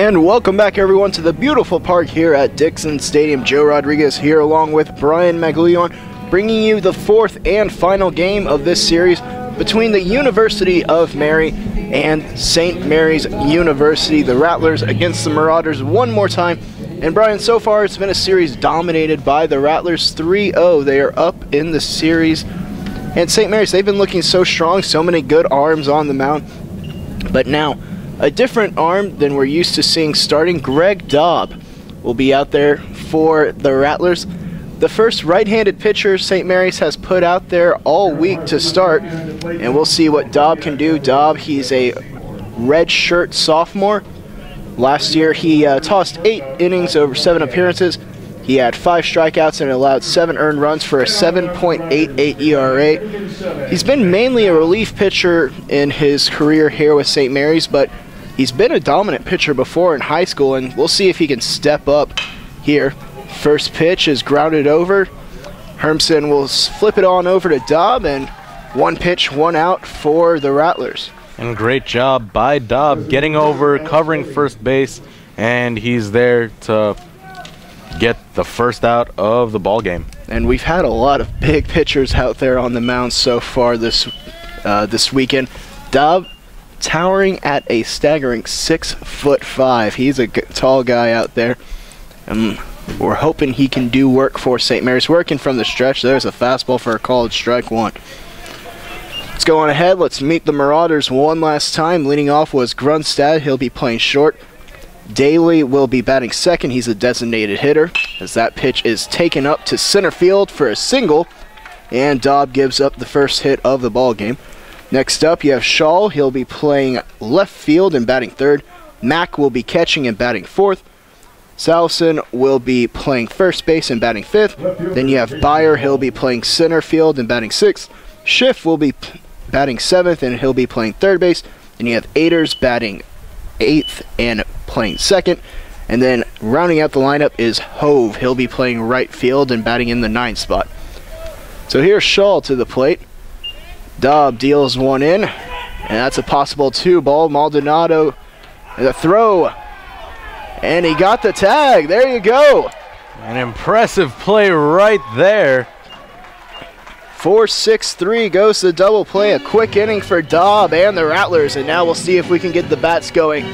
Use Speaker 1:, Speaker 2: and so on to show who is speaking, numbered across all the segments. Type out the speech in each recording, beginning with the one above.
Speaker 1: And welcome back everyone to the beautiful park here at Dixon Stadium. Joe Rodriguez here along with Brian Maglione, bringing you the fourth and final game of this series between the University of Mary and St. Mary's University. The Rattlers against the Marauders one more time. And Brian, so far it's been a series dominated by the Rattlers 3-0. They are up in the series. And St. Mary's, they've been looking so strong, so many good arms on the mound. But now, a different arm than we're used to seeing starting. Greg Dobb will be out there for the Rattlers. The first right-handed pitcher St. Mary's has put out there all week to start, and we'll see what Dobb can do. Dobb, he's a red shirt sophomore. Last year he tossed 8 innings over 7 appearances. He had 5 strikeouts and allowed 7 earned runs for a 7.88 ERA. He's been mainly a relief pitcher in his career here with St. Mary's, but he's been a dominant pitcher before in high school, and we'll see if he can step up here. First pitch is grounded over. Hermson will flip it on over to Dobb, and 1 pitch, 1 out for the Rattlers.
Speaker 2: And great job by Dobb getting over, covering first base, and he's there to get the first out of the ball game. And
Speaker 1: we've had a lot of big pitchers out there on the mound so far this weekend. Dobb towering at a staggering 6'5". He's a tall guy out there. We're hoping he can do work for St. Mary's. Working from the stretch. There's a fastball for a called strike 1. Let's go on ahead. Let's meet the Marauders one last time. Leading off was Grunstad. He'll be playing short. Daly will be batting second. He's a designated hitter, as that pitch is taken up to center field for a single, and Dobb gives up the first hit of the ball game. Next up, you have Shaw. He'll be playing left field and batting third. Mack will be catching and batting fourth. Salson will be playing first base and batting fifth. Then you have Byer. He'll be playing center field and batting sixth. Schiff will be batting seventh, and he'll be playing third base. Then you have Aders batting eighth and playing second. And then rounding out the lineup is Hove. He'll be playing right field and batting in the 9th spot. So here's Shaw to the plate. Dobb deals 1 in, and that's a possible 2-ball. Maldonado, the throw, and he got the tag. There you go.
Speaker 2: An impressive play right there.
Speaker 1: 4-6-3 goes the double play. A quick inning for Dobb and the Rattlers, and now we'll see if we can get the bats going.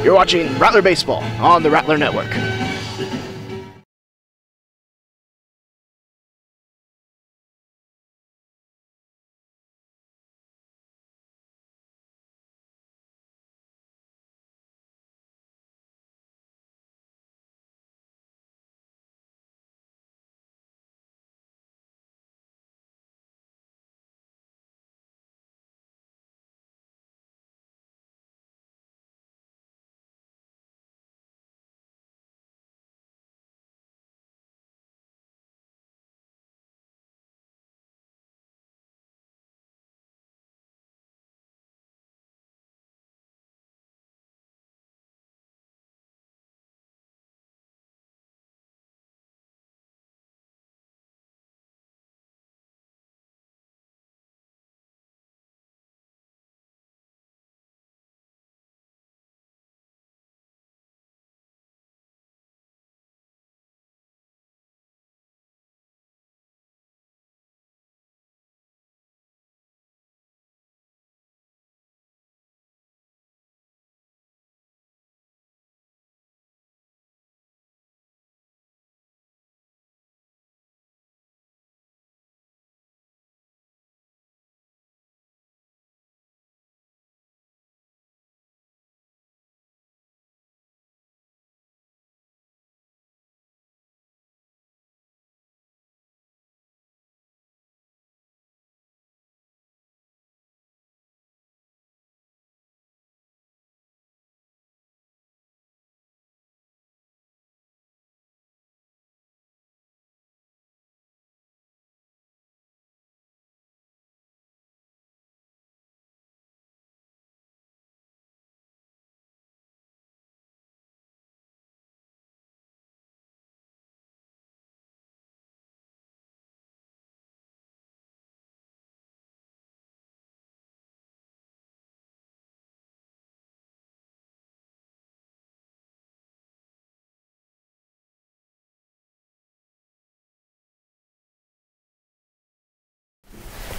Speaker 1: You're watching Rattler Baseball on the Rattler Network.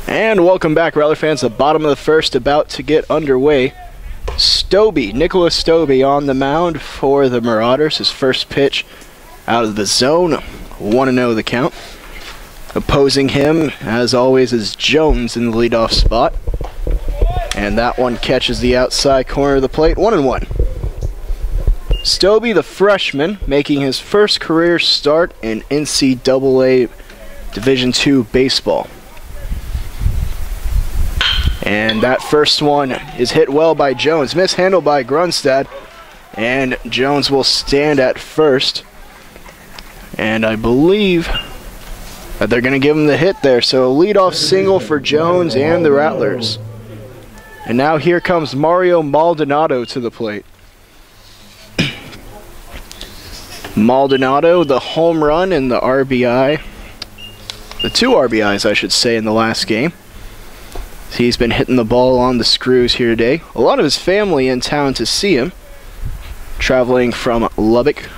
Speaker 1: And welcome back, Rattler fans. The bottom of the first about to get underway. Nicholas Stobie on the mound for the Marauders. His first pitch out of the zone. 1-0 the count. Opposing him, as always, is Jones in the leadoff spot. And that one catches the outside corner of the plate. 1-1. Stobie, the freshman, making his first career start in NCAA Division II baseball. And that first one is hit well by Jones. Mishandled by Grunstad. And Jones will stand at first. And I believe that they're going to give him the hit there. So a leadoff single for Jones and the Rattlers. And now here comes Mario Maldonado to the plate. Maldonado, the home run and the RBI. The 2 RBIs, I should say, in the last game. He's been hitting the ball on the screws here today. A lot of his family in town to see him. Traveling from Lubbock.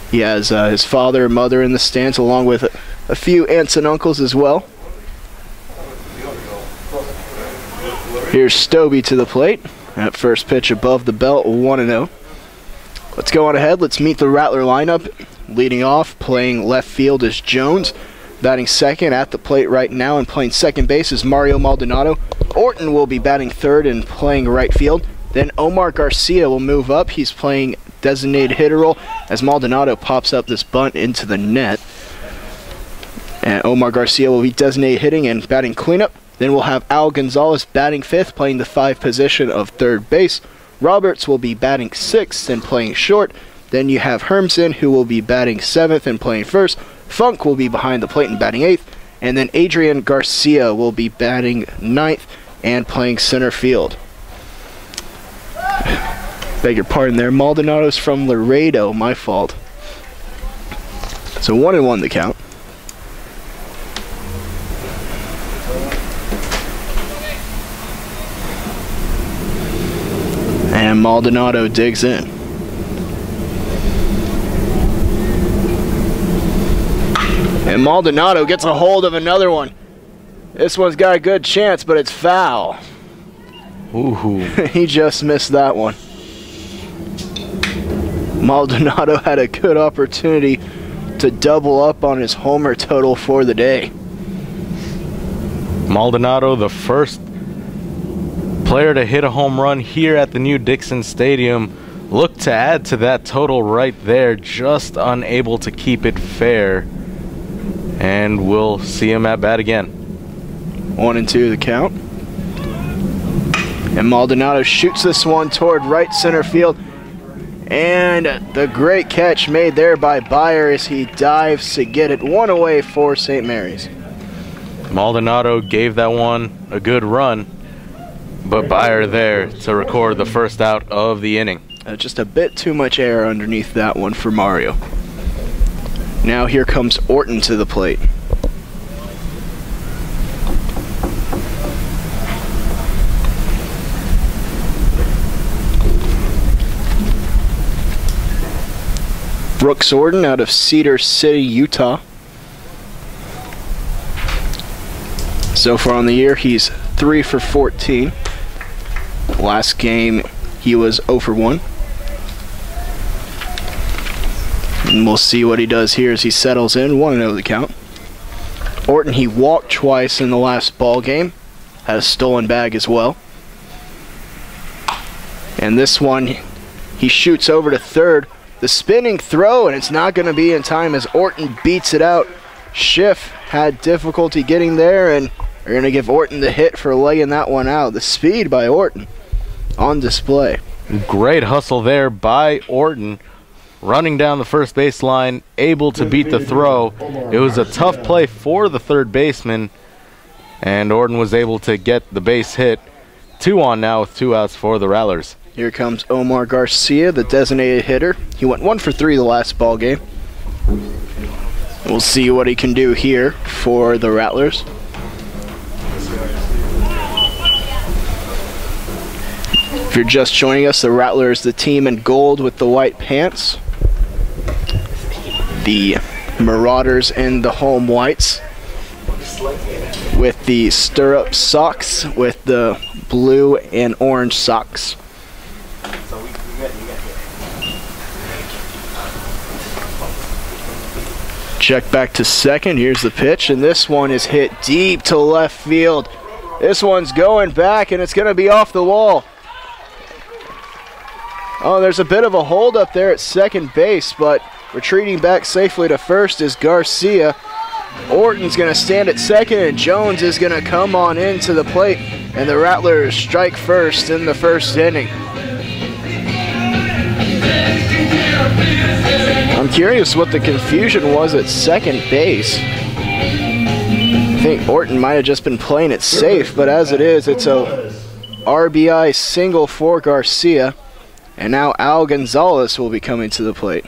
Speaker 1: He has his father and mother in the stands, along with a few aunts and uncles as well. Here's Stobie to the plate. That first pitch above the belt, 1-0. Let's go on ahead. Let's meet the Rattler lineup. Leading off, playing left field is Jones. Batting second at the plate right now and playing second base is Mario Maldonado. Orton will be batting third and playing right field. Then Omar Garcia will move up. He's playing designated hitter role as Maldonado pops up this bunt into the net. And Omar Garcia will be designated hitting and batting cleanup. Then we'll have Al Gonzalez batting fifth, playing the 5 position of third base. Roberts will be batting sixth and playing short. Then you have Hermsen, who will be batting seventh and playing first. Funk will be behind the plate and batting eighth. And then Adrian Garcia will be batting ninth and playing center field. Beg your pardon there. Maldonado's from Laredo. My fault. So 1-1 the count. And Maldonado digs in. And Maldonado gets a hold of another one. This one's got a good chance, but it's foul.
Speaker 2: Ooh.
Speaker 1: He just missed that one. Maldonado had a good opportunity to double up on his homer total for the day.
Speaker 2: Maldonado, the first player to hit a home run here at the new Dixon Stadium, looked to add to that total right there, just unable to keep it fair. And we'll see him at bat again.
Speaker 1: 1-2 the count. And Maldonado shoots this one toward right center field. And the great catch made there by Byer as he dives to get it. One away for St. Mary's.
Speaker 2: Maldonado gave that one a good run, but Byer there to record the first out of the inning.
Speaker 1: Just a bit too much air underneath that one for Mario. Now here comes Orton to the plate. Brooks Orton out of Cedar City, Utah. So far on the year, he's 3 for 14. Last game, he was 0 for 1. And we'll see what he does here as he settles in. 1-0 the count. Orton, he walked twice in the last ball game. Had a stolen bag as well. And this one, he shoots over to third. The spinning throw, and it's not going to be in time as Orton beats it out. Schiff had difficulty getting there, and they're going to give Orton the hit for laying that one out. The speed by Orton on display.
Speaker 2: Great hustle there by Orton, running down the first base line, able to beat the throw. It was a tough play for the third baseman, and Orton was able to get the base hit. 2 on now with 2 outs for the Rattlers.
Speaker 1: Here comes Omar Garcia, the designated hitter. He went 1 for 3 the last ball game. We'll see what he can do here for the Rattlers. If you're just joining us, the Rattlers, the team in gold with the white pants. The Marauders in the home whites with the stirrup socks with the blue and orange socks. Check back to second. Here's the pitch, and this one is hit deep to left field. This one's going back, and it's going to be off the wall. Oh, there's a bit of a hold up there at second base, but retreating back safely to first is Garcia. Orton's going to stand at second, and Jones is going to come on into the plate, and the Rattlers strike first in the first inning. I'm curious what the confusion was at second base. I think Orton might have just been playing it safe, but as it is, it's a RBI single for Garcia, and now Al Gonzalez will be coming to the plate.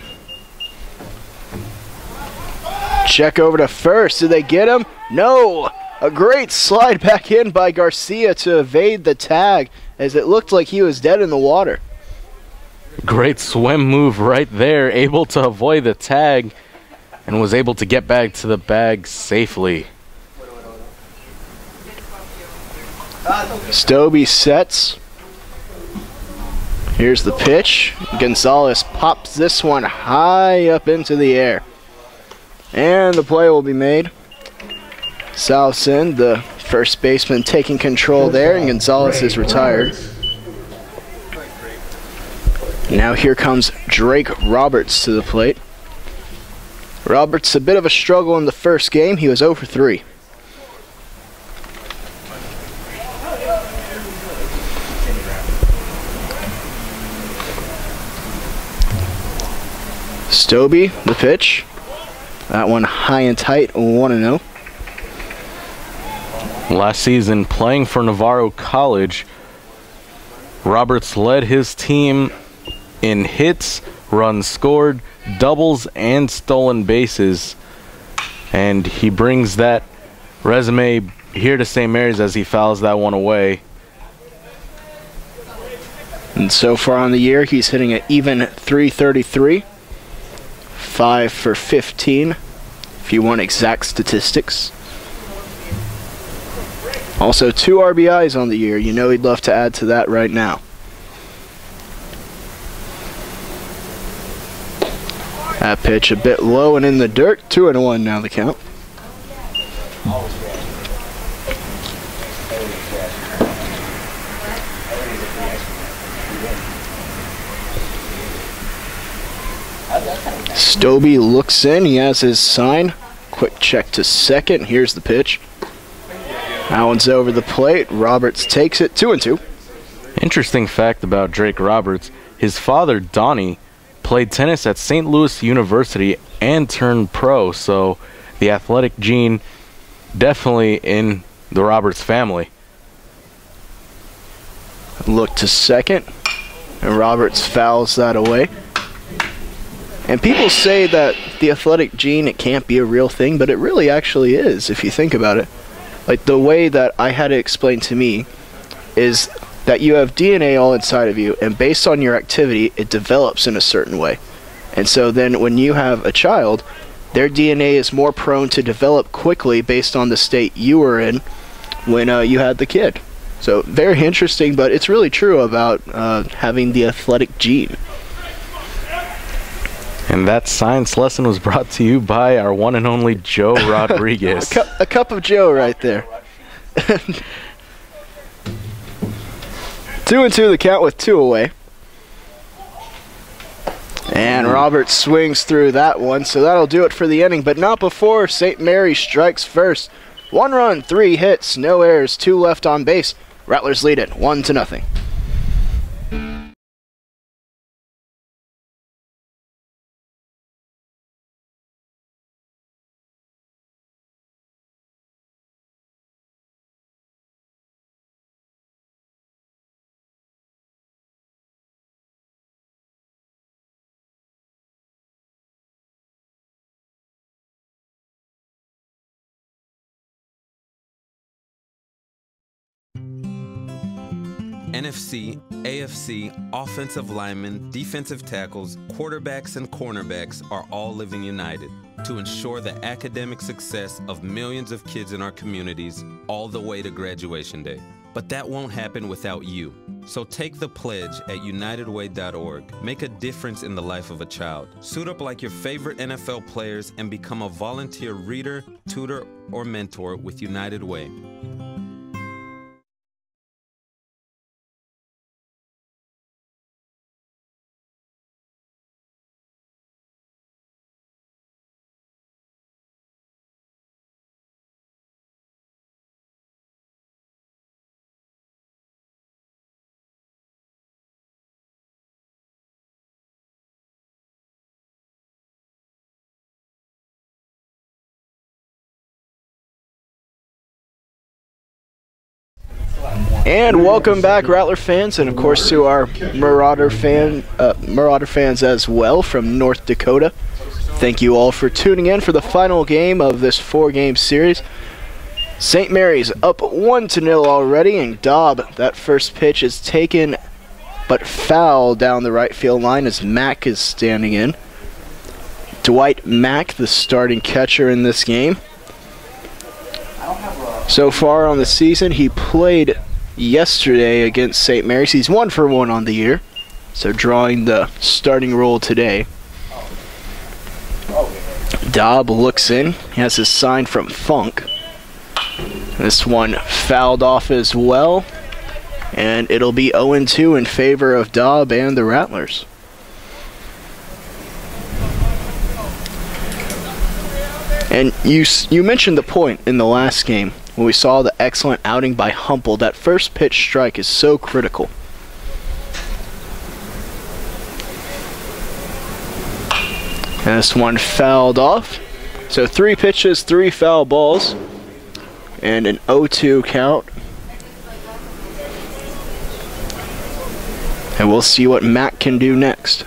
Speaker 1: Check over to first. Did they get him? No! A great slide back in by Garcia to evade the tag, as it looked like he was dead in the water.
Speaker 2: Great swim move right there, able to avoid the tag, and was able to get back to the bag safely.
Speaker 1: StMU sets. Here's the pitch. Gonzalez pops this one high up into the air. And the play will be made. Salson, the first baseman, taking control there, and Gonzalez is retired. Now here comes Drake Roberts to the plate. Roberts, a bit of a struggle in the first game. He was 0 for 3. StMU, the pitch. That one high and tight, 1-0.
Speaker 2: Last season, playing for Navarro College, Roberts led his team in hits, runs scored, doubles, and stolen bases. And he brings that resume here to St. Mary's as he fouls that one away.
Speaker 1: And so far on the year, he's hitting an even .333. 5 for 15, if you want exact statistics. Also 2 RBIs on the year. You know he'd love to add to that right now. That pitch a bit low and in the dirt. 2-1 now the count. StMU looks in. He has his sign. Quick check to second. Here's the pitch. That one's over the plate. Roberts takes it. 2-2.
Speaker 2: Interesting fact about Drake Roberts. His father, Donnie, played tennis at St. Louis University and turned pro. So the athletic gene definitely in the Roberts family.
Speaker 1: Look to second. And Roberts fouls that away. And people say that the athletic gene, it can't be a real thing, but it really actually is if you think about it. Like the way that I had it explained to me is that you have DNA all inside of you, and based on your activity, it develops in a certain way. And so then when you have a child, their DNA is more prone to develop quickly based on the state you were in when you had the kid. So very interesting, but it's really true about having the athletic gene.
Speaker 2: And that science lesson was brought to you by our one and only Joe Rodriguez.
Speaker 1: A cup of Joe right there. 2-2 the count with 2 away. And Roberts swings through that one, so that'll do it for the inning, but not before St. Mary strikes first. 1 run, 3 hits, no errors, 2 left on base. Rattlers lead it 1-0.
Speaker 3: NFC, AFC, offensive linemen, defensive tackles, quarterbacks, and cornerbacks are all living united. to ensure the academic success of millions of kids in our communities all the way to graduation day. But that won't happen without you. So take the pledge at unitedway.org. Make a difference in the life of a child. Suit up like your favorite NFL players and become a volunteer reader, tutor, or mentor with United Way.
Speaker 1: And welcome back, Rattler fans, and of course to our Marauder fans as well from North Dakota. Thank you all for tuning in for the final game of this 4-game series. St. Mary's up 1-0 already, and Dobb, that first pitch is taken but foul down the right field line as Mack is standing in. Dwight Mack, the starting catcher in this game. So far on the season, he played yesterday against St. Mary's. He's 1 for 1 on the year, so drawing the starting role today. Dobb looks in. He has his sign from Funk. This one fouled off as well, and it'll be 0-2 in favor of Dobb and the Rattlers. And you mentioned the point in the last game when we saw the excellent outing by Humple. That first pitch strike is so critical. And this one fouled off. So 3 pitches, 3 foul balls, and an 0-2 count. And we'll see what Mack can do next.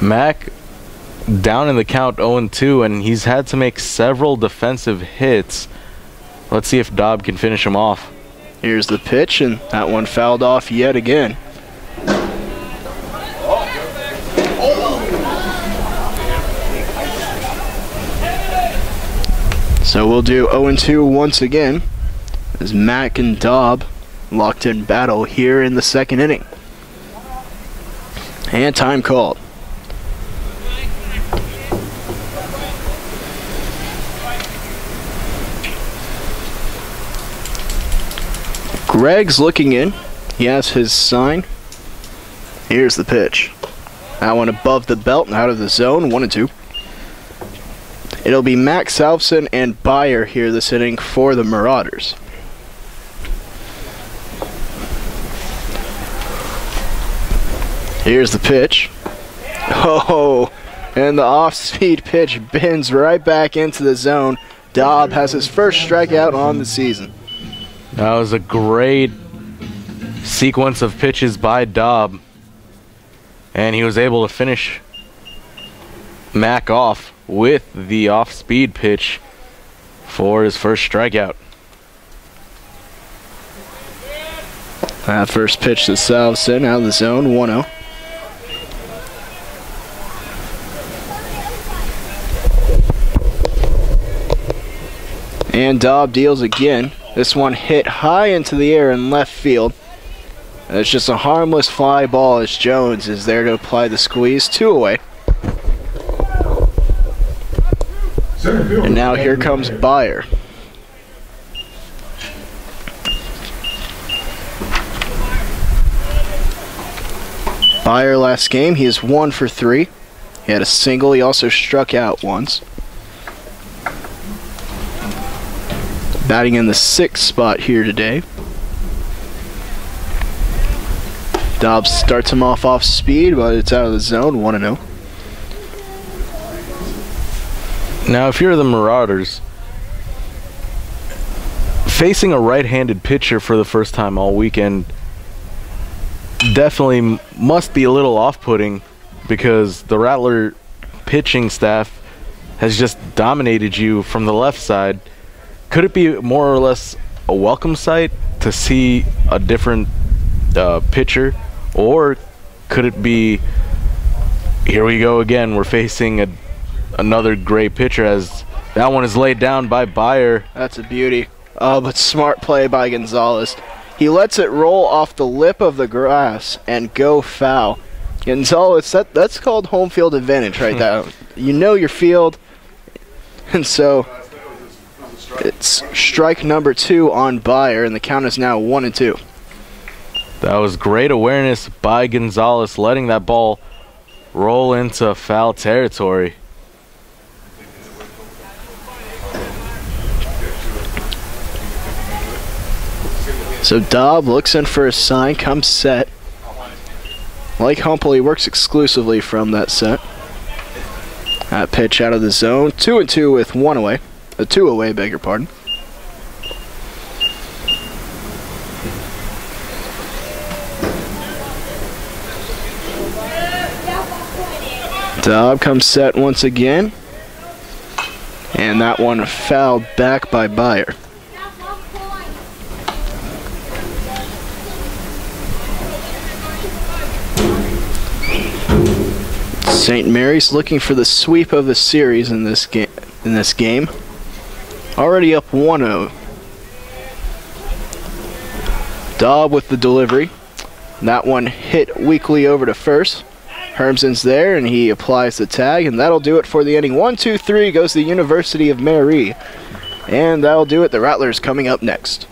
Speaker 2: Mack down in the count 0-2, and he's had to make several defensive hits. Let's see if Dobb can finish him off.
Speaker 1: Here's the pitch, and that one fouled off yet again. So we'll do 0-2 once again as Mack and Dobb locked in battle here in the second inning. And time called. Greg's looking in. He has his sign. Here's the pitch. That one above the belt and out of the zone. 1-2. It'll be Max Salvson and Beyer here this inning for the Marauders. Here's the pitch. Oh, and the off-speed pitch bends right back into the zone. Dobb has his first strikeout on the season.
Speaker 2: That was a great sequence of pitches by Dobb, and he was able to finish Mack off with the off-speed pitch for his first strikeout.
Speaker 1: That first pitch to Salvson out of the zone, 1-0. And Dobb deals again. This one hit high into the air in left field. It's just a harmless fly ball as Jones is there to apply the squeeze. 2 away. And now here comes Beyer. Beyer last game, he is 1 for 3. He had a single, he also struck out once. Batting in the 6th spot here today. Dobbs starts him off speed, but it's out of the zone, 1-0.
Speaker 2: Now, if you're the Marauders, facing a right-handed pitcher for the first time all weekend definitely must be a little off-putting, because the Rattler pitching staff has just dominated you from the left side. Could it be more or less a welcome sight to see a different pitcher, or could it be, here we go again, we're facing another great pitcher as that one is laid down by Bayer.
Speaker 1: That's a beauty. Oh, but smart play by Gonzalez. He lets it roll off the lip of the grass and go foul. Gonzalez, that's called home field advantage right there. You know your field, and so it's strike number 2 on Bayer, and the count is now 1-2.
Speaker 2: That was great awareness by Gonzalez, letting that ball roll into foul territory.
Speaker 1: So Dobb looks in for a sign, comes set. Like Humple, he works exclusively from that set. That pitch out of the zone. 2-2 with 1 away. 2 away, beg your pardon. Dobb comes set once again. And that one fouled back by Bayer. St. Mary's looking for the sweep of the series in this game. Already up 1-0. Dobb with the delivery. That one hit weakly over to first. Hermsen's there, and he applies the tag, and that'll do it for the inning. 1-2-3 goes the University of Mary. And that'll do it. The Rattlers coming up next.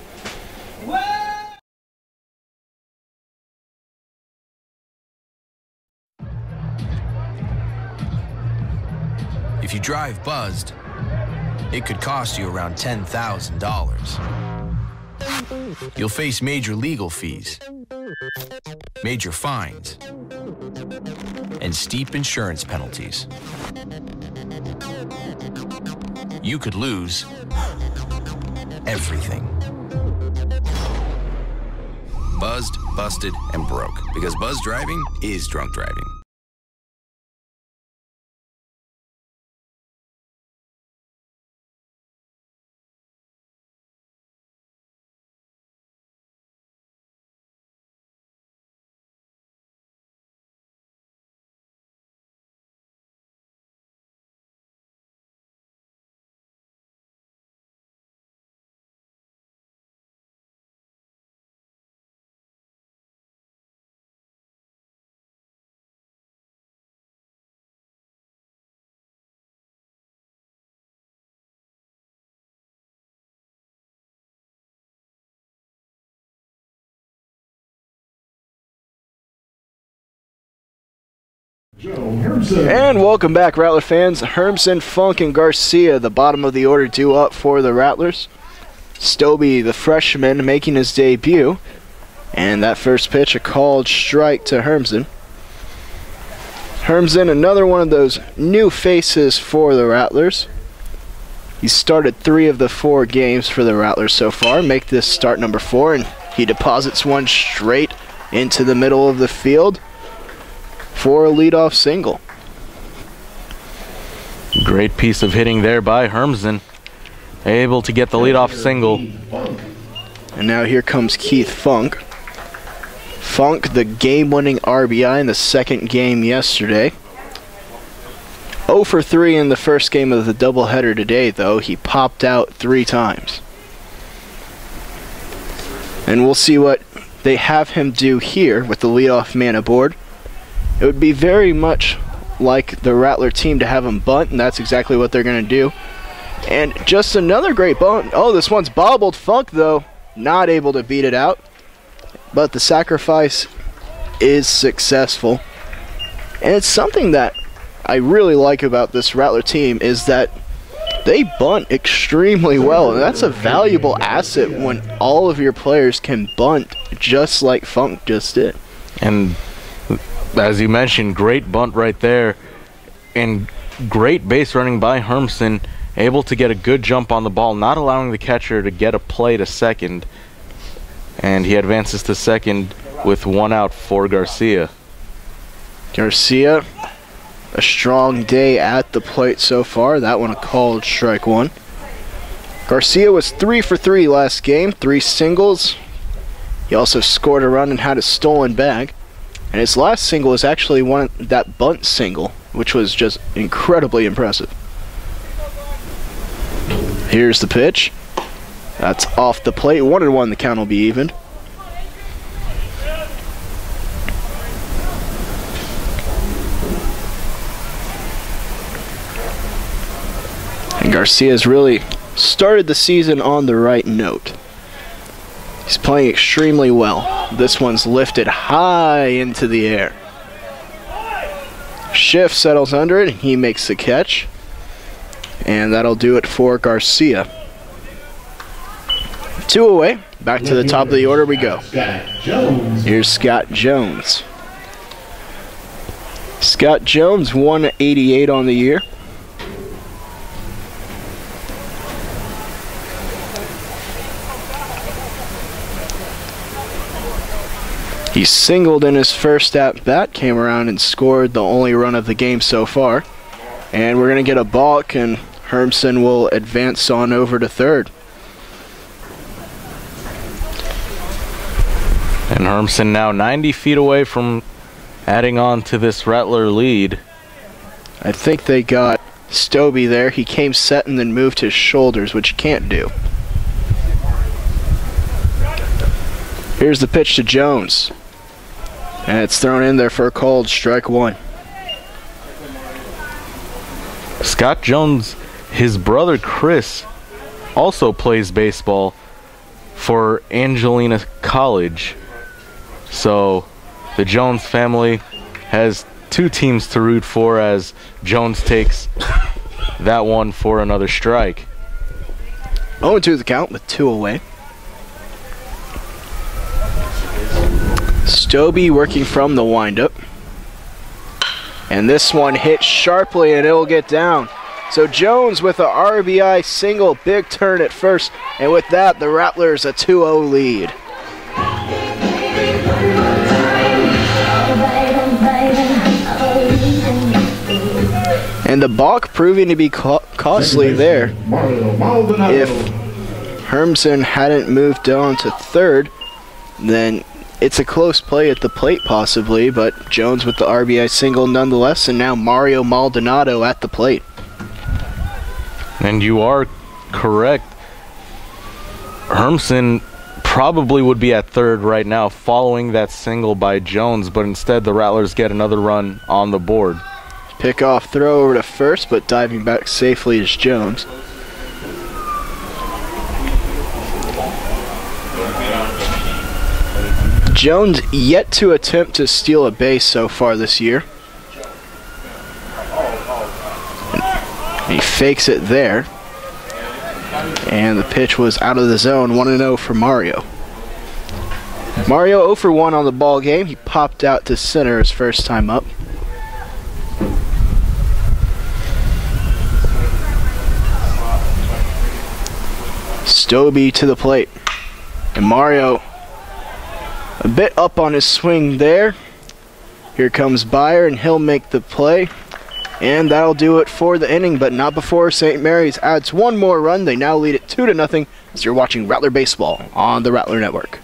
Speaker 4: If you drive buzzed, it could cost you around $10,000. You'll face major legal fees, major fines, and steep insurance penalties. You could lose everything. Buzzed, busted, and broke, because buzz driving is drunk driving.
Speaker 1: And welcome back, Rattler fans. Hermsen, Funk, and Garcia, the bottom of the order, due up for the Rattlers. Stobie, the freshman, making his debut. And that first pitch, a called strike to Hermsen. Hermsen, another one of those new faces for the Rattlers. He started 3 of the 4 games for the Rattlers so far. Make this start number 4, and he deposits one straight into the middle of the field for a leadoff single.
Speaker 2: Great piece of hitting there by Hermsen. Able to get the leadoff single.
Speaker 1: And now here comes Keith Funk. Funk, the game-winning RBI in the second game yesterday. 0 for 3 in the first game of the doubleheader today, though. He popped out 3 times. And we'll see what they have him do here with the leadoff man aboard. It would be very much like the Rattler team to have him bunt, and that's exactly what they're going to do. And just another great bunt. Oh, this one's bobbled. Funk, though, not able to beat it out. But the sacrifice is successful. And it's something that I really like about this Rattler team is that they bunt extremely well. And that's a valuable asset when all of your players can bunt just like Funk just did.
Speaker 2: And as you mentioned, great bunt right there, and great base running by Hermsen, able to get a good jump on the ball, not allowing the catcher to get a play to second, and he advances to second with 1 out for Garcia.
Speaker 1: Garcia, a strong day at the plate so far. That one a called strike 1. Garcia was 3 for 3 last game, 3 singles. He also scored a run and had a stolen bag. And his last single is actually that bunt single which was just incredibly impressive. Here's the pitch. That's off the plate. 1-1, the count will be evened. And Garcia's really started the season on the right note. He's playing extremely well. This one's lifted high into the air. Schiff settles under it, and he makes the catch. And that'll do it for Garcia. 2 away. Back to the top of the order we go. Here's Scott Jones. Scott Jones, 188 on the year. He singled in his first at-bat, came around and scored the only run of the game so far. And we're going to get a balk, and Hermson will advance on over to third.
Speaker 2: And Hermson now 90 feet away from adding on to this Rattler lead.
Speaker 1: I think they got Stobie there. He came set and then moved his shoulders, which you can't do. Here's the pitch to Jones. And it's thrown in there for a called strike 1.
Speaker 2: Scott Jones, his brother Chris, also plays baseball for Angelina College. So the Jones family has 2 teams to root for as Jones takes that one for another strike.
Speaker 1: 0-2 the count with 2 away. Stobie working from the windup. And this one hit sharply and it'll get down. So Jones with a RBI single, big turn at first. And with that, the Rattlers a 2-0 lead. And the balk proving to be costly there. If Hermson hadn't moved on to third, then it's a close play at the plate possibly, but Jones with the RBI single nonetheless, and now Mario Maldonado at the plate.
Speaker 2: And you are correct. Hermson probably would be at third right now following that single by Jones, but instead the Rattlers get another run on the board.
Speaker 1: Pickoff throw over to first, but diving back safely is Jones. Jones yet to attempt to steal a base so far this year. And he fakes it there. And the pitch was out of the zone, 1-0 for Mario. Mario 0 for 1 on the ball game. He popped out to center his first time up. Stobie to the plate. And Mario a bit up on his swing there. Here comes Byer, and he'll make the play. And that'll do it for the inning, but not before St. Mary's adds one more run. They now lead it 2-0 as you're watching Rattler Baseball on the Rattler Network.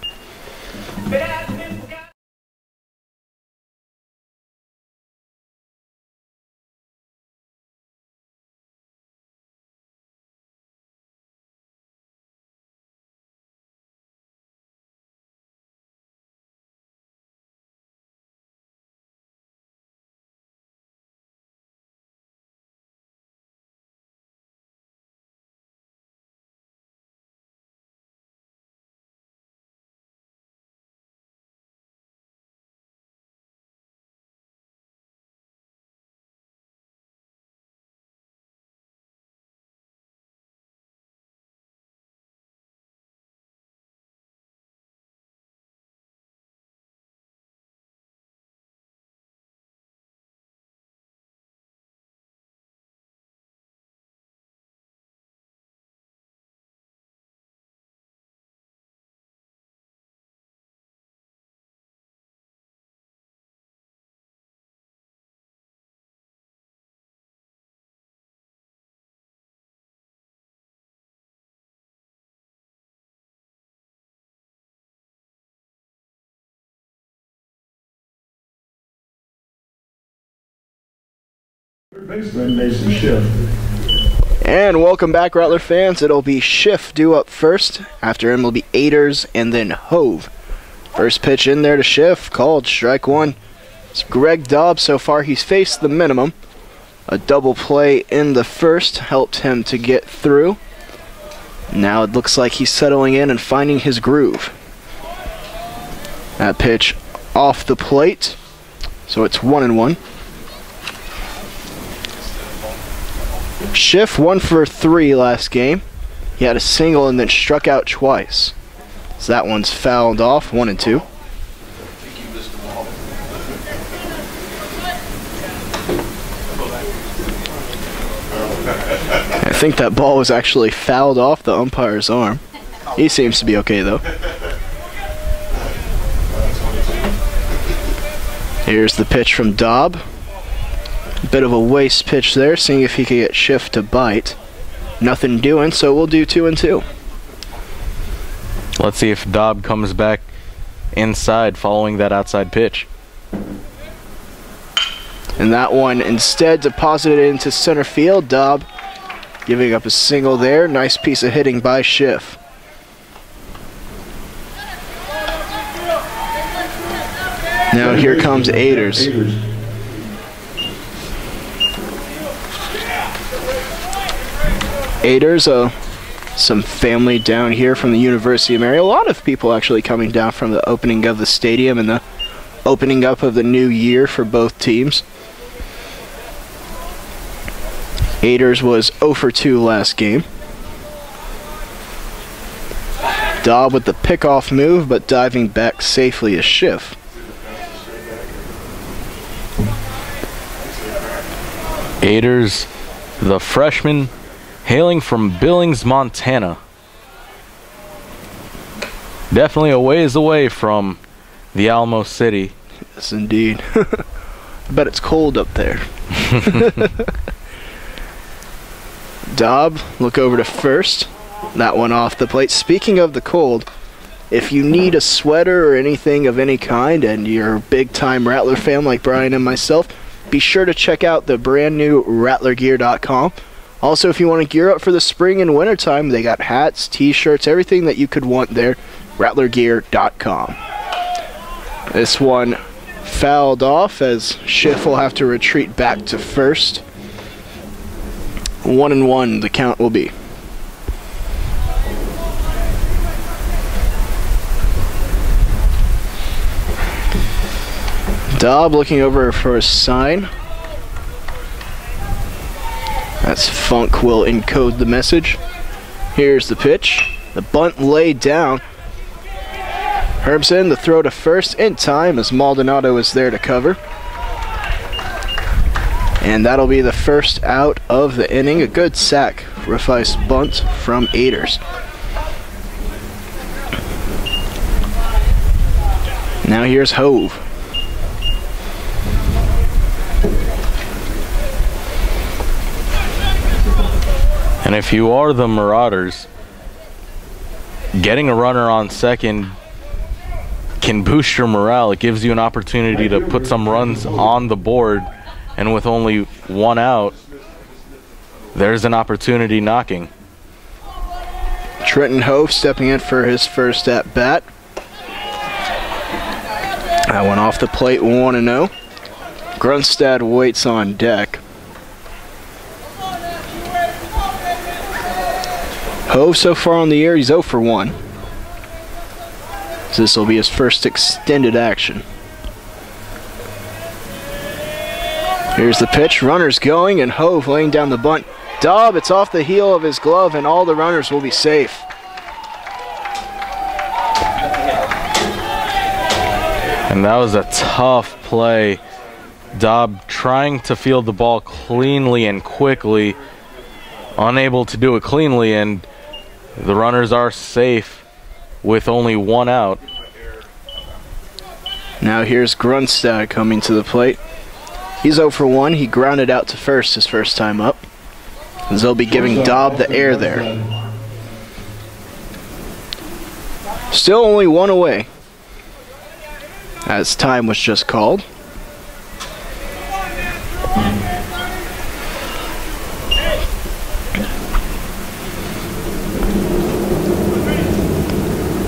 Speaker 5: Baseman Mason Schiff.
Speaker 1: And welcome back, Rattler fans. It'll be Schiff due up first. After him will be Aders and then Hove. First pitch in there to Schiff, called strike one. It's Greg Dobbs. So far he's faced the minimum. A double play in the first helped him to get through. Now it looks like he's settling in and finding his groove. That pitch off the plate. So it's 1-1. Schiff 1 for 3 last game. He had a single and then struck out twice. So that one's fouled off, 1-2. I think that ball was actually fouled off the umpire's arm. He seems to be okay though. Here's the pitch from Dobb. Bit of a waste pitch there, seeing if he could get Schiff to bite. Nothing doing, so we'll do 2-2.
Speaker 2: Let's see if Dobb comes back inside following that outside pitch.
Speaker 1: And that one instead deposited into center field. Dobb giving up a single there. Nice piece of hitting by Schiff. Now here comes Aders. Aders, some family down here from the University of Mary. A lot of people actually coming down from the opening of the stadium and the opening up of the new year for both teams. Aders was 0 for 2 last game. Dobb with the pickoff move, but diving back safely is Schiff.
Speaker 2: Aders, the freshman, hailing from Billings, Montana. Definitely a ways away from the Alamo City.
Speaker 1: Yes, indeed. I bet it's cold up there. Dobb, look over to first. That one off the plate. Speaking of the cold, if you need a sweater or anything of any kind and you're a big-time Rattler fan like Brian and myself, be sure to check out the brand new RattlerGear.com. Also, if you want to gear up for the spring and winter time, they got hats, t-shirts, everything that you could want there. RattlerGear.com. This one fouled off as Schiff will have to retreat back to first. 1-1 the count will be. Dobb looking over for a sign. That's Funk will encode the message. Here's the pitch. The bunt laid down. Herbson, the throw to first in time as Maldonado is there to cover. And that'll be the first out of the inning. A good sacrifice bunt from Aders. Now here's Hove.
Speaker 2: And if you are the Marauders, getting a runner on second can boost your morale. It gives you an opportunity to put some runs on the board, and with only one out, there's an opportunity knocking.
Speaker 1: Trenton Hove stepping in for his first at bat. That one off the plate, 1-0. Grunstad waits on deck. Hove so far on the year, he's 0 for 1. So this will be his first extended action. Here's the pitch, runners going, and Hove laying down the bunt. Dobb, it's off the heel of his glove, and all the runners will be safe.
Speaker 2: And that was a tough play. Dobb trying to field the ball cleanly and quickly, unable to do it cleanly, and the runners are safe with only one out.
Speaker 1: Now here's Grunstad coming to the plate. He's 0 for 1. He grounded out to first his first time up. As they'll be giving Dobb the air there. Still only one away, as time was just called.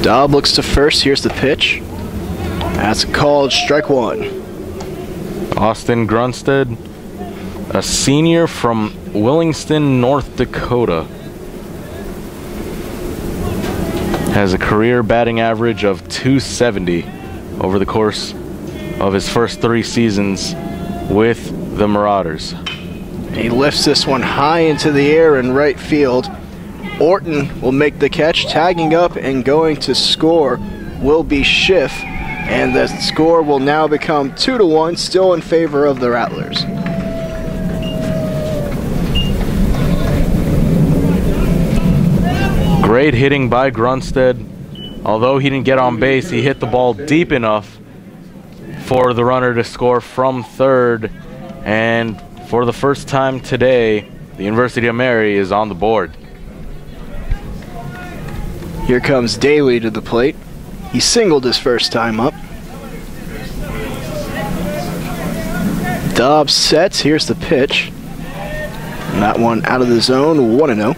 Speaker 1: Dobb looks to first. Here's the pitch. That's called strike one.
Speaker 2: Austin Grunstead, a senior from Willingston, North Dakota, has a career batting average of .270 over the course of his first 3 seasons with the Marauders.
Speaker 1: He lifts this one high into the air in right field. Orton will make the catch. Tagging up and going to score will be Schiff, and the score will now become 2-1, still in favor of the Rattlers.
Speaker 2: Great hitting by Grunstead. Although he didn't get on base, he hit the ball deep enough for the runner to score from third, and for the first time today, the University of Mary is on the board.
Speaker 1: Here comes Daly to the plate. He singled his first time up. Dobbs sets. Here's the pitch. And that one out of the zone, 1-0.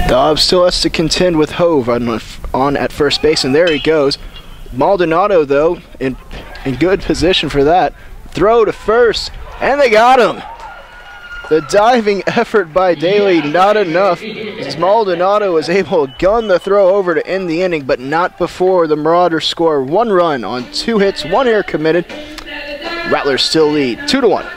Speaker 1: Dobbs still has to contend with Hove on at first base, and there he goes. Maldonado, though, in good position for that. Throw to first, and they got him. The diving effort by Daly, not enough. As Maldonado was able to gun the throw over to end the inning, but not before the Marauders score 1 run on 2 hits, 1 error committed. Rattlers still lead 2-1.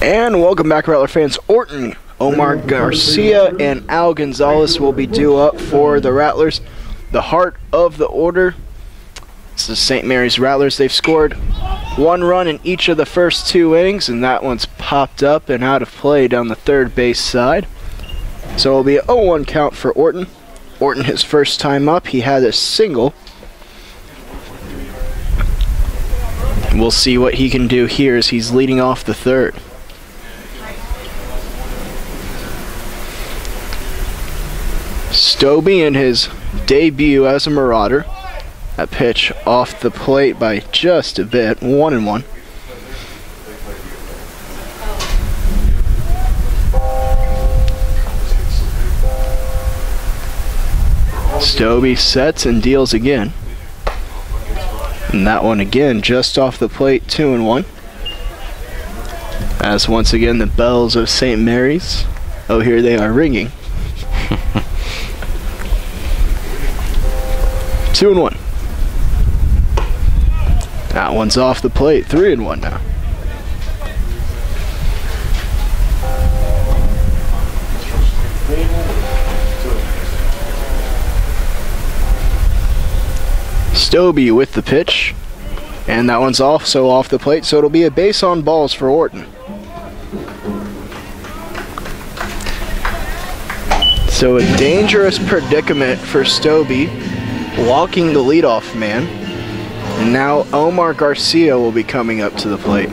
Speaker 1: And welcome back, Rattler fans. Orton, Omar Garcia, and Al Gonzalez will be due up for the Rattlers. The heart of the order, this is St. Mary's Rattlers. They've scored 1 run in each of the first 2 innings, and that one's popped up and out of play down the third base side. So it'll be a 0-1 count for Orton. Orton, his first time up, he had a single. We'll see what he can do here as he's leading off the third. Stobie in his debut as a Marauder. That pitch off the plate by just a bit, 1-1. Stobie sets and deals again. And that one again just off the plate, 2-1. As once again the bells of St. Mary's, oh, here they are ringing. 2-1. That one's off the plate, 3-1 now. Stobie with the pitch, and that one's also off the plate, so it'll be a base on balls for Orton. So a dangerous predicament for Stobie, walking the leadoff man. And now Omar Garcia will be coming up to the plate.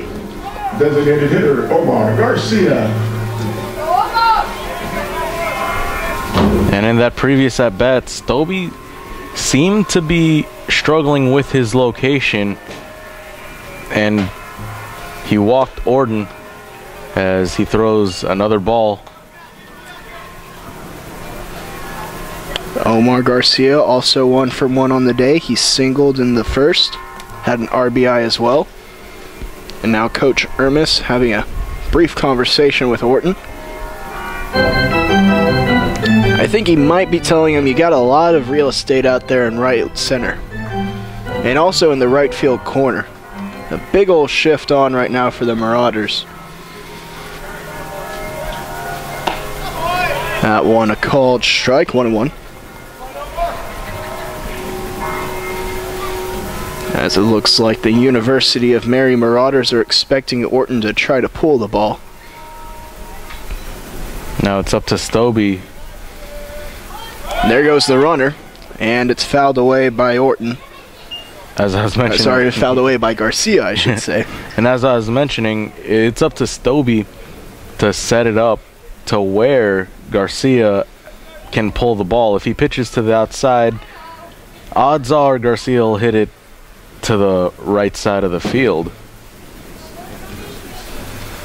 Speaker 5: Designated hitter Omar Garcia.
Speaker 2: And in that previous at-bat, Stobie seemed to be struggling with his location, and he walked Orton as he throws another ball.
Speaker 1: Omar Garcia also 1 for 1 on the day. He singled in the first, had an RBI as well. And now Coach Ermis having a brief conversation with Orton. I think he might be telling him you got a lot of real estate out there in right center. And also in the right field corner. A big old shift on right now for the Marauders. That one a called strike, 1-1. As it looks like the University of Mary Marauders are expecting Orton to try to pull the ball.
Speaker 2: Now it's up to Stobie.
Speaker 1: There goes the runner, and it's fouled away by Orton.
Speaker 2: As I was mentioning,
Speaker 1: sorry, it's fouled away by Garcia, I should say.
Speaker 2: And as I was mentioning, it's up to Stobie to set it up to where Garcia can pull the ball. If he pitches to the outside, odds are Garcia will hit it to the right side of the field.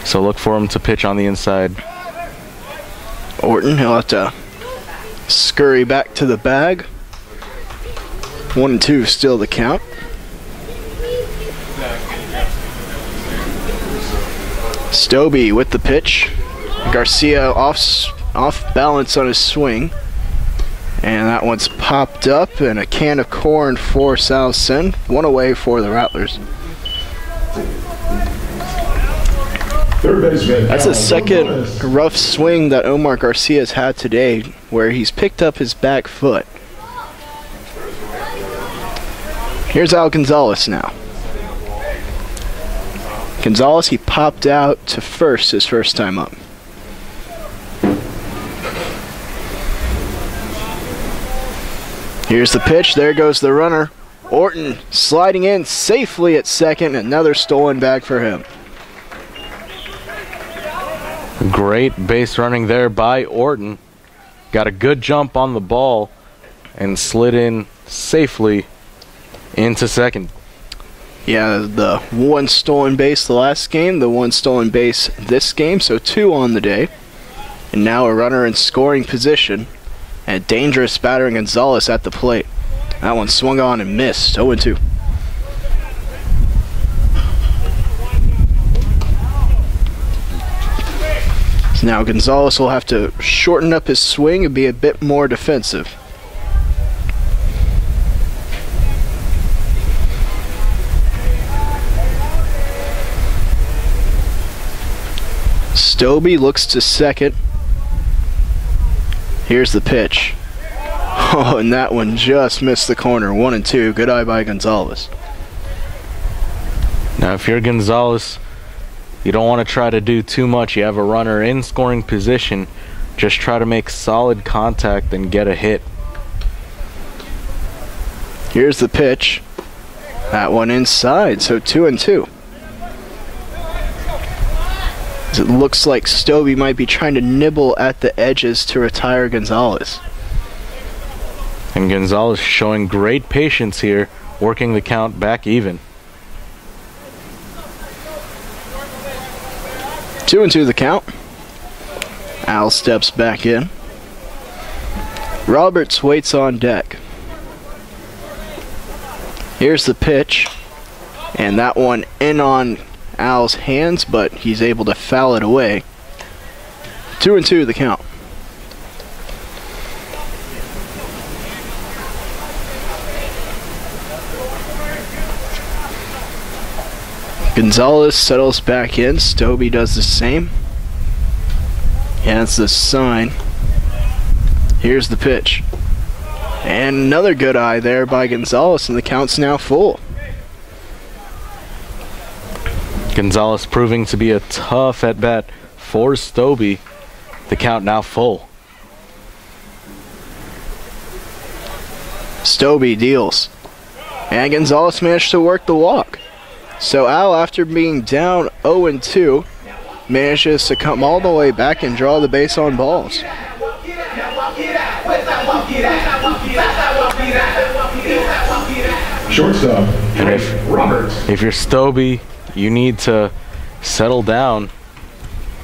Speaker 2: So look for him to pitch on the inside.
Speaker 1: Orton, he'll have to scurry back to the bag. 1-2 still the count. Stobie with the pitch. Garcia off balance on his swing. And that one's popped up, and a can of corn for South Send. 1 away for the Rattlers.
Speaker 5: Third baseman.
Speaker 1: That's the second rough swing that Omar Garcia's had today, where he's picked up his back foot. Here's Al Gonzalez now. Gonzalez, he popped out to first his first time up. Here's the pitch. There goes the runner. Orton sliding in safely at second. Another stolen bag for him.
Speaker 2: Great base running there by Orton. Got a good jump on the ball and slid in safely into second.
Speaker 1: Yeah, the 1 stolen base the last game, the 1 stolen base this game, so 2 on the day. And now a runner in scoring position. And a dangerous battering Gonzalez at the plate. That one swung on and missed. 0-2. So now Gonzalez will have to shorten up his swing and be a bit more defensive. Stobie looks to second. Here's the pitch. Oh, and that one just missed the corner. 1-2. Good eye by Gonzalez.
Speaker 2: Now, if you're Gonzalez, you don't want to try to do too much. You have a runner in scoring position. Just try to make solid contact and get a hit.
Speaker 1: Here's the pitch. That one inside, so 2-2. It looks like Stobie might be trying to nibble at the edges to retire Gonzalez.
Speaker 2: And Gonzalez showing great patience here, working the count back even.
Speaker 1: 2-2 the count. Al steps back in. Roberts waits on deck. Here's the pitch. And that one in on Al's hands, but he's able to foul it away. 2-2 the count. Gonzalez settles back in. Stobie does the same. Yeah, that's the sign. Here's the pitch. And another good eye there by Gonzalez, and the count's now full.
Speaker 2: Gonzalez proving to be a tough at-bat for Stobie. The count now full.
Speaker 1: Stobie deals. And Gonzalez managed to work the walk. So Al, after being down 0-2, manages to come all the way back and draw the base on balls.
Speaker 5: Shortstop,
Speaker 2: And
Speaker 5: Hank Roberts.
Speaker 2: if you're Stobie, you need to settle down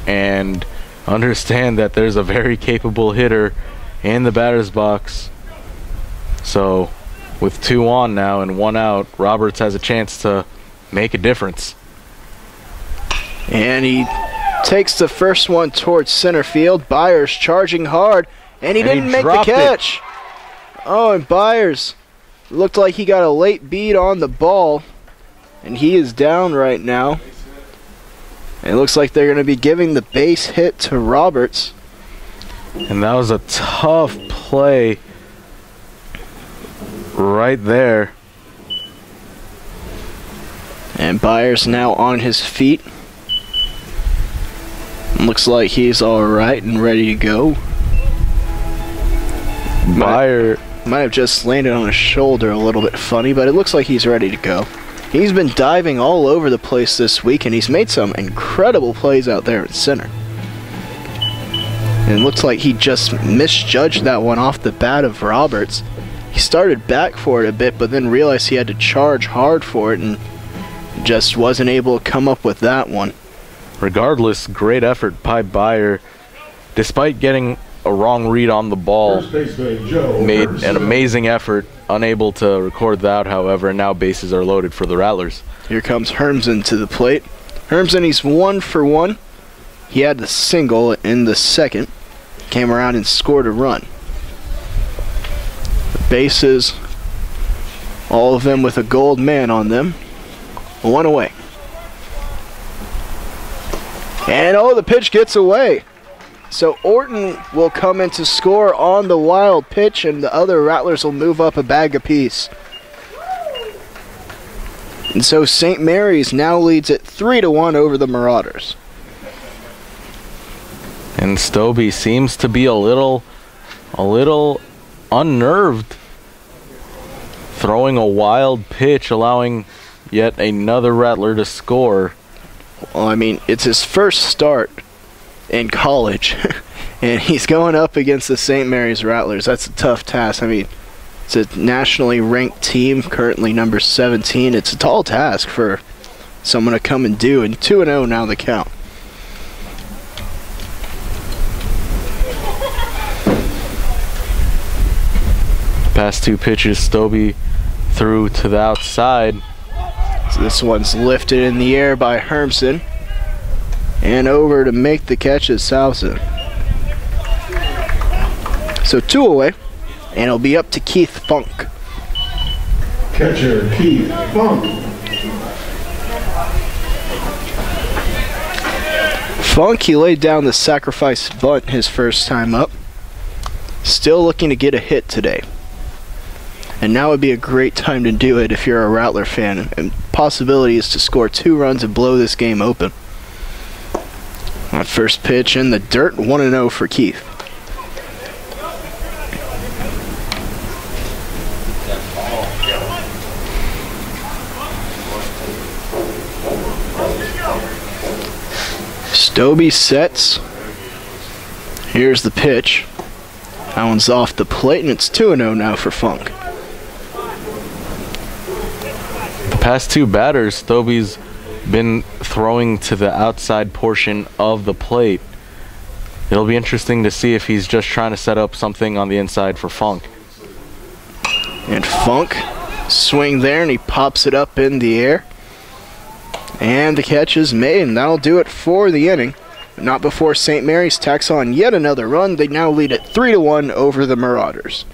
Speaker 2: and understand that there's a very capable hitter in the batter's box. So with 2 on now and 1 out, Roberts has a chance to make a difference.
Speaker 1: And he takes the first one towards center field. Byers charging hard, and he didn't make the catch. Oh, and Byers looked like he got a late beat on the ball, and he is down right now. And it looks like they're going to be giving the base hit to Roberts.
Speaker 2: And that was a tough play right there.
Speaker 1: And Byers now on his feet. Looks like he's all right and ready to go.
Speaker 2: Byers
Speaker 1: might have just landed on his shoulder a little bit funny, but it looks like he's ready to go. He's been diving all over the place this week, and he's made some incredible plays out there at center. And it looks like he just misjudged that one off the bat of Roberts. He started back for it a bit, but then realized he had to charge hard for it and just wasn't able to come up with that one.
Speaker 2: Regardless, great effort by Byers. Despite getting a wrong read on the ball, made an amazing effort. Unable to record that, however, and now bases are loaded for the Rattlers.
Speaker 1: Here comes Hermsen to the plate. Hermsen, he's 1 for 1. He had the single in the second. Came around and scored a run. The bases, all of them with a gold man on them. 1 away. And oh, the pitch gets away. So Orton will come in to score on the wild pitch, and the other Rattlers will move up a bag apiece. And so St. Mary's now leads it 3-1 over the Marauders.
Speaker 2: And Stobie seems to be a little unnerved, throwing a wild pitch, allowing yet another Rattler to score.
Speaker 1: Well, I mean, it's his first start in college, and he's going up against the St. Mary's Rattlers. That's a tough task. I mean, it's a nationally ranked team, currently number 17. It's a tall task for someone to come and do, and 2-0 now the count.
Speaker 2: Past 2 pitches, Stobie threw to the outside.
Speaker 1: So this one's lifted in the air by Hermsen. And over to make the catch is Salsa. So 2 away, and it'll be up to Keith Funk.
Speaker 5: Catcher, Keith Funk.
Speaker 1: Funk, he laid down the sacrifice bunt his first time up. Still looking to get a hit today. And now would be a great time to do it if you're a Rattler fan. And possibility is to score 2 runs and blow this game open. On first pitch in the dirt, 1-0 for Keith. Stobie sets. Here's the pitch. That one's off the plate, and it's 2-0 now for Funk.
Speaker 2: The past 2 batters, Stobie's been throwing to the outside portion of the plate. It'll be interesting to see if he's just trying to set up something on the inside for Funk.
Speaker 1: And Funk, swing there, and he pops it up in the air. And the catch is made, and that'll do it for the inning. But not before St. Mary's tacks on yet another run. They now lead it 3-1 over the Marauders.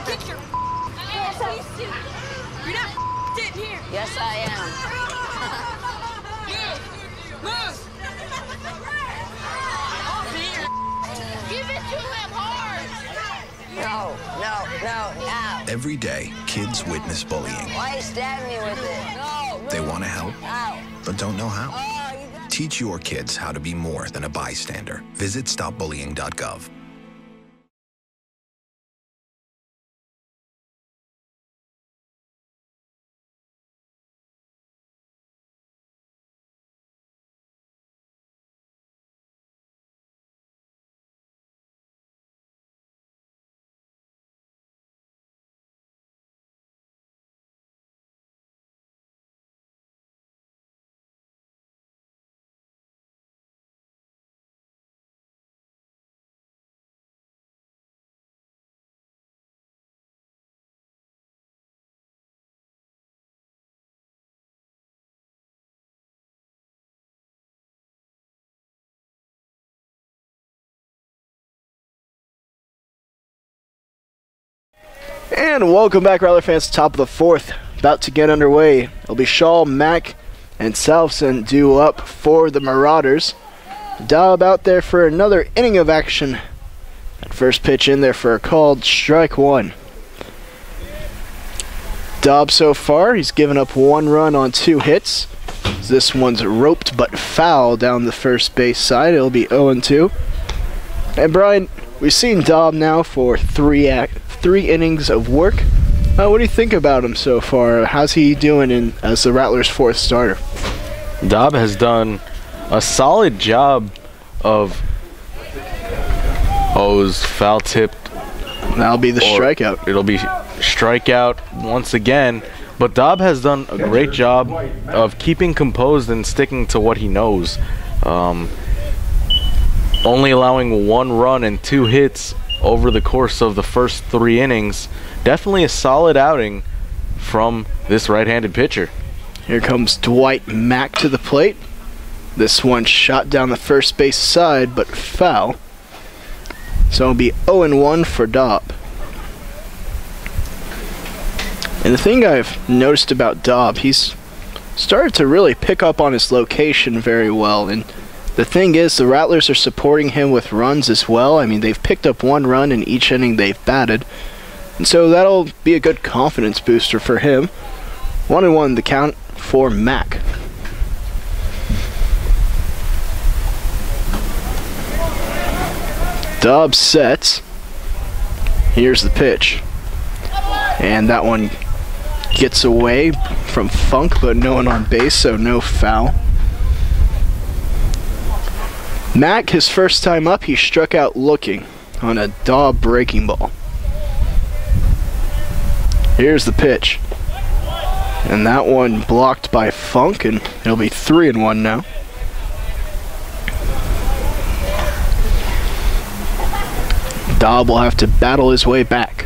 Speaker 6: Get your ass out. You're not sitting here.
Speaker 7: Yes, I am.
Speaker 6: Move. Give it to him hard.
Speaker 7: No.
Speaker 4: Every day, kids witness bullying.
Speaker 7: Why you stabbing me with it? No.
Speaker 4: They want to help,
Speaker 7: Ow.
Speaker 4: but don't know how. Teach your kids how to be more than a bystander. Visit stopbullying.gov.
Speaker 1: And welcome back, Rattler fans. Top of the fourth, about to get underway. It'll be Shaw, Mack, and Salveson due up for the Marauders. Dobb out there for another inning of action. That first pitch in there for a called strike one. Dobb so far, he's given up 1 run on 2 hits. This one's roped but foul down the first base side. It'll be 0-2. And Brian, we've seen Dobb now for 3 innings of work. What do you think about him so far? How's he doing as the Rattlers' 4th starter?
Speaker 2: Dobb has done a solid job of... Oh, it was foul-tipped.
Speaker 1: That'll be the strikeout.
Speaker 2: It'll be strikeout once again. But Dobb has done a great job of keeping composed and sticking to what he knows. Only allowing 1 run and 2 hits over the course of the first 3 innings. Definitely a solid outing from this right-handed pitcher.
Speaker 1: Here comes Dwight Mack to the plate. This one shot down the first base side, but foul. So it'll be 0-1 for Dobb. And the thing I've noticed about Dobb, he's started to really pick up on his location very well. And the thing is, the Rattlers are supporting him with runs as well. I mean, they've picked up 1 run in each inning they've batted. And so that'll be a good confidence booster for him. 1-1 the count for Mack. Dobb sets. Here's the pitch. And that one gets away from Funk, but no one on base, so no foul. Mack, his first time up, he struck out looking on a Dobb breaking ball. Here's the pitch. And that one blocked by Funk, and it'll be 3-1 now. Dobb will have to battle his way back.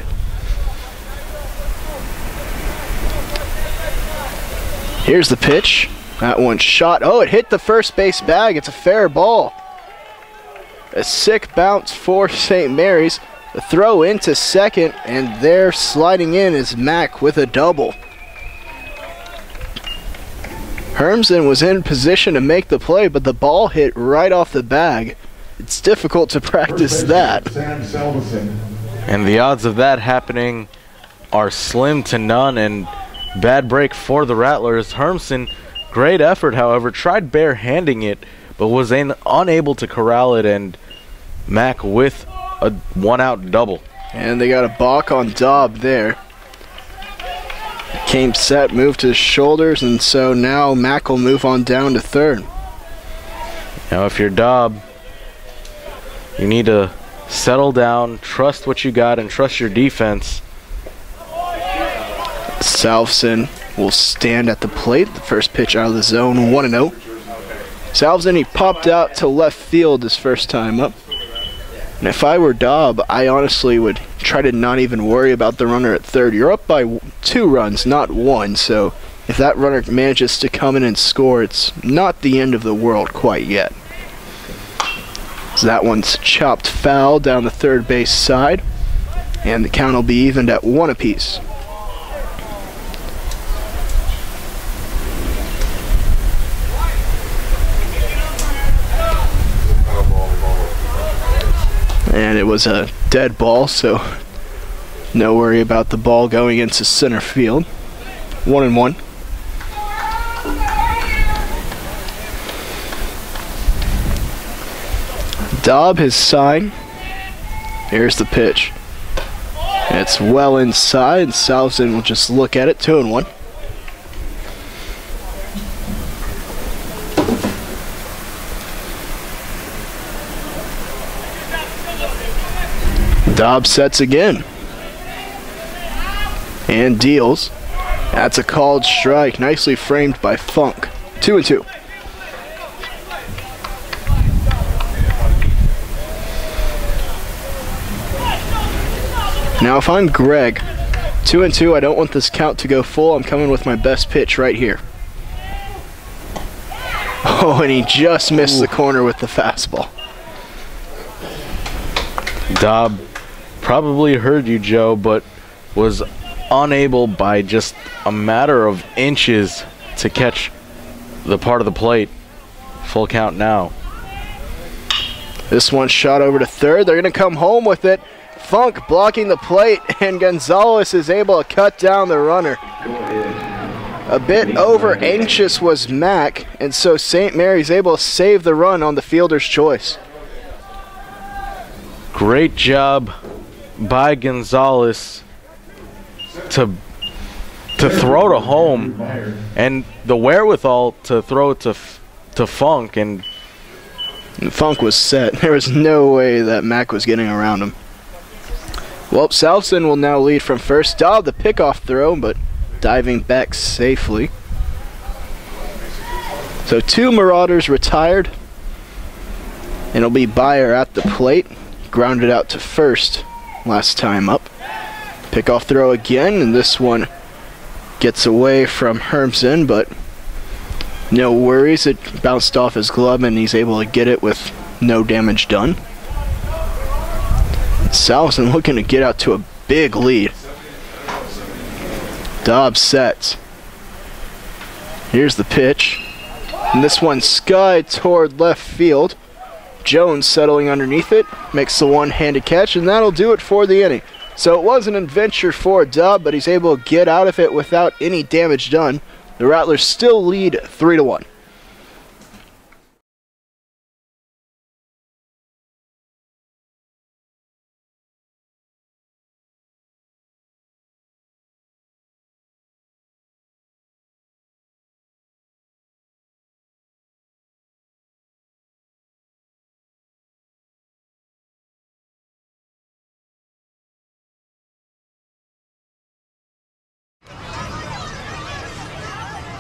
Speaker 1: Here's the pitch. That one shot. Oh, it hit the first base bag. It's a fair ball. A sick bounce for St. Mary's. The throw into second, and there sliding in is Mack with a double. Hermsen was in position to make the play, but the ball hit right off the bag. It's difficult to practice that.
Speaker 2: And the odds of that happening are slim to none, and bad break for the Rattlers. Hermsen, great effort, however, tried barehanding it, but was unable to corral it, and Mack with a 1-out double.
Speaker 1: And they got a balk on Dobb there. Came set, moved to his shoulders, and so now Mack will move on down to third.
Speaker 2: Now if you're Dobb, you need to settle down, trust what you got, and trust your defense.
Speaker 1: Salveson will stand at the plate. The first pitch out of the zone, 1-0. Salveson, he popped out to left field his first time up. And if I were Dobb, I honestly would try to not even worry about the runner at third. You're up by 2 runs, not 1, so if that runner manages to come in and score, it's not the end of the world quite yet. So that one's chopped foul down the third base side, and the count will be evened at 1 apiece. And it was a dead ball, so no worry about the ball going into center field. 1-1. Dobb his sign. Here's the pitch. It's well inside. Salveson will just look at it. 2-1. Dobb sets again. And deals. That's a called strike. Nicely framed by Funk. 2-2. Now if I'm Greg, 2-2, I don't want this count to go full. I'm coming with my best pitch right here. Oh, and he just missed the corner with the fastball.
Speaker 2: Dobb probably heard you, Joe, but was unable by just a matter of inches to catch the part of the plate. Full count now.
Speaker 1: This one shot over to third. They're going to come home with it. Funk blocking the plate, and Gonzalez is able to cut down the runner. A bit over anxious was Mack, and so St. Mary's able to save the run on the fielder's choice.
Speaker 2: Great job by Gonzalez to throw to home, and the wherewithal to throw to Funk, and
Speaker 1: Funk was set. There was no way that Mack was getting around him. Well, Salveson will now lead from first. Dobb the pickoff throw, but diving back safely. So 2 Marauders retired. And it'll be Byer at the plate. Grounded out to first last time up. Pickoff throw again, and this one gets away from Hermsen, but no worries. It bounced off his glove, and he's able to get it with no damage done. Salveson looking to get out to a big lead. Dobb sets. Here's the pitch. And this one skied toward left field. Jones settling underneath it. Makes the one-handed catch, and that'll do it for the inning. So it was an adventure for Dobb, but he's able to get out of it without any damage done. The Rattlers still lead 3-1.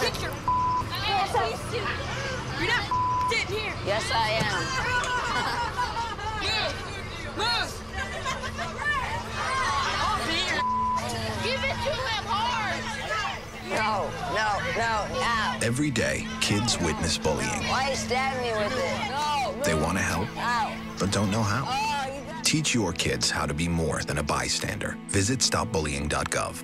Speaker 6: Get your ass suit. You're not sitting here.
Speaker 7: Yes, I am.
Speaker 6: Move. Give it to him hard.
Speaker 7: No, now.
Speaker 4: Every day, kids witness bullying.
Speaker 7: Why you stab me with it? No.
Speaker 4: They want to help,
Speaker 7: Ow.
Speaker 4: but don't know how.
Speaker 7: Oh, you got
Speaker 4: Teach your kids how to be more than a bystander. Visit stopbullying.gov.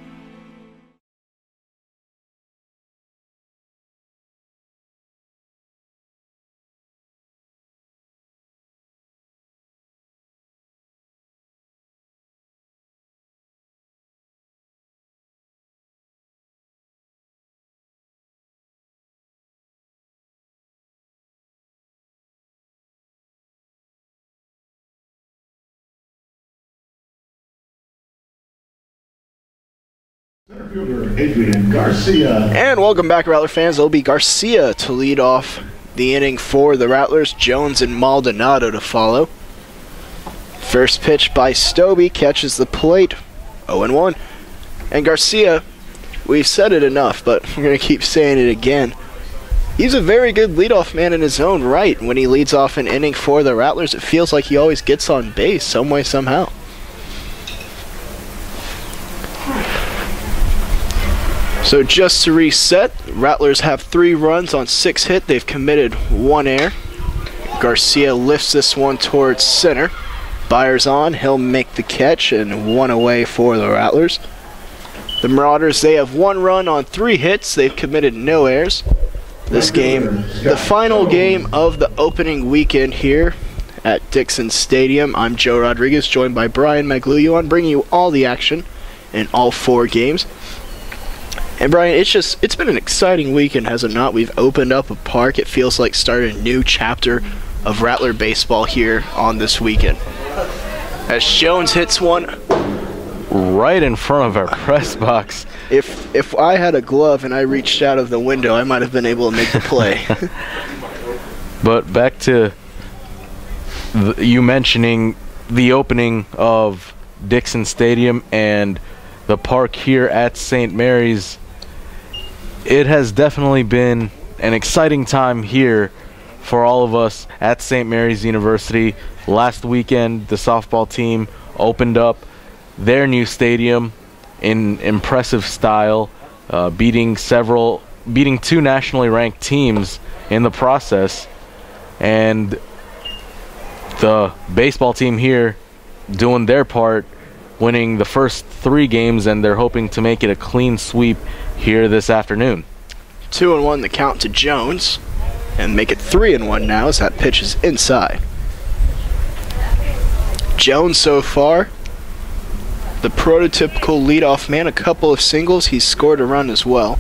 Speaker 5: Adrian Garcia.
Speaker 1: And welcome back, Rattler fans. It'll be Garcia to lead off the inning for the Rattlers. Jones and Maldonado to follow. First pitch by Stobie catches the plate. 0-1. And Garcia, we've said it enough, but we're going to keep saying it again. He's a very good leadoff man in his own right. When he leads off an inning for the Rattlers, it feels like he always gets on base some way, somehow. So just to reset, Rattlers have 3 runs on 6 hit. They've committed 1 error. Garcia lifts this one towards center. Byers on, he'll make the catch, and 1 away for the Rattlers. The Marauders, they have 1 run on 3 hits. They've committed no errors. This game, the final game of the opening weekend here at Dixon Stadium. I'm Joe Rodriguez, joined by Brian Magluyuan, bringing you all the action in all 4 games. And Brian, it's been an exciting weekend, has it not? We've opened up a park. It feels like starting a new chapter of Rattler baseball here on this weekend. As Jones hits one
Speaker 2: right in front of our press box.
Speaker 1: If I had a glove and I reached out of the window, I might have been able to make the play.
Speaker 2: But back to you mentioning the opening of Dixon Stadium and the park here at St. Mary's. It has definitely been an exciting time here for all of us at St. Mary's University. Last weekend, the softball team opened up their new stadium in impressive style, beating two nationally ranked teams in the process. And the baseball team here doing their part, winning the first 3 games, and they're hoping to make it a clean sweep here this afternoon.
Speaker 1: 2-1 the count to Jones, and make it 3-1 now as that pitch is inside. Jones so far, the prototypical leadoff man, a couple of singles, he's scored a run as well.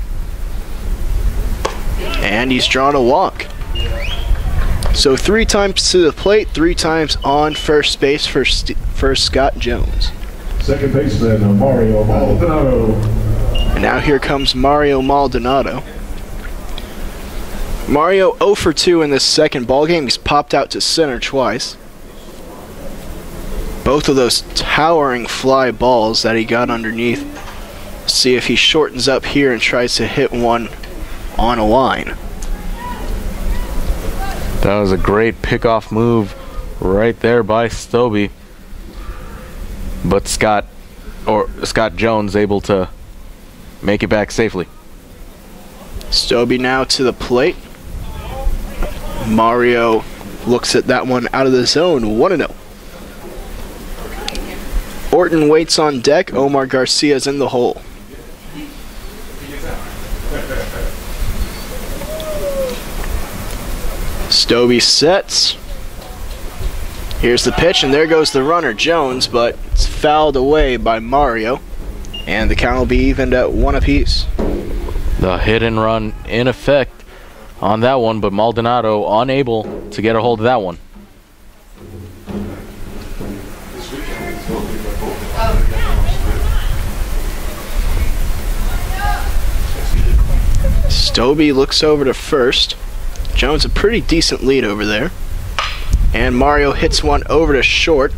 Speaker 1: And he's drawn a walk. So 3 times to the plate, 3 times on first base for Scott Jones.
Speaker 5: Second baseman, Mario Maldonado.
Speaker 1: And now here comes Mario Maldonado. Mario 0 for 2 in this second ball game. He's popped out to center twice. Both of those towering fly balls that he got underneath. See if he shortens up here and tries to hit one on a line.
Speaker 2: That was a great pickoff move right there by Stobie. But Scott Jones able to make it back safely.
Speaker 1: Stobie now to the plate. Mario looks at that one out of the zone, 1-0. Orton waits on deck. Omar Garcia's in the hole. Stobie sets. Here's the pitch, and there goes the runner, Jones, but it's fouled away by Mario. And the count will be evened at 1 apiece.
Speaker 2: The hit and run in effect on that one, but Maldonado unable to get a hold of that one.
Speaker 1: Stobie looks over to first. Jones a pretty decent lead over there. And Mario hits one over to short.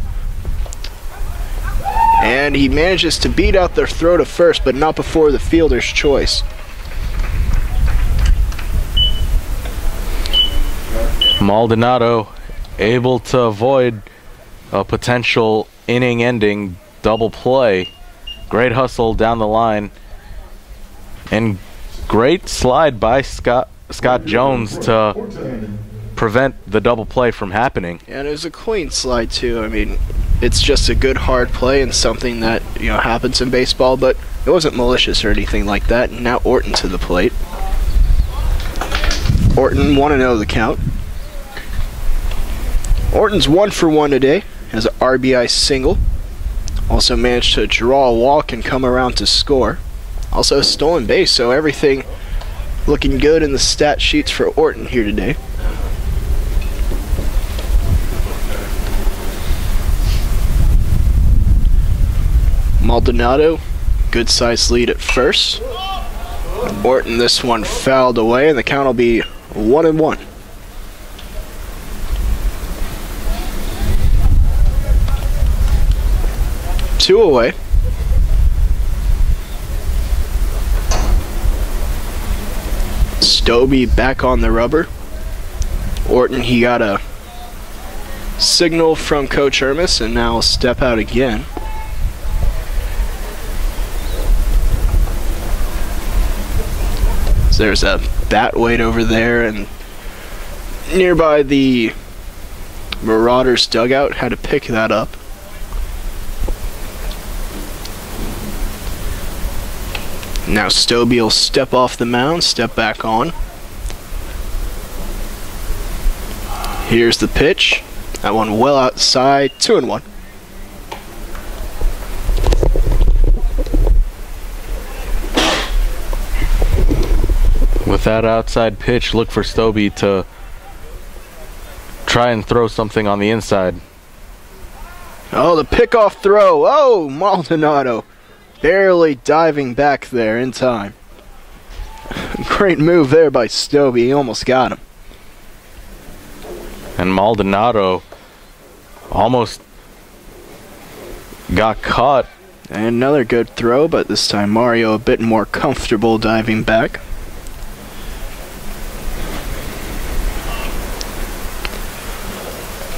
Speaker 1: And he manages to beat out their throw to first, but not before the fielder's choice.
Speaker 2: Maldonado able to avoid a potential inning-ending double play. Great hustle down the line. And great slide by Scott Jones to prevent the double play from happening.
Speaker 1: And it was a clean slide too. I mean, it's just a good hard play and something that, you know, happens in baseball, but it wasn't malicious or anything like that. And now Orton to the plate. Orton 1-0 the count. Orton's 1 for 1 today. Has an RBI single. Also managed to draw a walk and come around to score. Also a stolen base, so everything looking good in the stat sheets for Orton here today. Maldonado, good sized lead at first. Orton this one fouled away, and the count will be 1-1. Two away. Stobie back on the rubber. Orton, he got a signal from Coach Hermes and now will step out again. So there's a bat weight over there, and nearby the Marauders dugout had to pick that up. Now Stobie will step off the mound, step back on. Here's the pitch. That one well outside, 2-1.
Speaker 2: With that outside pitch, look for Stobie to try and throw something on the inside.
Speaker 1: Oh, the pickoff throw. Oh, Maldonado barely diving back there in time. Great move there by StMU. He almost got him.
Speaker 2: And Maldonado almost got caught.
Speaker 1: And another good throw, but this time Mario a bit more comfortable diving back.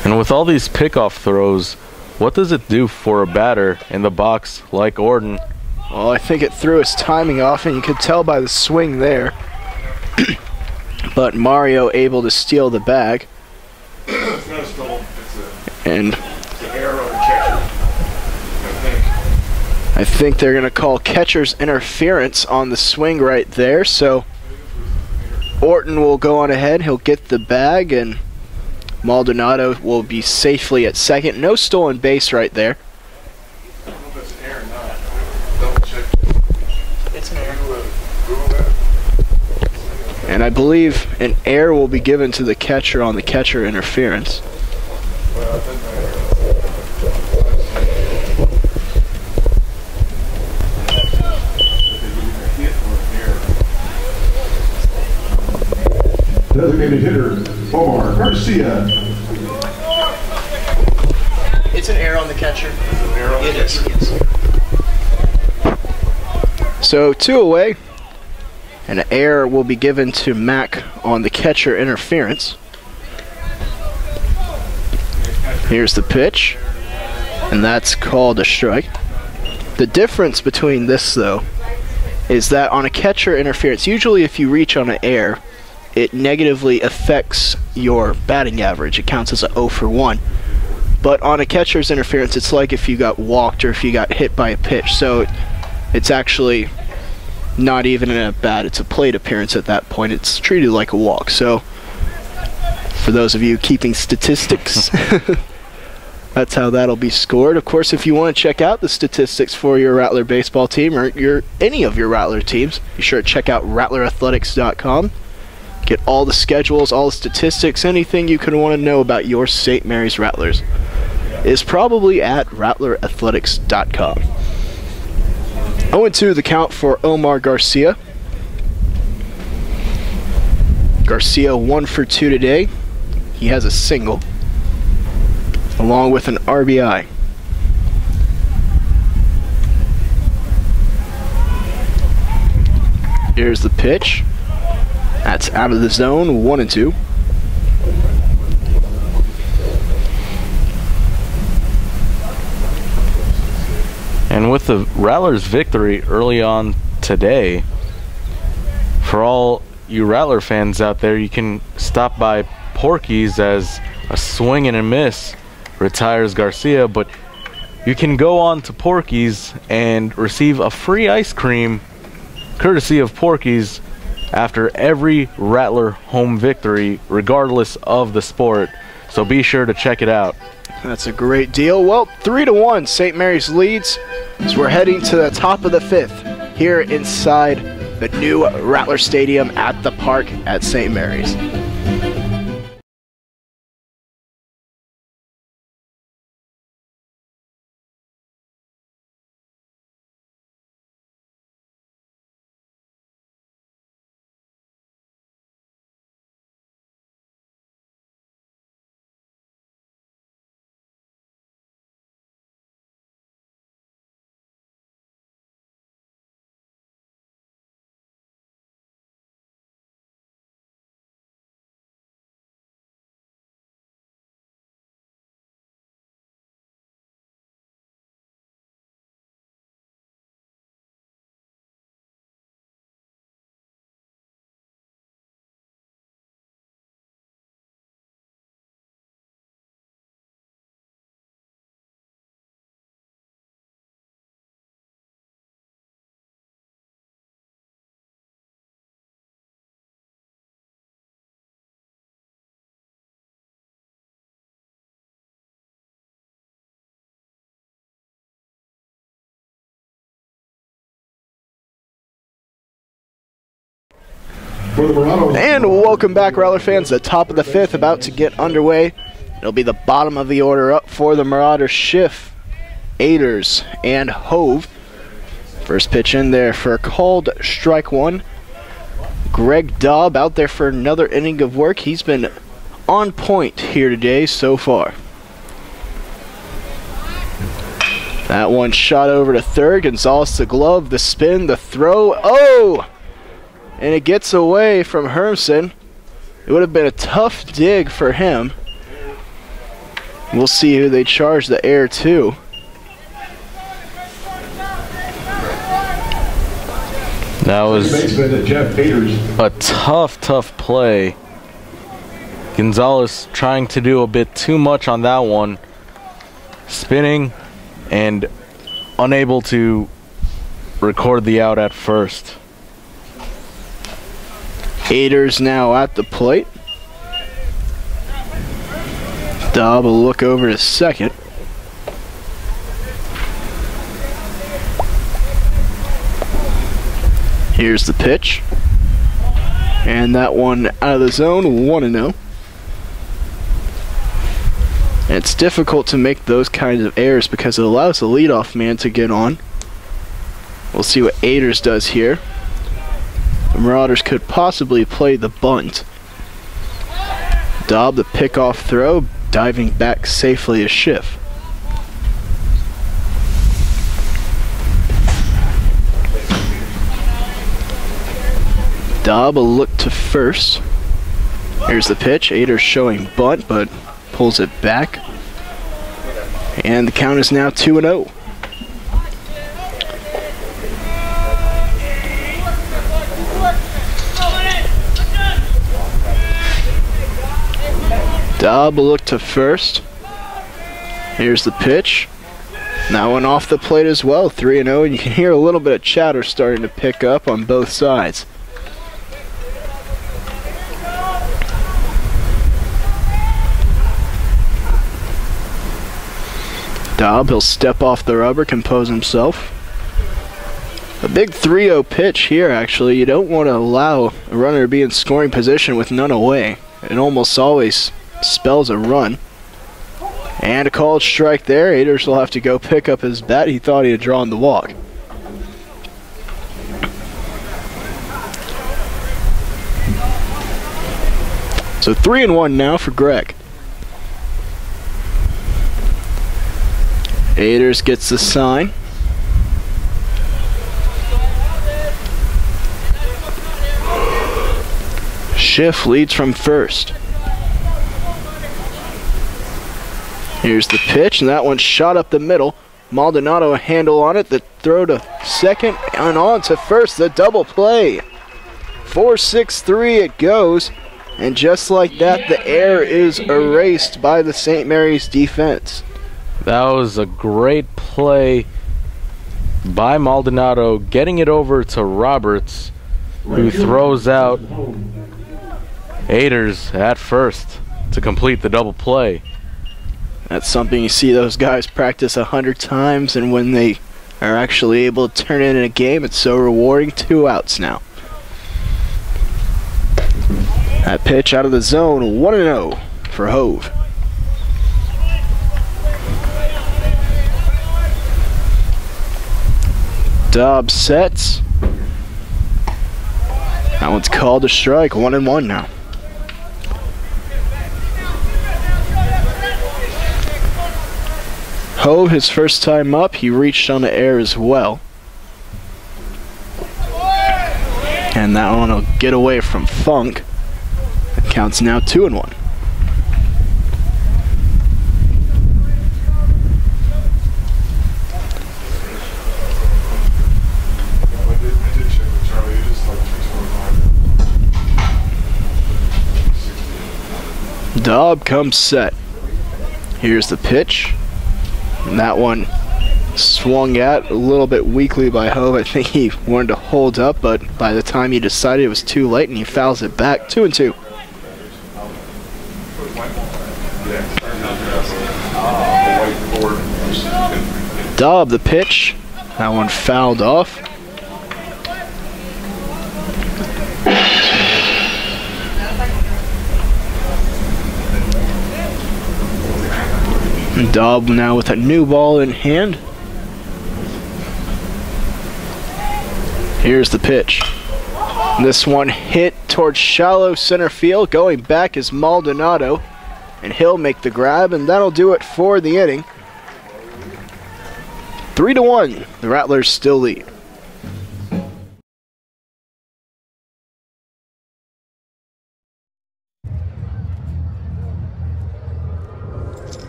Speaker 2: And with all these pickoff throws, what does it do for a batter in the box like Orton?
Speaker 1: Well, I think it threw his timing off, and you could tell by the swing there. But Mario able to steal the bag.
Speaker 5: It's not a stall.
Speaker 1: And
Speaker 5: It's an error on the catcher.
Speaker 1: I think they're going to call catcher's interference on the swing right there. So Orton will go on ahead. He'll get the bag, and Maldonado will be safely at second. No stolen base right there.
Speaker 5: I don't know if it's an error or not. Double check.
Speaker 1: It's an error.
Speaker 5: Google that.
Speaker 1: And I believe an error will be given to the catcher on the catcher interference.
Speaker 5: Well, I think designated hitter, Omar Garcia.
Speaker 1: It's an error on the catcher. It is. So 2 away. An error will be given to Mac on the catcher interference. Here's the pitch. And that's called a strike. The difference between this, though, is that on a catcher interference, usually if you reach on an error, it negatively affects your batting average. It counts as a 0 for 1. But on a catcher's interference, it's like if you got walked or if you got hit by a pitch. So it's actually not even an at-bat. It's a plate appearance at that point. It's treated like a walk. So for those of you keeping statistics, that's how that'll be scored. Of course, if you want to check out the statistics for your Rattler baseball team or any of your Rattler teams, be sure to check out rattlerathletics.com. Get all the schedules, all the statistics, anything you could want to know about your St. Mary's Rattlers is probably at rattlerathletics.com. 0-2 the count for Omar Garcia. Garcia 1 for 2 today. He has a single, along with an RBI. Here's the pitch. That's out of the zone, 1-2.
Speaker 2: And with the Rattlers' victory early on today, for all you Rattler fans out there, you can stop by Porky's as a swing and a miss retires Garcia, but you can go on to Porky's and receive a free ice cream courtesy of Porky's after every Rattler home victory, regardless of the sport. So be sure to check it out.
Speaker 1: That's a great deal. Well, 3-1, St. Mary's leads as we're heading to the top of the 5th here inside the new Rattler Stadium at the park at St. Mary's.
Speaker 5: For the Murados.
Speaker 1: And welcome back, Rattler fans. The top of the 5th about to get underway It'll be the bottom of the order up for the Marauders. Schiff, Aders, and Hove. First pitch in there for a called strike one. Greg Dobb out there for another inning of work. He's been on point here today so far. That one shot over to third. Gonzalez the glove, the spin, the throw. Oh! And it gets away from Hermson. It would have been a tough dig for him. We'll see who they charge the error to.
Speaker 2: That was a tough play. Gonzalez trying to do a bit too much on that one. Spinning and unable to record the out at first.
Speaker 1: Aders now at the plate. Dobb will look over to second. Here's the pitch. And that one out of the zone, 1-0. And it's difficult to make those kinds of errors because it allows the leadoff man to get on. We'll see what Aders does here. The Marauders could possibly play the bunt. Dobb the pickoff throw, diving back safely to Schiff. Dobb will look to first. Here's the pitch. Aders showing bunt, but pulls it back. And the count is now 2-0. Dobb will look to first. Here's the pitch. That one off the plate as well, 3-0, and you can hear a little bit of chatter starting to pick up on both sides. Dobb, he'll step off the rubber, compose himself. A big 3-0 pitch here, actually. You don't want to allow a runner to be in scoring position with none away. It almost always spells a run. And a called strike there. Aders will have to go pick up his bat. He thought he had drawn the walk. So 3-1 now for Greg. Aders gets the sign. Schiff leads from first. Here's the pitch, and that one shot up the middle. Maldonado a handle on it. The throw to second and on to first. The double play. 4-6-3 it goes. And just like that, the error is erased by the St. Mary's defense.
Speaker 2: That was a great play by Maldonado, getting it over to Roberts, who throws out Aders at first to complete the double play.
Speaker 1: That's something you see those guys practice 100 times, and when they are actually able to turn it in a game, it's so rewarding. 2 outs now. That pitch out of the zone, 1-0 for Hove. Dobb sets. That one's called a strike, 1-1 now. Hove, his first time up, he reached on the air as well. And that one will get away from Funk. The count's now 2-1. Dobb comes set. Here's the pitch. And that one swung at a little bit weakly by Hove. I think he wanted to hold up, but by the time he decided it was too late and he fouls it back. 2-2. Dobb the pitch. That one fouled off. Dobb now with a new ball in hand. Here's the pitch. This one hit towards shallow center field. Going back is Maldonado, and he'll make the grab, and that'll do it for the inning. 3-1. The Rattlers still lead.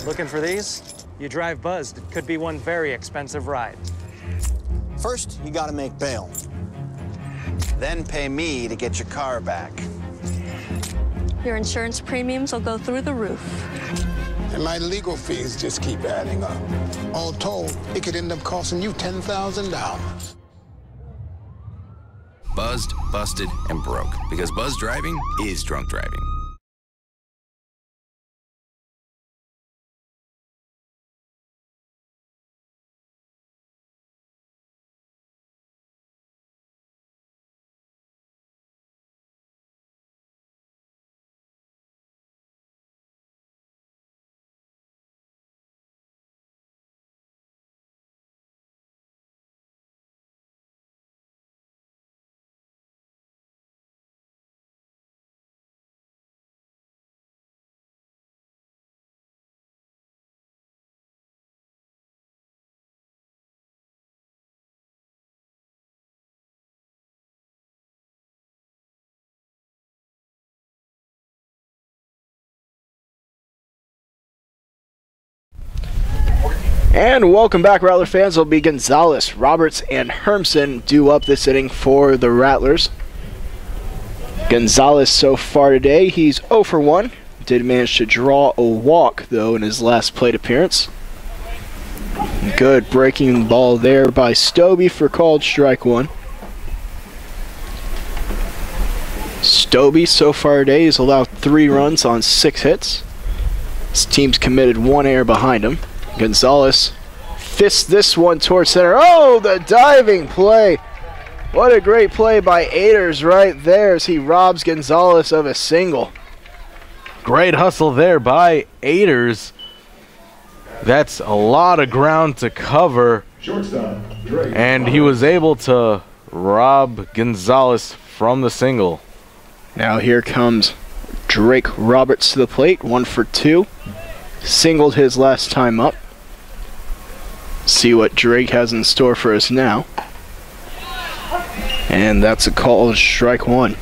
Speaker 8: Looking for these? You drive buzzed. It could be one very expensive ride.
Speaker 9: First, you gotta make bail. Then pay me to get your car back.
Speaker 6: Your insurance premiums will go through the roof.
Speaker 10: And my legal fees just keep adding up. All told, it could end up costing you $10,000.
Speaker 4: Buzzed, busted, and broke. Because buzz driving is drunk driving.
Speaker 1: And welcome back, Rattler fans. It'll be Gonzalez, Roberts, and Hermson due up this inning for the Rattlers. Gonzalez so far today, he's 0 for 1. Did manage to draw a walk, though, in his last plate appearance. Good breaking ball there by Stobie for called strike one. Stobie so far today has allowed 3 runs on 6 hits. His team's committed 1 error behind him. Gonzalez fists this one towards center. Oh, the diving play. What a great play by Aders right there as he robs Gonzalez of a single.
Speaker 2: Great hustle there by Aders. That's a lot of ground to cover. And he was able to rob Gonzalez from the single.
Speaker 1: Now here comes Drake Roberts to the plate, 1 for 2. Singled his last time up. See what Drake has in store for us now. And that's a called strike one.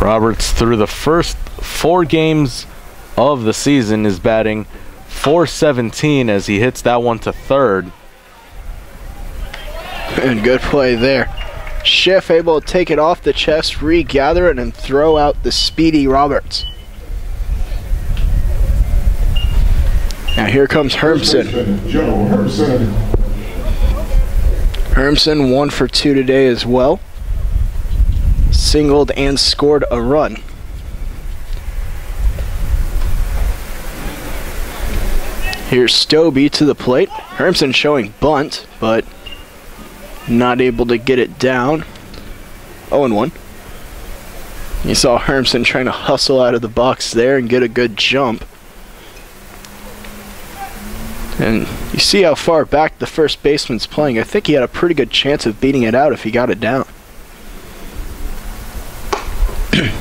Speaker 2: Roberts, through the first 4 games of the season, is batting .417 as he hits that one to third.
Speaker 1: And good play there. Schiff able to take it off the chest, regather it, and throw out the speedy Roberts. Now here comes Hermson. Hermson 1 for 2 today as well. Singled and scored a run. Here's Stobie to the plate. Hermson showing bunt, but not able to get it down. 0-1. You saw Hermson trying to hustle out of the box there and get a good jump. And you see how far back the first baseman's playing. I think he had a pretty good chance of beating it out if he got it down.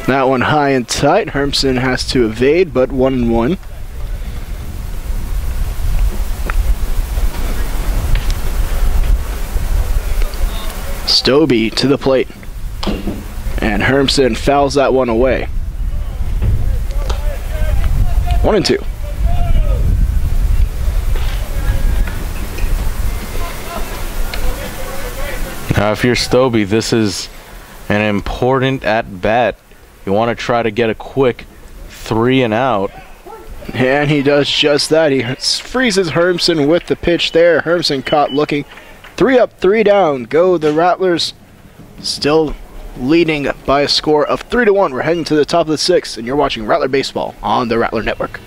Speaker 1: That one high and tight. Hermson has to evade, but 1-1. Stobie to the plate. And Hermson fouls that one away. 1-2.
Speaker 2: Now, if you're Stobie, this is an important at-bat. You want to try to get a quick 3 and out.
Speaker 1: And he does just that. He freezes Hermson with the pitch there. Hermson caught looking. 3 up, 3 down. Go the Rattlers, still leading by a score of 3-1. We're heading to the top of the 6th, and you're watching Rattler Baseball on the Rattler Network.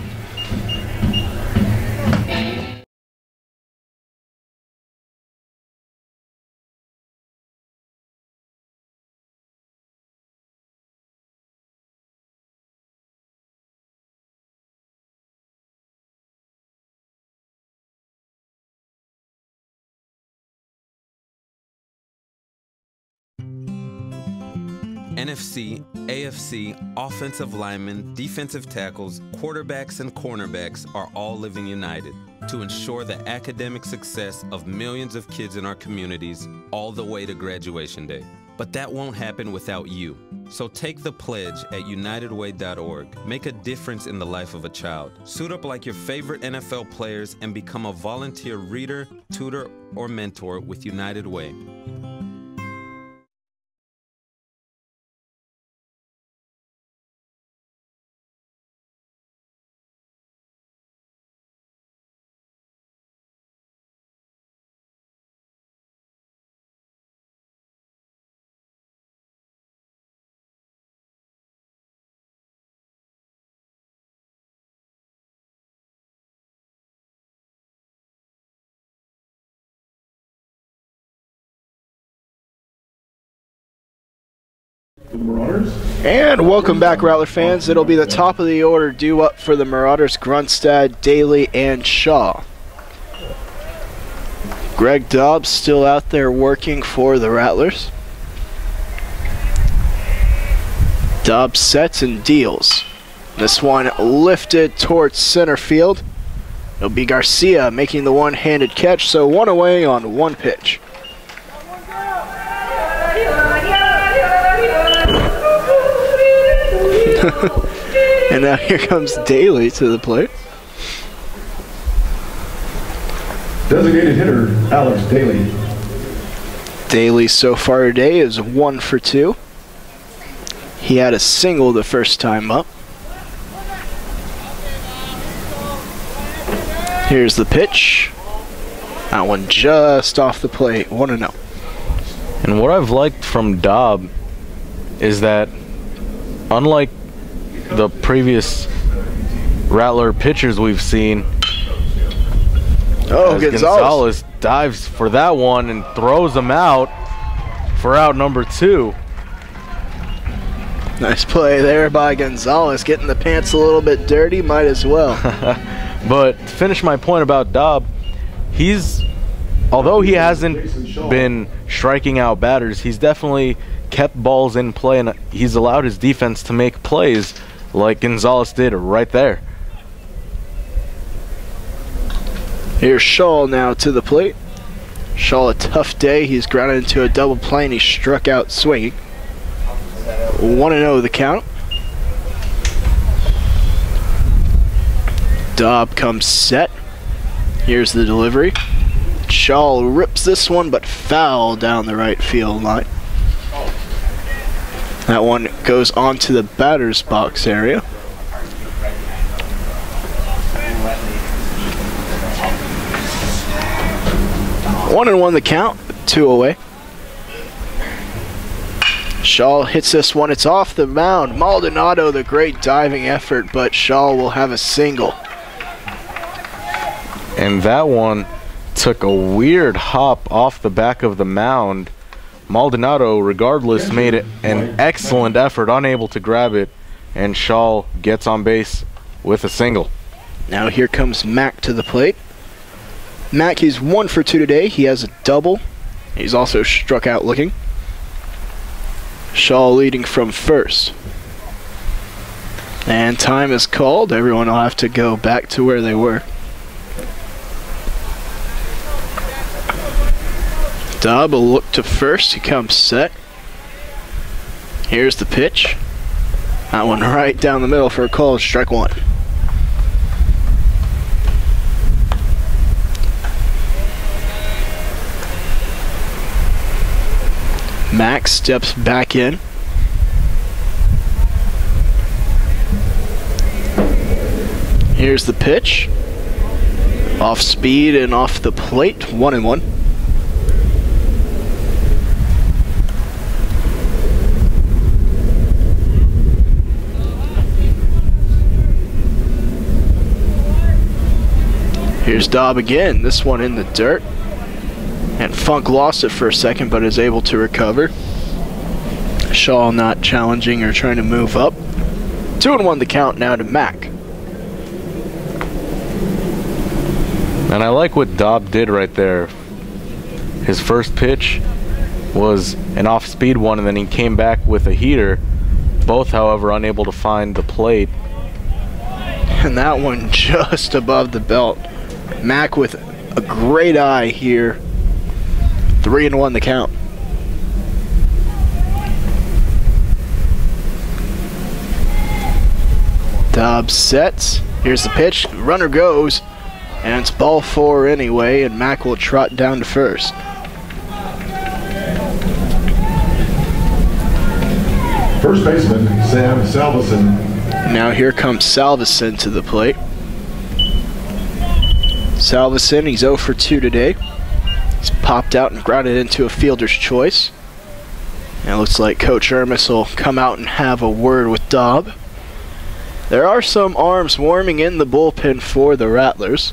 Speaker 3: NFC, AFC, offensive linemen, defensive tackles, quarterbacks, and cornerbacks are all living united to ensure the academic success of millions of kids in our communities all the way to graduation day. But that won't happen without you. So take the pledge at unitedway.org. Make a difference in the life of a child. Suit up like your favorite NFL players and become a volunteer reader, tutor, or mentor with United Way.
Speaker 1: And welcome back, Rattler fans. It'll be the top of the order due up for the Marauders: Grunstad, Daly, and Shaw. Greg Dobbs still out there working for the Rattlers. Dobbs sets and deals. This one lifted towards center field. It'll be Garcia making the one-handed catch, so one away on one pitch. And now here comes Daly to the plate.
Speaker 11: Designated hitter, Alex Daly.
Speaker 1: Daly so far today is 1 for 2. He had a single the first time up. Here's the pitch. That one just off the plate, 1-0.
Speaker 2: And what I've liked from Dobb is that, unlike the previous Rattler pitchers we've seen, Gonzalez dives for that one and throws him out for out number 2.
Speaker 1: Nice play there by Gonzalez, getting the pants a little bit dirty, might as well.
Speaker 2: But to finish my point about Dobb, although he hasn't been striking out batters, he's definitely kept balls in play, and he's allowed his defense to make plays like Gonzalez did right there.
Speaker 1: Here's Shaw now to the plate. Shaw, a tough day. He's grounded into a double play and he struck out swinging. 1-0 the count. Dobb comes set. Here's the delivery. Shaw rips this one, but foul down the right field line. That one goes onto the batter's box area. One and 1 the count, 2 away. Shaw hits this one, it's off the mound. Maldonado, the great diving effort, but Shaw will have a single.
Speaker 2: And that one took a weird hop off the back of the mound. Maldonado, regardless, made it an excellent effort, unable to grab it, and Shaw gets on base with a single.
Speaker 1: Now here comes Mack to the plate. Mack, he's 1 for 2 today. He has a double. He's also struck out looking. Shaw leading from first. And time is called. Everyone will have to go back to where they were. Dobb will look to first. He comes set. Here's the pitch. That one right down the middle for a call. Strike 1. Max steps back in. Here's the pitch. Off speed and off the plate. 1-1. Here's Dobb again. This one in the dirt. And Funk lost it for a second, but is able to recover. Shaw not challenging or trying to move up. 2-1 the count now to Mack.
Speaker 2: And I like what Dobb did right there. His first pitch, was an off-speed one, and then he came back with a heater. Both, however, unable to find the plate.
Speaker 1: And that one just above the belt. Mac with a great eye here. 3-1 the count. Dobbs sets. Here's the pitch. Runner goes. And it's ball 4 anyway, and Mac will trot down to first.
Speaker 11: First baseman, Sam Salveson.
Speaker 1: Now here comes Salveson to the plate. Salveson, he's 0 for 2 today. He's popped out and grounded into a fielder's choice. And it looks like Coach Ermis will come out and have a word with Dobb. There are some arms warming in the bullpen for the Rattlers.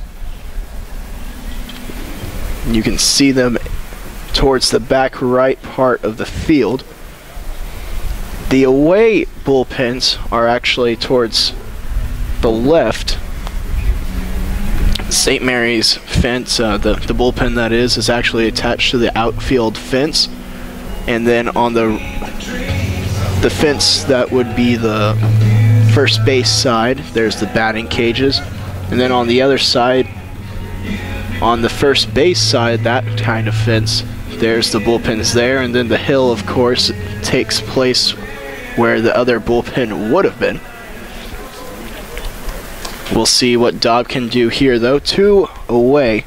Speaker 1: You can see them towards the back right part of the field. The away bullpens are actually towards the left. St. Mary's fence, the bullpen that is actually attached to the outfield fence. And then on the fence that would be the first base side, there's the batting cages. And then on the other side, on the first base side, that kind of fence, there's the bullpens there. And then the hill, of course, takes place where the other bullpen would have been. We'll see what Dobb can do here, though. 2 away,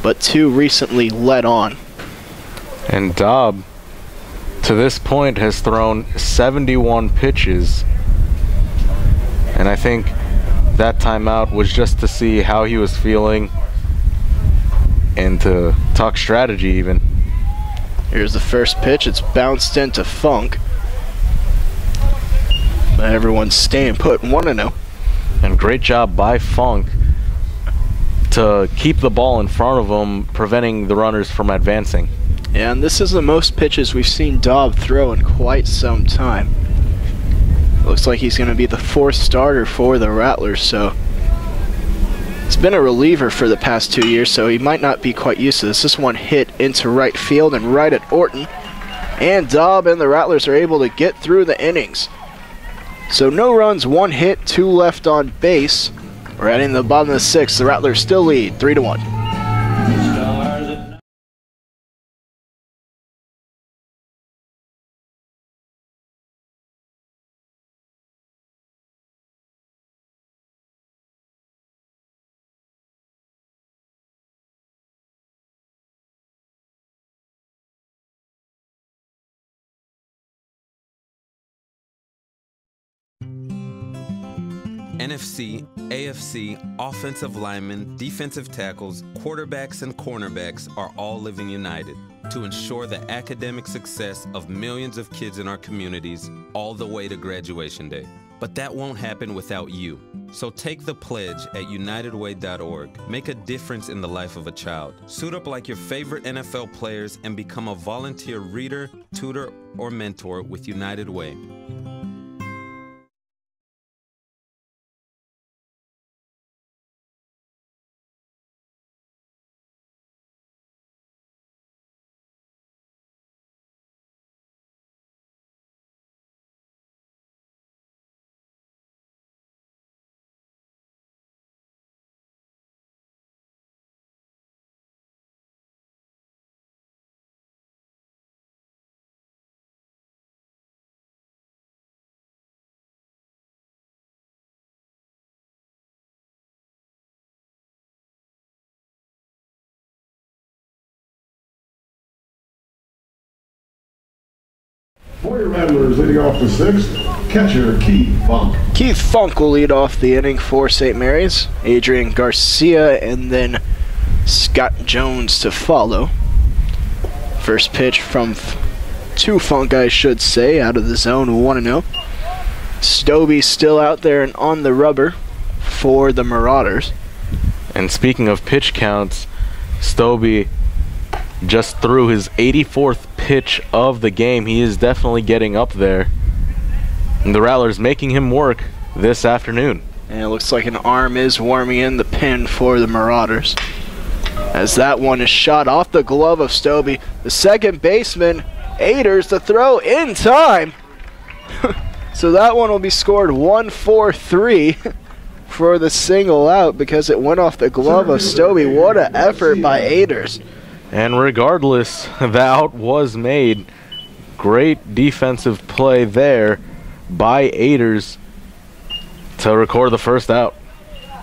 Speaker 1: but 2 recently led on.
Speaker 2: And Dobb, to this point, has thrown 71 pitches. And I think that timeout was just to see how he was feeling and to talk strategy even.
Speaker 1: Here's the first pitch. It's bounced into Funk. But everyone's staying put, 1-0.
Speaker 2: And great job by Funk to keep the ball in front of him, preventing the runners from advancing.
Speaker 1: Yeah, and this is the most pitches we've seen Dobb throw in quite some time. Looks like he's going to be the 4th starter for the Rattlers, so it's been a reliever for the past 2 years, so he might not be quite used to this. This one hit into right field and right at Orton, and Dobb and the Rattlers are able to get through the innings. So no runs, 1 hit, 2 left on base. We're heading to the bottom of the 6th. The Rattlers still lead 3-1.
Speaker 3: NFC, AFC, offensive linemen, defensive tackles, quarterbacks, and cornerbacks are all living united to ensure the academic success of millions of kids in our communities all the way to graduation day. But that won't happen without you. So take the pledge at unitedway.org. Make a difference in the life of a child. Suit up like your favorite NFL players and become a volunteer reader, tutor, or mentor with United Way.
Speaker 11: For your Rattlers, leading off the 6th, catcher Keith Funk.
Speaker 1: Keith Funk will lead off the inning for St. Mary's. Adrian Garcia and then Scott Jones to follow. First pitch from to Funk, I should say, out of the zone, 1-0. Stobie still out there and on the rubber for the Marauders.
Speaker 2: And speaking of pitch counts, Stobie just threw his 84th pitch of the game. He is definitely getting up there. And the Rattlers making him work this afternoon.
Speaker 1: And it looks like an arm is warming in the pin for the Marauders. As that one is shot off the glove of Stobie. The second baseman, Aders, the throw in time. So that one will be scored 1-4-3 for the single out because it went off the glove of Stobie. What an effort by Aders.
Speaker 2: And regardless, the out was made. Great defensive play there by Aders to record the first out.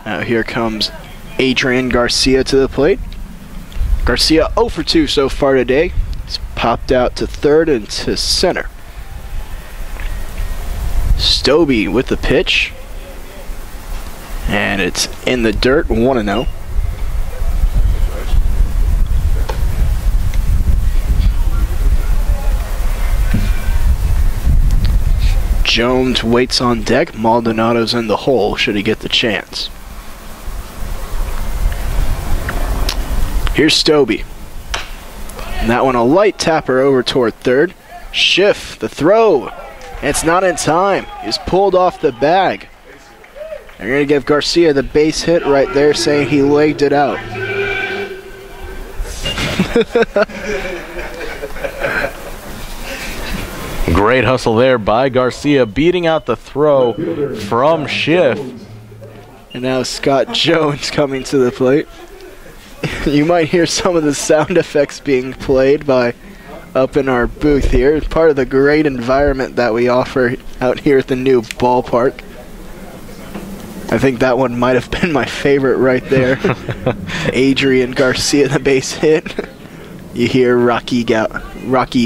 Speaker 1: Now here comes Adrian Garcia to the plate. Garcia 0 for 2 so far today. He's popped out to third and to center. Stobie with the pitch. And it's in the dirt, 1-0. Jones waits on deck. Maldonado's in the hole should he get the chance. Here's Stobie. And that one a light tapper over toward third. Schiff, the throw. And it's not in time. He's pulled off the bag. They're going to give Garcia the base hit right there, saying he legged it out.
Speaker 2: Great hustle there by Garcia, beating out the throw from Schiff.
Speaker 1: And now Scott Jones coming to the plate. You might hear some of the sound effects being played by up in our booth here. It's part of the great environment that we offer out here at the new ballpark. I think that one might have been my favorite right there. Adrian Garcia, the base hit. You hear Rocky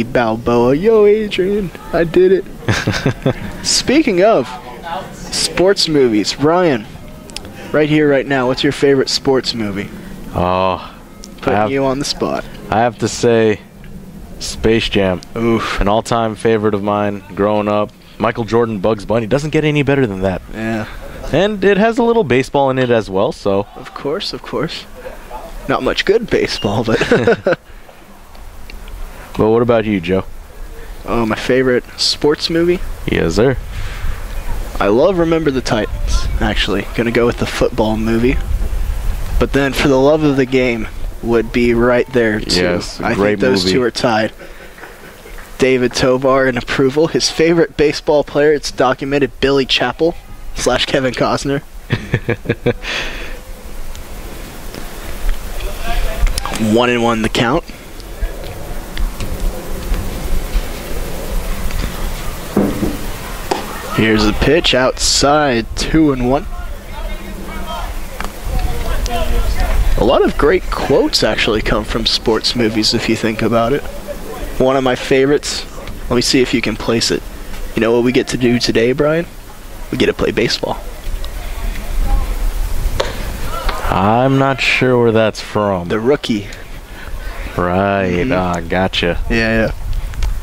Speaker 1: Balboa, yo Adrian, I did it. Speaking of sports movies, Ryan, right here, right now, what's your favorite sports movie?
Speaker 2: Oh,
Speaker 1: Putting you on the spot.
Speaker 2: I have to say Space Jam.
Speaker 1: Oof.
Speaker 2: An all-time favorite of mine growing up. Michael Jordan, Bugs Bunny. Doesn't get any better than that.
Speaker 1: Yeah.
Speaker 2: And it has a little baseball in it as well, so.
Speaker 1: Of course, of course. Not much good baseball, but.
Speaker 2: But what about you, Joe?
Speaker 1: Oh, my favorite sports movie?
Speaker 2: Yes, sir.
Speaker 1: I love Remember the Titans, actually. Gonna go with the football movie. But then for the love of the game would be right there, too.
Speaker 2: Yes,
Speaker 1: I
Speaker 2: great
Speaker 1: think those
Speaker 2: movie.
Speaker 1: two are tied. David Tovar in approval. His favorite baseball player, it's documented, Billy Chappell / Kevin Costner. 1-1 the count. Here's the pitch outside, 2-1. A lot of great quotes actually come from sports movies if you think about it. One of my favorites, let me see if you can place it. You know what we get to do today, Brian? We get to play baseball.
Speaker 2: I'm not sure where that's from.
Speaker 1: The Rookie.
Speaker 2: Right, gotcha.
Speaker 1: Yeah.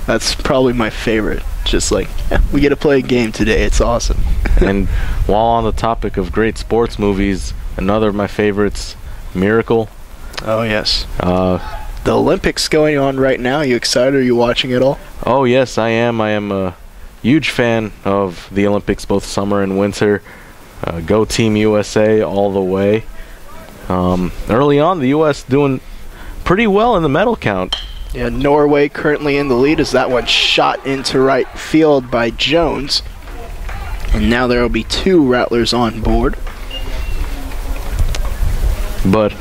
Speaker 1: That's probably my favorite. Just like, we get to play a game today. It's awesome.
Speaker 2: And while on the topic of great sports movies, another of my favorites, Miracle.
Speaker 1: Oh, yes. The Olympics going on right now. You excited? Are you watching it all?
Speaker 2: Oh, yes, I am. I am a huge fan of the Olympics, both summer and winter. Go Team USA all the way. Early on, the U.S. doing pretty well in the medal count.
Speaker 1: Yeah, Norway currently in the lead as that one shot into right field by Jones. And now there will be 2 Rattlers on board.
Speaker 2: But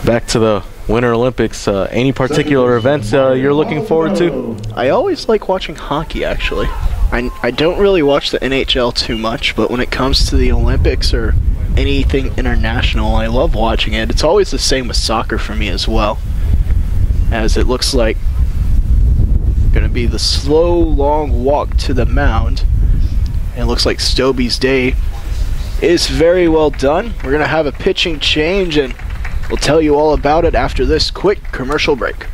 Speaker 2: back to the Winter Olympics, any particular events you're looking forward to?
Speaker 1: I always like watching hockey, actually. I don't really watch the NHL too much, but when it comes to the Olympics or anything international, I love watching it. It's always the same with soccer for me as well, as it looks like going to be the slow, long walk to the mound. And it looks like Stobie's day is very well done. We're going to have a pitching change, and we'll tell you all about it after this quick commercial break.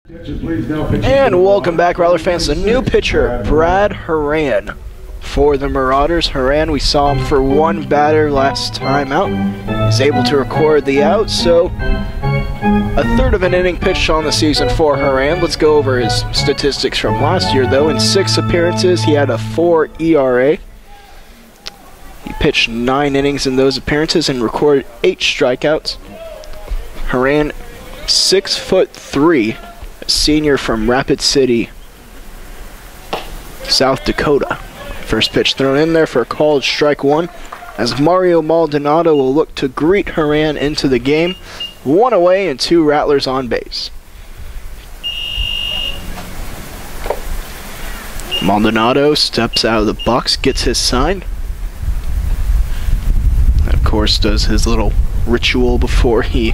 Speaker 1: And welcome back, Rattler fans. The new pitcher, Brad Horan, for the Marauders. Horan, we saw him for one batter last time out. He's able to record the out, so a third of an inning pitched on the season for Horan. Let's go over his statistics from last year, though. In 6 appearances, he had a 4 ERA. He pitched 9 innings in those appearances and recorded 8 strikeouts. Horan, 6'3", a senior from Rapid City, South Dakota. First pitch thrown in there for a called strike 1, as Mario Maldonado will look to greet Horan into the game. 1 away and 2 Rattlers on base. Maldonado steps out of the box, gets his sign. Of course, does his little ritual before he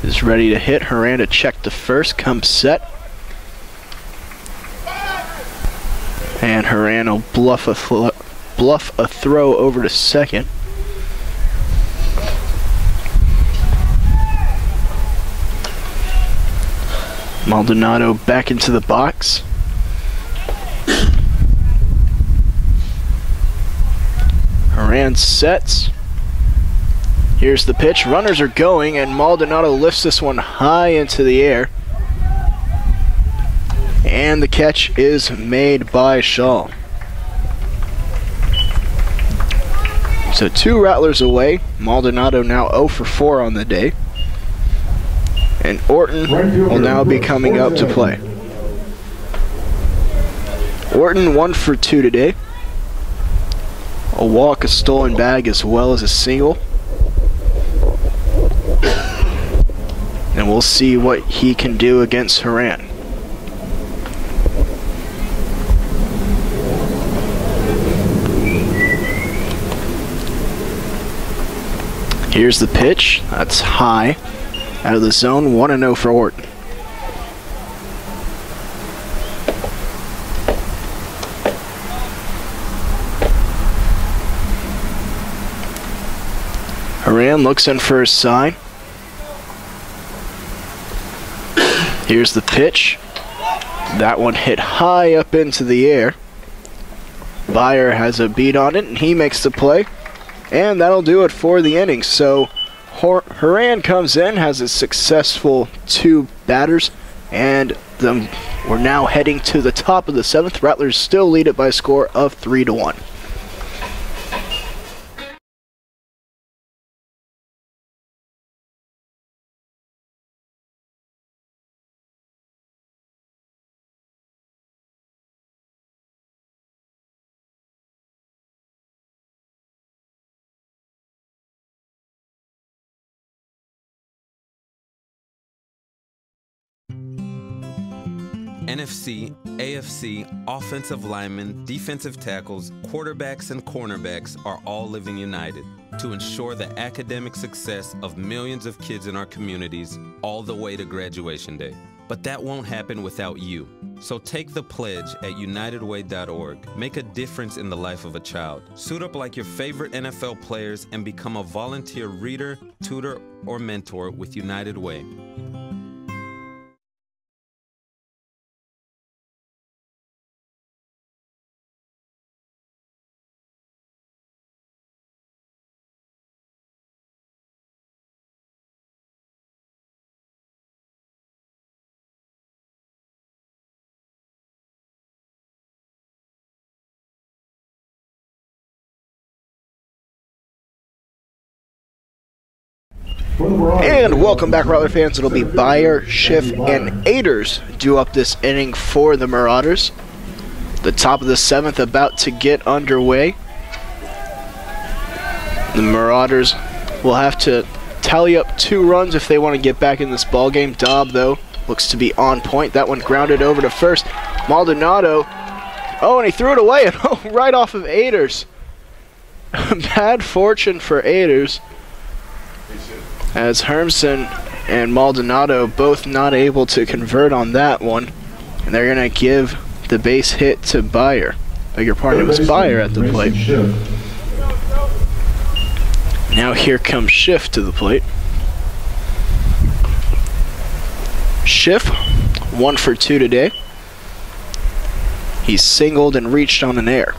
Speaker 1: is ready to hit. Horan to check the first, comes set. And Horan will bluff a throw over to second. Maldonado back into the box. Horan sets. Here's the pitch. Runners are going, and Maldonado lifts this one high into the air. And the catch is made by Shaw. So 2 Rattlers away. Maldonado now 0 for 4 on the day. And Orton will now be coming up to play. Orton 1 for 2 today. A walk, a stolen bag, as well as a single. And we'll see what he can do against Horan. Here's the pitch. That's high. Out of the zone. 1-0 for Orton. Horan looks in for his sign. Here's the pitch. That one hit high up into the air. Byer has a beat on it, and he makes the play. And that'll do it for the inning. So Horan comes in, has a successful 2 batters, and we're now heading to the top of the 7th. Rattlers still lead it by a score of 3-1.
Speaker 3: NFC, AFC, offensive linemen, defensive tackles, quarterbacks, and cornerbacks are all living united to ensure the academic success of millions of kids in our communities all the way to graduation day. But that won't happen without you. So take the pledge at unitedway.org. Make a difference in the life of a child. Suit up like your favorite NFL players and become a volunteer reader, tutor, or mentor with United Way.
Speaker 1: And welcome back, Rattler fans. It'll be Byer, Schiff, and Aders due up this inning for the Marauders. The top of the 7th about to get underway. The Marauders will have to tally up 2 runs if they want to get back in this ballgame. Dobb, though, looks to be on point. That one grounded over to first. Maldonado. Oh, and he threw it away right off of Aders. Bad fortune for Aders, as Hermsen and Maldonado both not able to convert on that one. And they're going to give the base hit to Byer. Beg your pardon, it was Byer at the plate. Now here comes Schiff to the plate. Schiff 1 for 2 today. He's singled and reached on an air.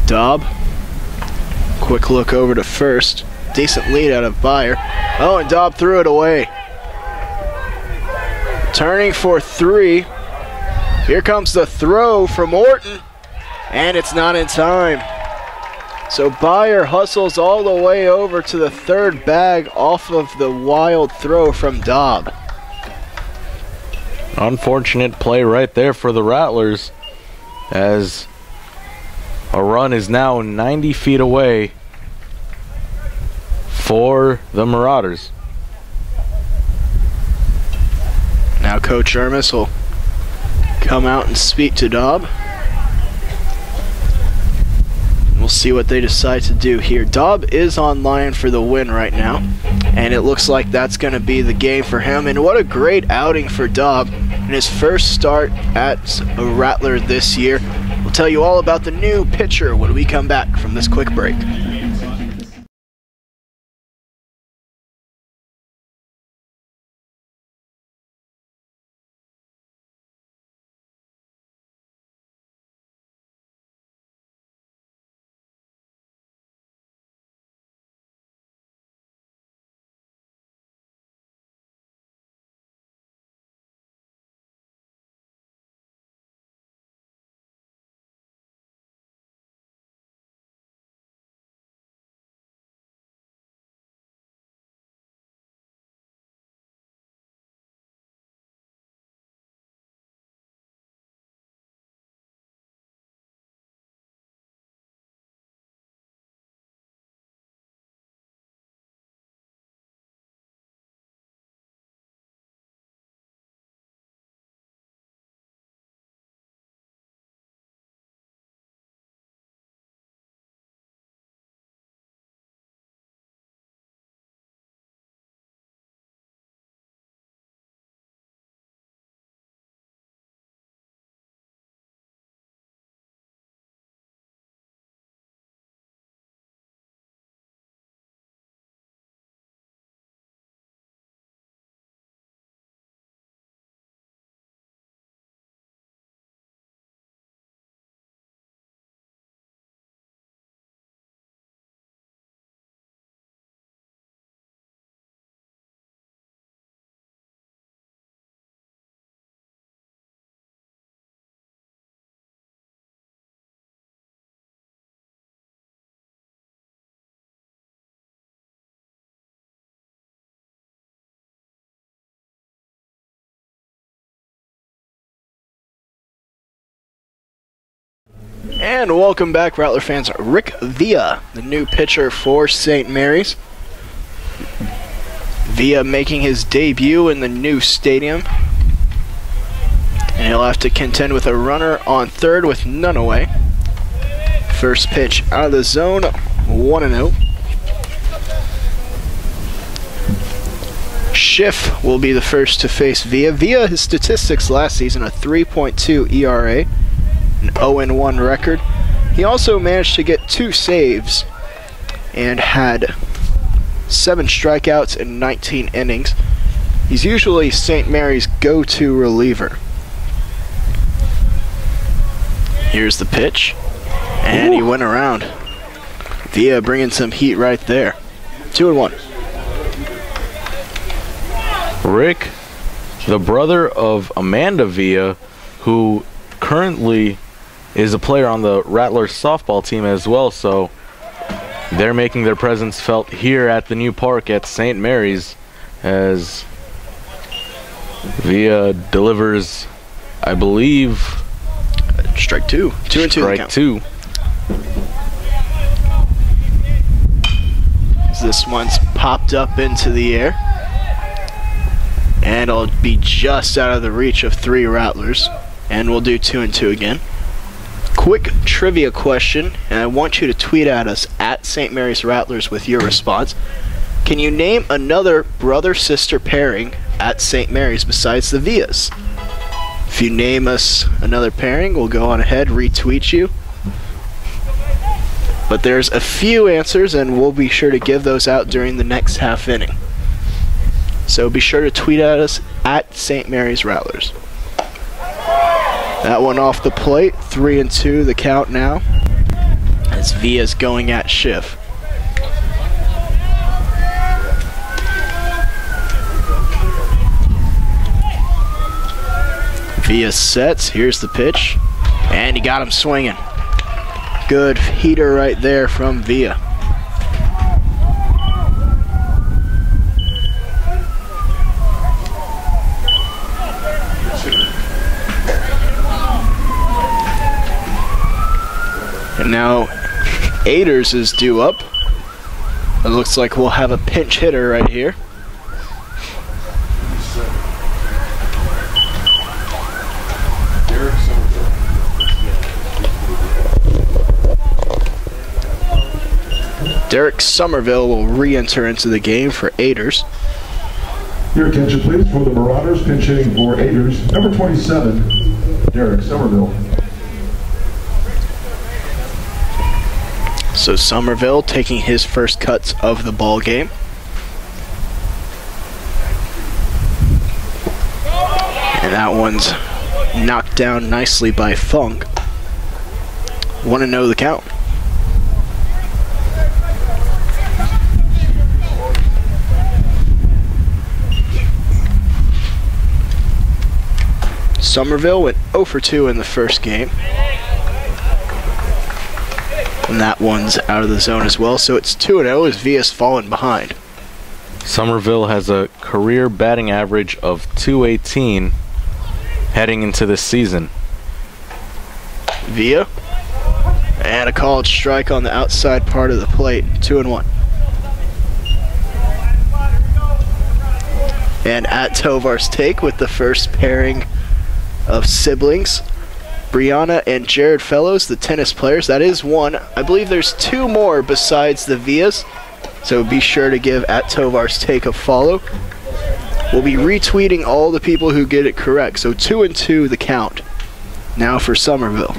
Speaker 1: Dobb. Quick look over to first. Decent lead out of Byer. Oh, and Dobb threw it away. Turning for 3. Here comes the throw from Orton. And it's not in time. So Byer hustles all the way over to the third bag off of the wild throw from Dobb.
Speaker 2: Unfortunate play right there for the Rattlers, as a run is now 90 feet away for the Marauders.
Speaker 1: Now Coach Ermis will come out and speak to Dobb. We'll see what they decide to do here. Dobb is online for the win right now, and it looks like that's going to be the game for him. And what a great outing for Dobb in his first start at a Rattler this year. We'll tell you all about the new pitcher when we come back from this quick break. And welcome back, Rattler fans. Rick Villa, the new pitcher for St. Mary's. Villa making his debut in the new stadium. And he'll have to contend with a runner on third with none away. First pitch out of the zone, 1-0. Schiff will be the first to face Villa. Villa, his statistics last season, a 3.2 ERA, an 0-1 record. He also managed to get 2 saves and had 7 strikeouts in 19 innings. He's usually St. Mary's go-to reliever. Here's the pitch, and he went around. Villa bringing some heat right there. 2-1.
Speaker 2: Rick, the brother of Amanda Villa, who currently is a player on the Rattlers softball team as well, so they're making their presence felt here at the new park at St. Mary's as Villa delivers, I believe,
Speaker 1: strike 2. 2-2.
Speaker 2: Strike 2.
Speaker 1: This one's popped up into the air, and it'll be just out of the reach of 3 Rattlers, and we'll do 2-2 again. Quick trivia question, and I want you to tweet at us at St. Mary's Rattlers with your response. Can you name another brother-sister pairing at St. Mary's besides the Villas? If you name us another pairing, we'll go on ahead, retweet you. But there's a few answers, and we'll be sure to give those out during the next half inning. So be sure to tweet at us at St. Mary's Rattlers. That one off the plate, 3-2 the count now, as Villa's going at Schiff. Villa sets, here's the pitch, and he got him swinging. Good heater right there from Villa. And now Aders is due up. It looks like we'll have a pinch hitter right here. Derek Somerville will re-enter into the game for Aders.
Speaker 11: Your attention please for the Marauders, pinch hitting for Aders, number 27, Derek Somerville.
Speaker 1: So Somerville taking his first cuts of the ball game. And that one's knocked down nicely by Funk. 1-0 the count. Somerville went 0 for 2 in the first game. And that one's out of the zone as well, so it's 2-0 as Villa's fallen behind.
Speaker 2: Somerville has a career batting average of .218 heading into this season.
Speaker 1: Villa, and a called strike on the outside part of the plate, 2-1. And at Tovar's take with the first pairing of siblings, Brianna and Jared Fellows, the tennis players. That is one. I believe there's two more besides the Villas, so be sure to give at Tovar's take a follow. We'll be retweeting all the people who get it correct, so 2-2 the count. Now for Somerville.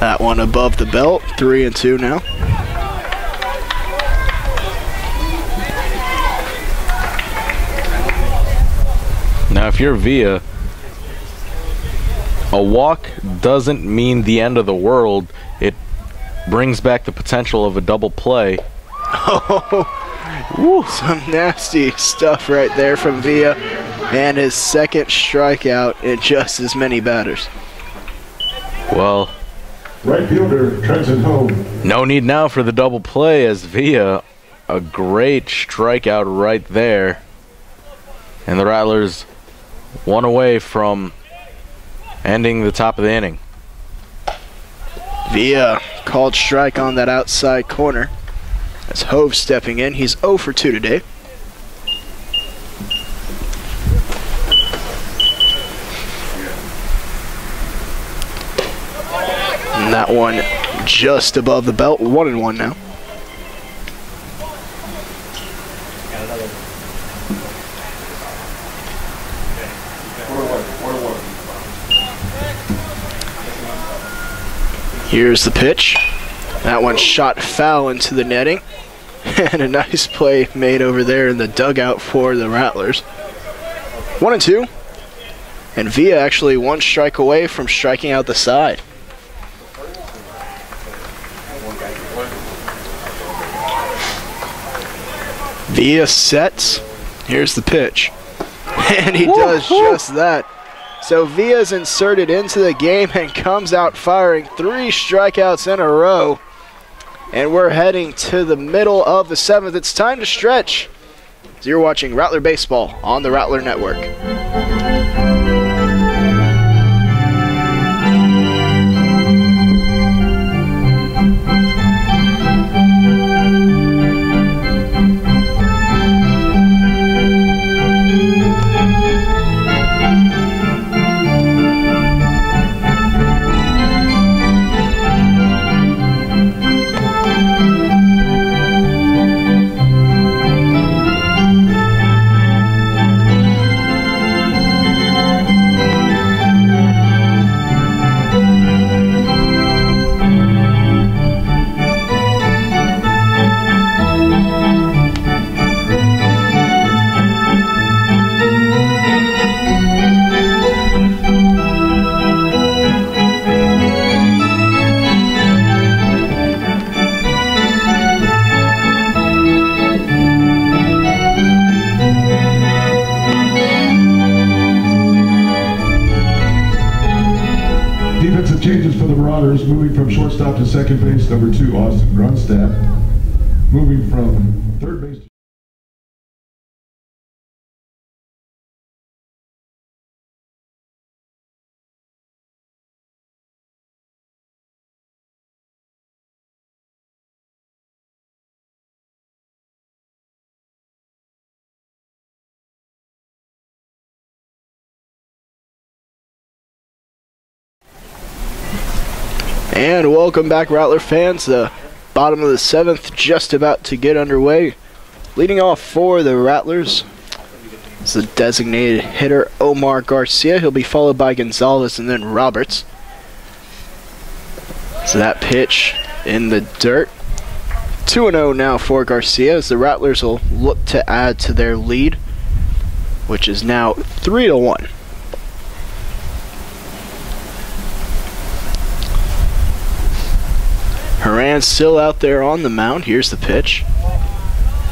Speaker 1: That one above the belt, 3-2 now.
Speaker 2: Now, if you're Villa, a walk doesn't mean the end of the world. It brings back the potential of a double play.
Speaker 1: Oh, some nasty stuff right there from Villa, and his second strikeout in just as many batters.
Speaker 2: Well,
Speaker 11: right fielder Trenton Ho.
Speaker 2: No need now for the double play as Villa, a great strikeout right there. And the Rattlers one away from ending the top of the inning.
Speaker 1: Villa called strike on that outside corner. That's Hove stepping in. He's 0 for 2 today. And that one just above the belt, 1-1 now. Here's the pitch. That one shot foul into the netting. And a nice play made over there in the dugout for the Rattlers. 1-2. And Villa actually one strike away from striking out the side. Villa sets. Here's the pitch. And he does just that. So Villa's inserted into the game and comes out firing 3 strikeouts in a row. And we're heading to the middle of the 7th. It's time to stretch. So you're watching Rattler Baseball on the Rattler Network.
Speaker 11: Marauders, moving from shortstop to second base, number 2, Austin Grunstad. Moving from third base.
Speaker 1: And welcome back, Rattler fans. The bottom of the 7th just about to get underway. Leading off for the Rattlers is the designated hitter Omar Garcia. He'll be followed by Gonzalez and then Roberts. So that pitch in the dirt. 2-0 now for Garcia as the Rattlers will look to add to their lead, which is now 3-1. Haran's still out there on the mound. Here's the pitch.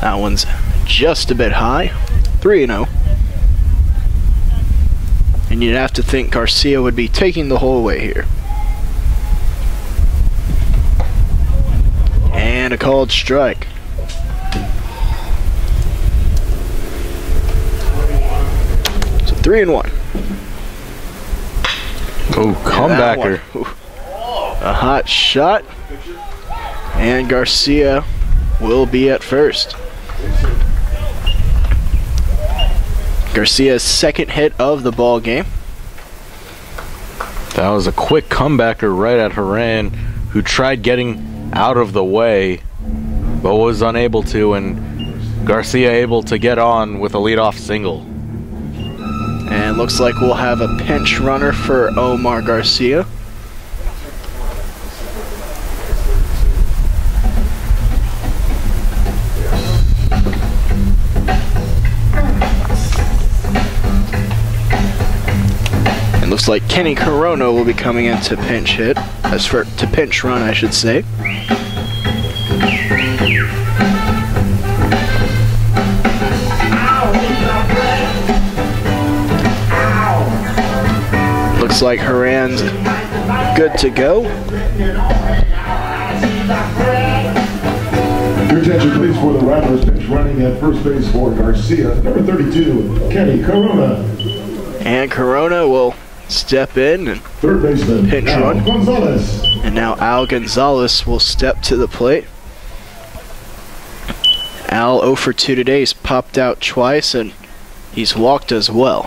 Speaker 1: That one's just a bit high. 3-0. And you'd have to think Garcia would be taking the whole way here. And a called strike. So 3-1.
Speaker 2: Oh, comebacker.
Speaker 1: A hot shot. And Garcia will be at first. Garcia's second hit of the ball game.
Speaker 2: That was a quick comebacker right at Haran, who tried getting out of the way, but was unable to, and Garcia able to get on with a leadoff single.
Speaker 1: And looks like we'll have a pinch runner for Omar Garcia. Looks like Kenny Corona will be coming in to pinch hit, to pinch run, I should say. Looks like Haran's good to go.
Speaker 11: Your attention please for the Rattlers, pinch running at first base for Garcia, number 32, Kenny Corona.
Speaker 1: And Corona will step in and
Speaker 11: third baseman,
Speaker 1: pinch
Speaker 11: Al
Speaker 1: run.
Speaker 11: Gonzalez.
Speaker 1: And now Al Gonzalez will step to the plate. Al 0 for 2 today. He's popped out twice and he's walked as well.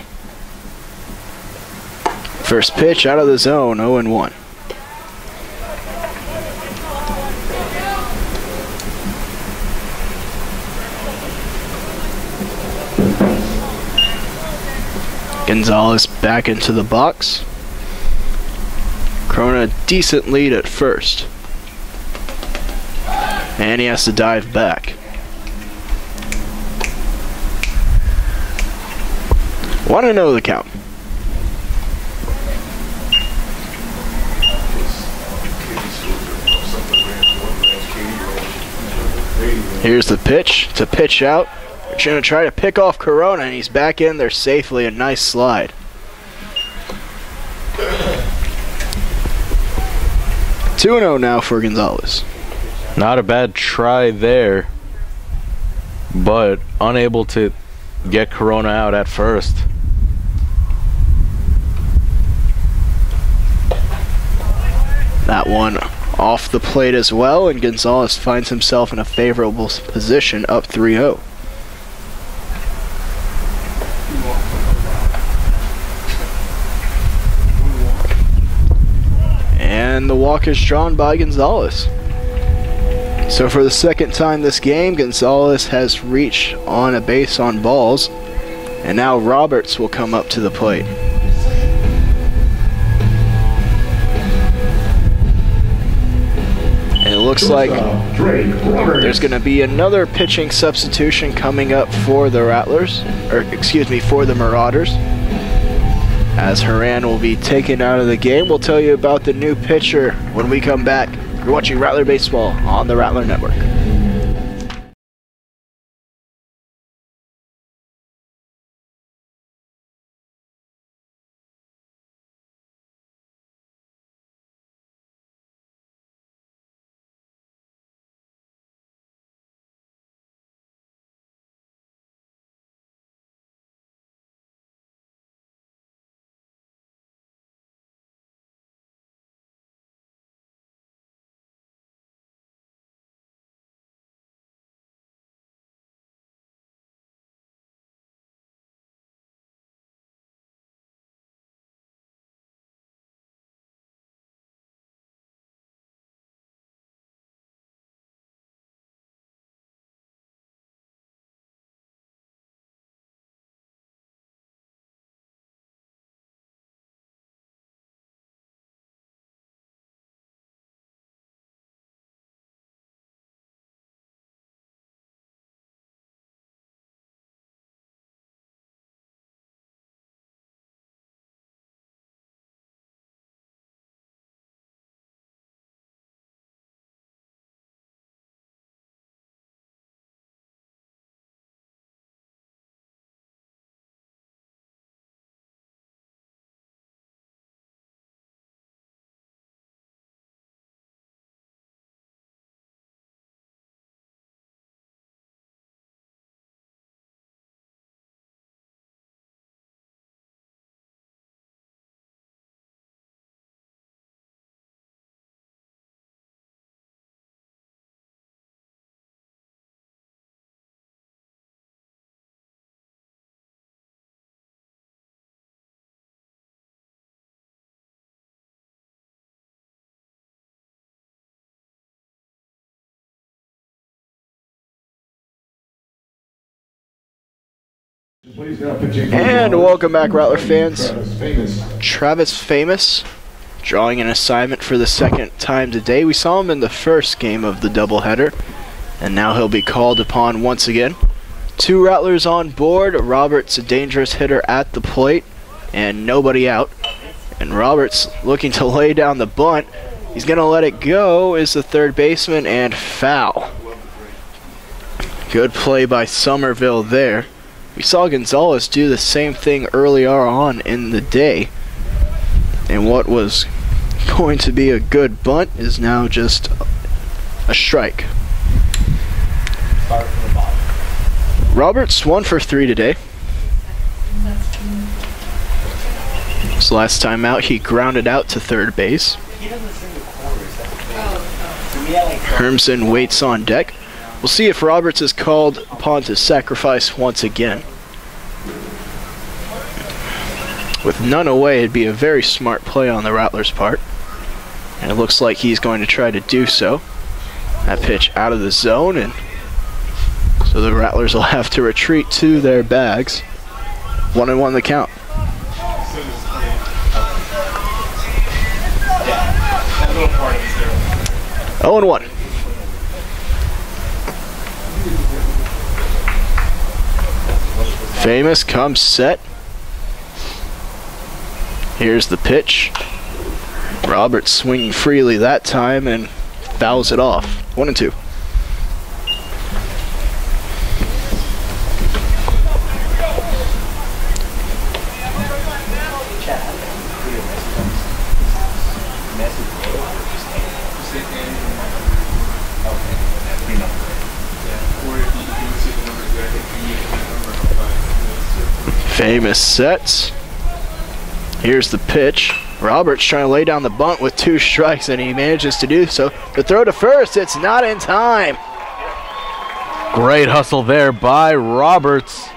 Speaker 1: First pitch out of the zone, 0-1. Gonzalez back into the box. Corona decent lead at first. And he has to dive back. Want to know the count. Here's the pitch. It's a pitch out. They're going to try to pick off Corona, and he's back in there safely. A nice slide. 2-0 now for Gonzalez.
Speaker 2: Not a bad try there, but unable to get Corona out at first.
Speaker 1: That one off the plate as well, and Gonzalez finds himself in a favorable position, up 3-0. And the walk is drawn by Gonzalez. So for the second time this game, Gonzalez has reached on a base on balls, and now Roberts will come up to the plate. And it looks like there's going to be another pitching substitution coming up for the Rattlers, or excuse me, for the Marauders, as Haran will be taken out of the game. We'll tell you about the new pitcher when we come back. You're watching Rattler Baseball on the Rattler Network. And welcome back, Rattler fans. Travis Famous drawing an assignment for the second time today. We saw him in the first game of the doubleheader, and now he'll be called upon once again. 2 Rattlers on board. Roberts, a dangerous hitter at the plate, and nobody out. And Roberts looking to lay down the bunt. He's going to let it go, is the third baseman, and foul. Good play by Somerville there. We saw Gonzalez do the same thing earlier on in the day. And what was going to be a good bunt is now just a strike. Roberts 1 for 3 today. His last time out, he grounded out to third base. Hermsen waits on deck. We'll see if Roberts is called upon to sacrifice once again. With none away, it'd be a very smart play on the Rattlers' part. And it looks like he's going to try to do so. That pitch out of the zone, and so the Rattlers will have to retreat to their bags. 1-1 the count. Oh and 1. Famous comes set. Here's the pitch. Roberts swinging freely that time and fouls it off. 1-2. Famous sets. Here's the pitch. Roberts trying to lay down the bunt with 2 strikes, and he manages to do so. The throw to first, it's not in time.
Speaker 2: Great hustle there by Roberts.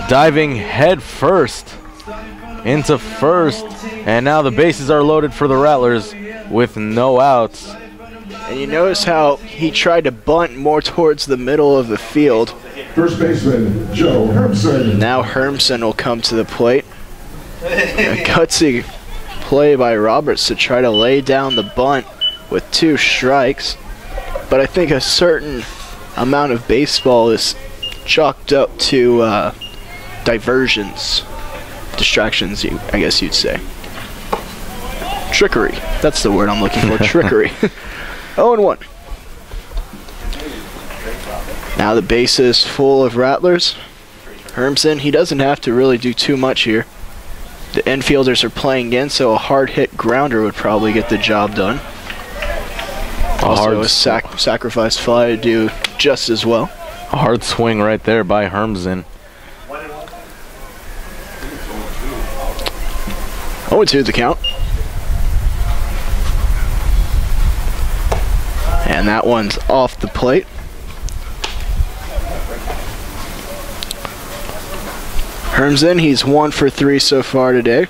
Speaker 2: Diving head first into first. And now the bases are loaded for the Rattlers with no outs.
Speaker 1: And you notice how he tried to bunt more towards the middle of the field.
Speaker 11: First baseman, Joe Hermsen.
Speaker 1: Now Hermsen will come to the plate. A gutsy play by Roberts to try to lay down the bunt with 2 strikes. But I think a certain amount of baseball is chalked up to diversions. Distractions, I guess you'd say. Trickery. That's the word I'm looking for. Trickery. 0-1. Now the base is full of Rattlers. Hermsen, he doesn't have to really do too much here. The infielders are playing in, so a hard hit grounder would probably get the job done. Also a sacrifice fly to do just as well.
Speaker 2: A hard swing right there by Hermsen.
Speaker 1: 0-2 the count. And that one's off the plate. Hermsen, he's 1 for 3 so far today.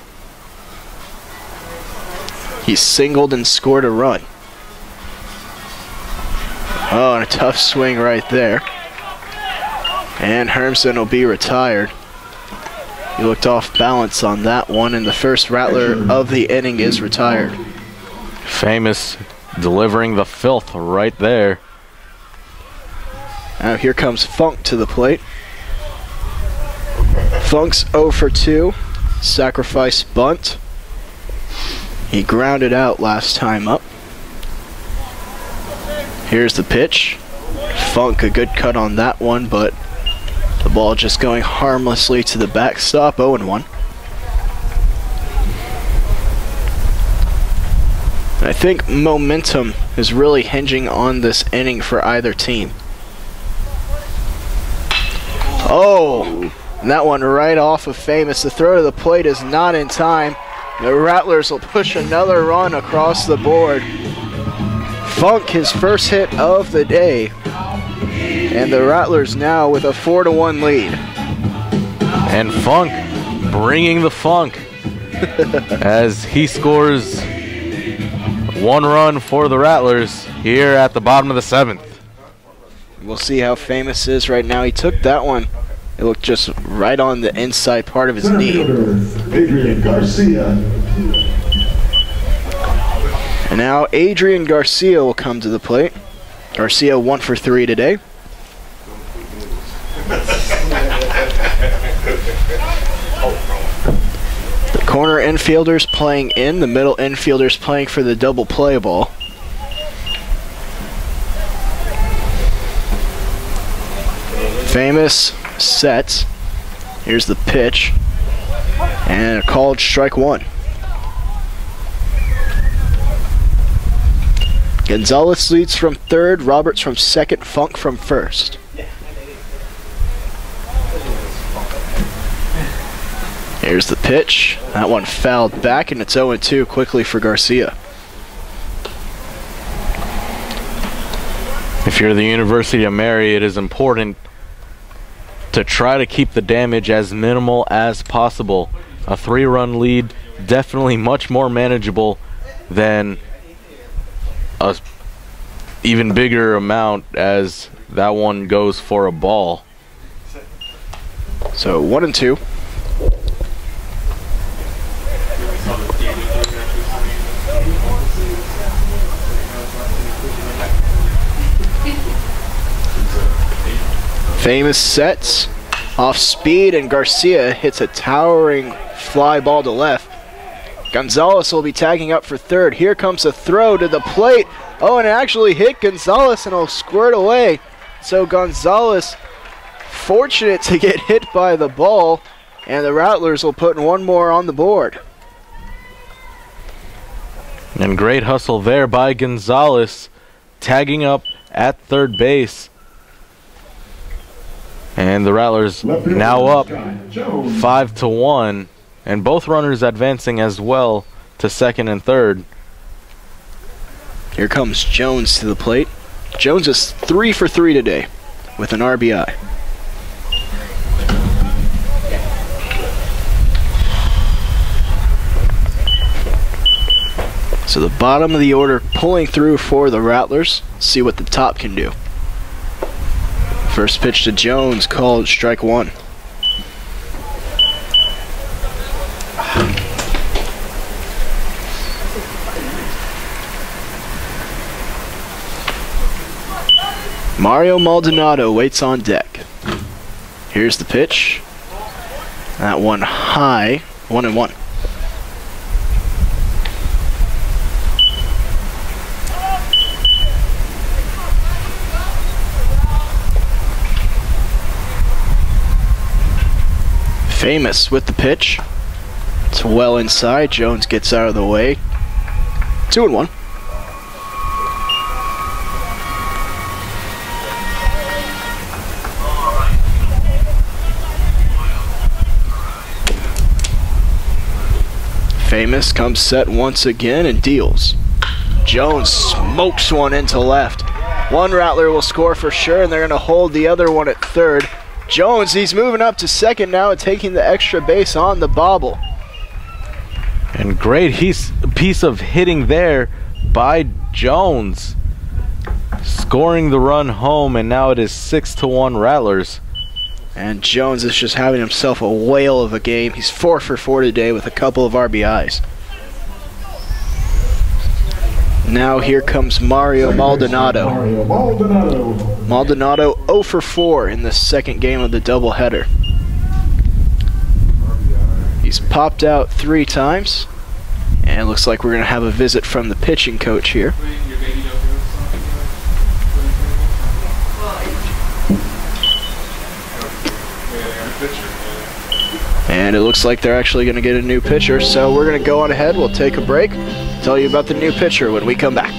Speaker 1: He's singled and scored a run. Oh, and a tough swing right there. And Hermsen will be retired. He looked off balance on that one, and the first Rattler of the inning is retired.
Speaker 2: Famous delivering the filth right there.
Speaker 1: Now here comes Funk to the plate. Funk's 0 for 2. Sacrifice bunt. He grounded out last time up. Here's the pitch. Funk, a good cut on that one, but the ball just going harmlessly to the backstop. 0-1. I think momentum is really hinging on this inning for either team. Oh, and that one right off of Famous. The throw to the plate is not in time. The Rattlers will push another run across the board. Funk, his first hit of the day. And the Rattlers now with a 4-1 lead.
Speaker 2: And Funk bringing the funk as he scores 1 run for the Rattlers here at the bottom of the 7th.
Speaker 1: We'll see how Famous is right now. He took that one It looked just right on the inside part of his
Speaker 11: Center
Speaker 1: knee.
Speaker 11: fielder, Adrian Garcia.
Speaker 1: And now Adrian Garcia will come to the plate. Garcia 1 for 3 today. The corner infielders playing in, the middle infielders playing for the double play ball. Famous sets. Here's the pitch. And a called strike 1. Gonzalez leads from third, Roberts from second, Funk from first. Here's the pitch. That one fouled back, and it's 0-2 quickly for Garcia.
Speaker 2: If you're the University of Mary, it is important to try to keep the damage as minimal as possible. A 3-run lead, definitely much more manageable than a even bigger amount as that one goes for a ball.
Speaker 1: So 1-2. Famous sets off speed, and Garcia hits a towering fly ball to left. Gonzalez will be tagging up for third. Here comes a throw to the plate. Oh, and it actually hit Gonzalez and it'll squirt away. So Gonzalez fortunate to get hit by the ball, and the Rattlers will put one more on the board.
Speaker 2: And great hustle there by Gonzalez, tagging up at third base. And the Rattlers now up 5-1, and both runners advancing as well to second and third.
Speaker 1: Here comes Jones to the plate. Jones is 3 for 3 today with an RBI. So the bottom of the order pulling through for the Rattlers. See what the top can do. First pitch to Jones, called strike 1. Mario Maldonado waits on deck. Here's the pitch. That one high, 1-1. Famous with the pitch. It's well inside. Jones gets out of the way. 2-1. Famous comes set once again and deals. Jones smokes one into left. One Rattler will score for sure, and they're going to hold the other one at third. Jones, he's moving up to second now and taking the extra base on the bobble.
Speaker 2: And great piece of hitting there by Jones, scoring the run home, and now it is 6-1 Rattlers.
Speaker 1: And Jones is just having himself a whale of a game. He's 4 for 4 today with a couple of RBIs. Now here comes Mario Maldonado. Maldonado 0 for 4 in the second game of the doubleheader. He's popped out 3 times. And it looks like we're going to have a visit from the pitching coach here. And it looks like they're actually going to get a new pitcher. So we're going to go on ahead. We'll take a break. Tell you about the new pitcher when we come back.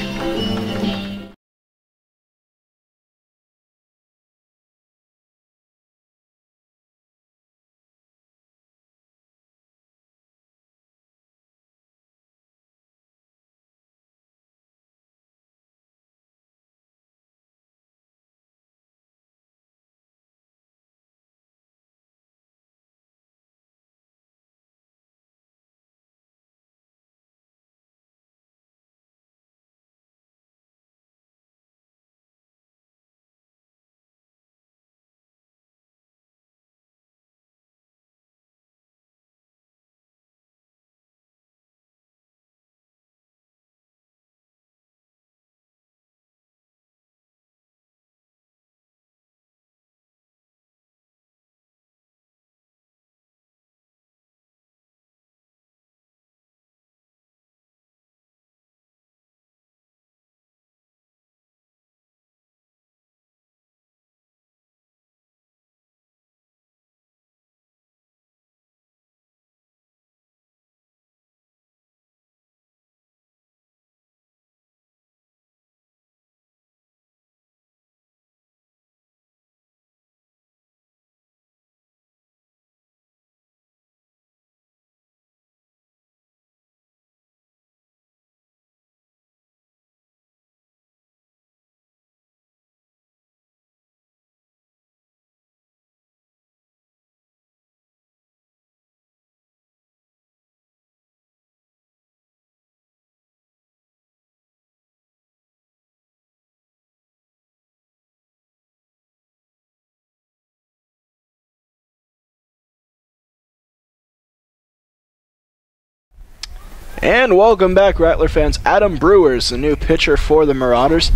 Speaker 1: And welcome back, Rattler fans. Adam Brewers, the new pitcher for the Marauders.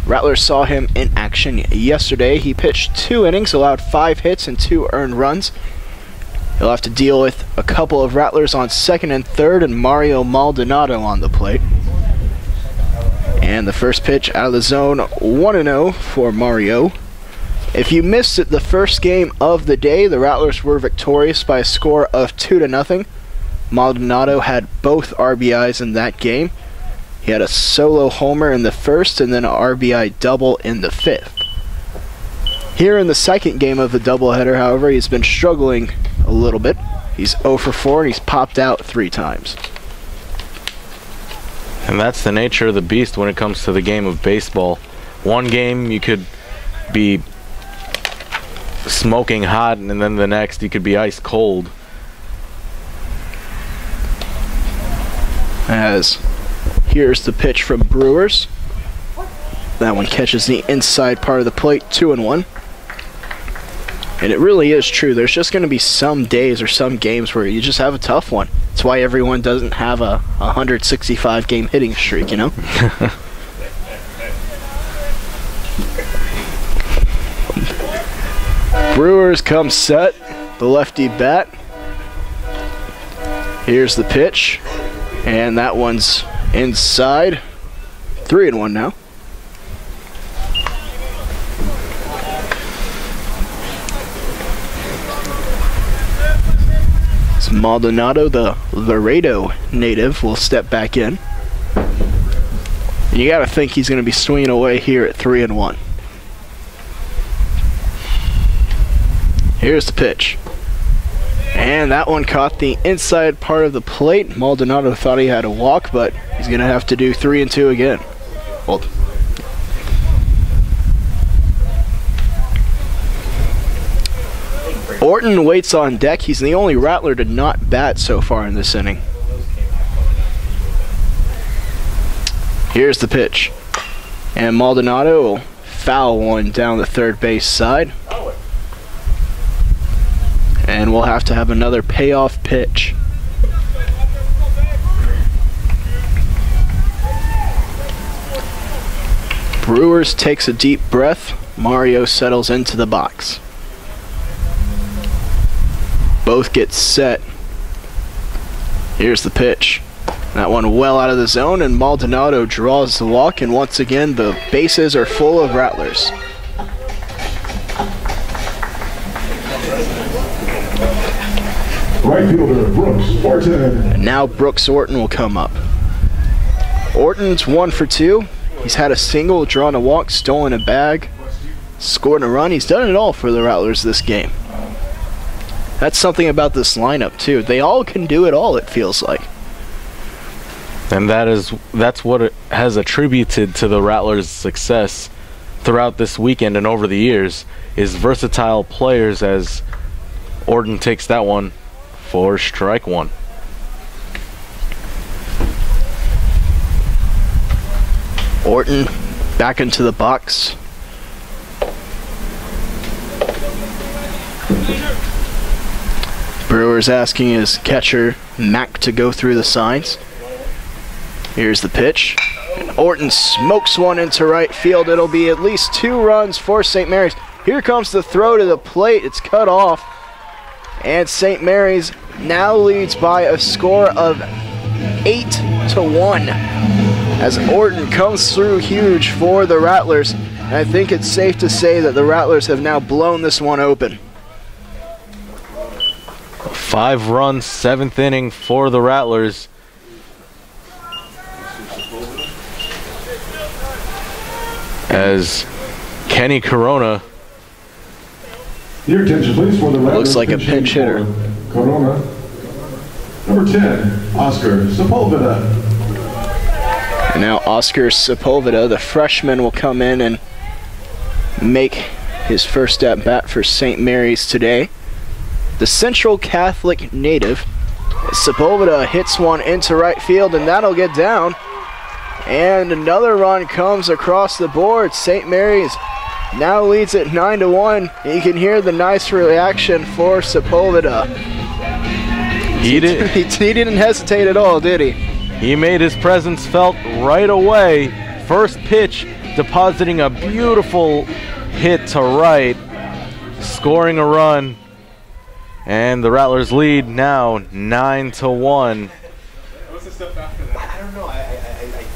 Speaker 1: Rattlers saw him in action yesterday. He pitched 2 innings, allowed 5 hits and 2 earned runs. He'll have to deal with a couple of Rattlers on second and third and Mario Maldonado on the plate. And the first pitch out of the zone, 1-0 for Mario. If you missed it, the first game of the day, the Rattlers were victorious by a score of 2-0. Maldonado had both RBIs in that game. He had a solo homer in the first and then an RBI double in the 5th. Here in the second game of the doubleheader, however, he's been struggling a little bit. He's 0 for 4 and he's popped out 3 times.
Speaker 2: And that's the nature of the beast when it comes to the game of baseball. One game you could be smoking hot and then the next you could be ice cold.
Speaker 1: As here's the pitch from Brewers. That one catches the inside part of the plate, 2-1. And it really is true. There's just going to be some days or some games where you just have a tough one. That's why everyone doesn't have a 165 game hitting streak, you know? Brewers come set, the lefty bat. Here's the pitch. And that one's inside. 3-1 now. So Maldonado, the Laredo native, will step back in. You gotta think he's gonna be swinging away here at 3-1. Here's the pitch. And that one caught the inside part of the plate. Maldonado thought he had a walk, but he's going to have to do 3-2 again. Well, Orton waits on deck. He's the only Rattler to not bat so far in this inning. Here's the pitch. And Maldonado will foul one down the third base side. And we'll have to have another payoff pitch. Brewers takes a deep breath. Mario settles into the box. Both get set. Here's the pitch. That one well out of the zone, and Maldonado draws the walk, and once again the bases are full of Rattlers.
Speaker 11: Right fielder, Brooks Orton.
Speaker 1: And now Brooks Orton will come up. Orton's 1 for 2. He's had a single, drawn a walk, stolen a bag, scored a run. He's done it all for the Rattlers this game. That's something about this lineup too. They all can do it all, it feels like.
Speaker 2: And that's what it has attributed to the Rattlers' success throughout this weekend and over the years is versatile players, as Orton takes that one for strike 1.
Speaker 1: Orton back into the box. Brewers asking his catcher Mack to go through the signs. Here's the pitch. And Orton smokes one into right field. It'll be at least 2 runs for St. Mary's. Here comes the throw to the plate. It's cut off. And St. Mary's now leads by a score of 8-1 as Orton comes through huge for the Rattlers. And I think it's safe to say that the Rattlers have now blown this one open.
Speaker 2: 5 runs, 7th inning for the Rattlers. As Kenny Corona,
Speaker 11: Your attention, please, for the
Speaker 1: looks like a pinch hitter.
Speaker 11: Corona. Number 10, Oscar Sepulveda.
Speaker 1: And now Oscar Sepulveda, the freshman, will come in and make his first at bat for St. Mary's today. The Central Catholic native. Sepulveda hits one into right field, and that'll get down. And another run comes across the board. St. Mary's now leads at 9-1. You can hear the nice reaction for Sepulveda.
Speaker 2: He
Speaker 1: didn't hesitate at all, did he?
Speaker 2: He made his presence felt right away. First pitch, depositing a beautiful hit to right, scoring a run, and the Rattlers lead now 9-1.
Speaker 5: What's the stuff after that? I don't know. I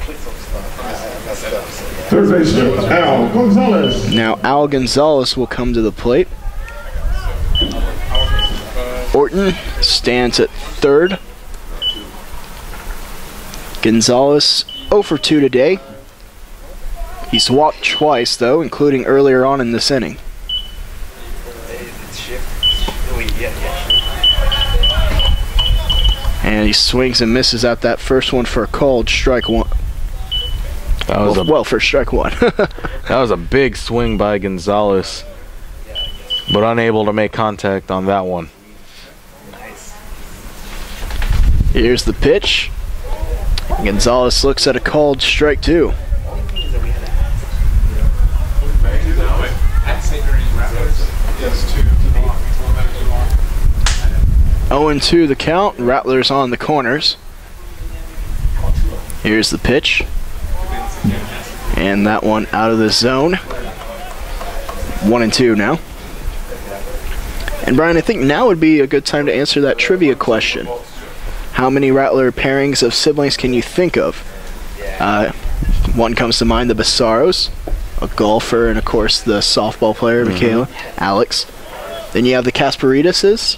Speaker 5: clicked some stuff.
Speaker 11: Third baseman, Al Gonzalez.
Speaker 1: Now Al Gonzalez will come to the plate. Orton stands at third. Gonzalez 0 for 2 today. He's walked twice, though, including earlier on in this inning. And he swings and misses out that first one for a called strike one.
Speaker 2: That was
Speaker 1: well, for strike one.
Speaker 2: That was a big swing by Gonzalez, but unable to make contact on that one.
Speaker 1: Here's the pitch. Gonzalez looks at a called strike two. Oh and 2 the count. Rattlers on the corners. Here's the pitch. And that one out of the zone. 1 and 2 now. And Brian, I think now would be a good time to answer that trivia question. How many Rattler pairings of siblings can you think of? One comes to mind, the Bassaros, a golfer, and of course the softball player, Michaela, Alex. Then you have the Kasperidases.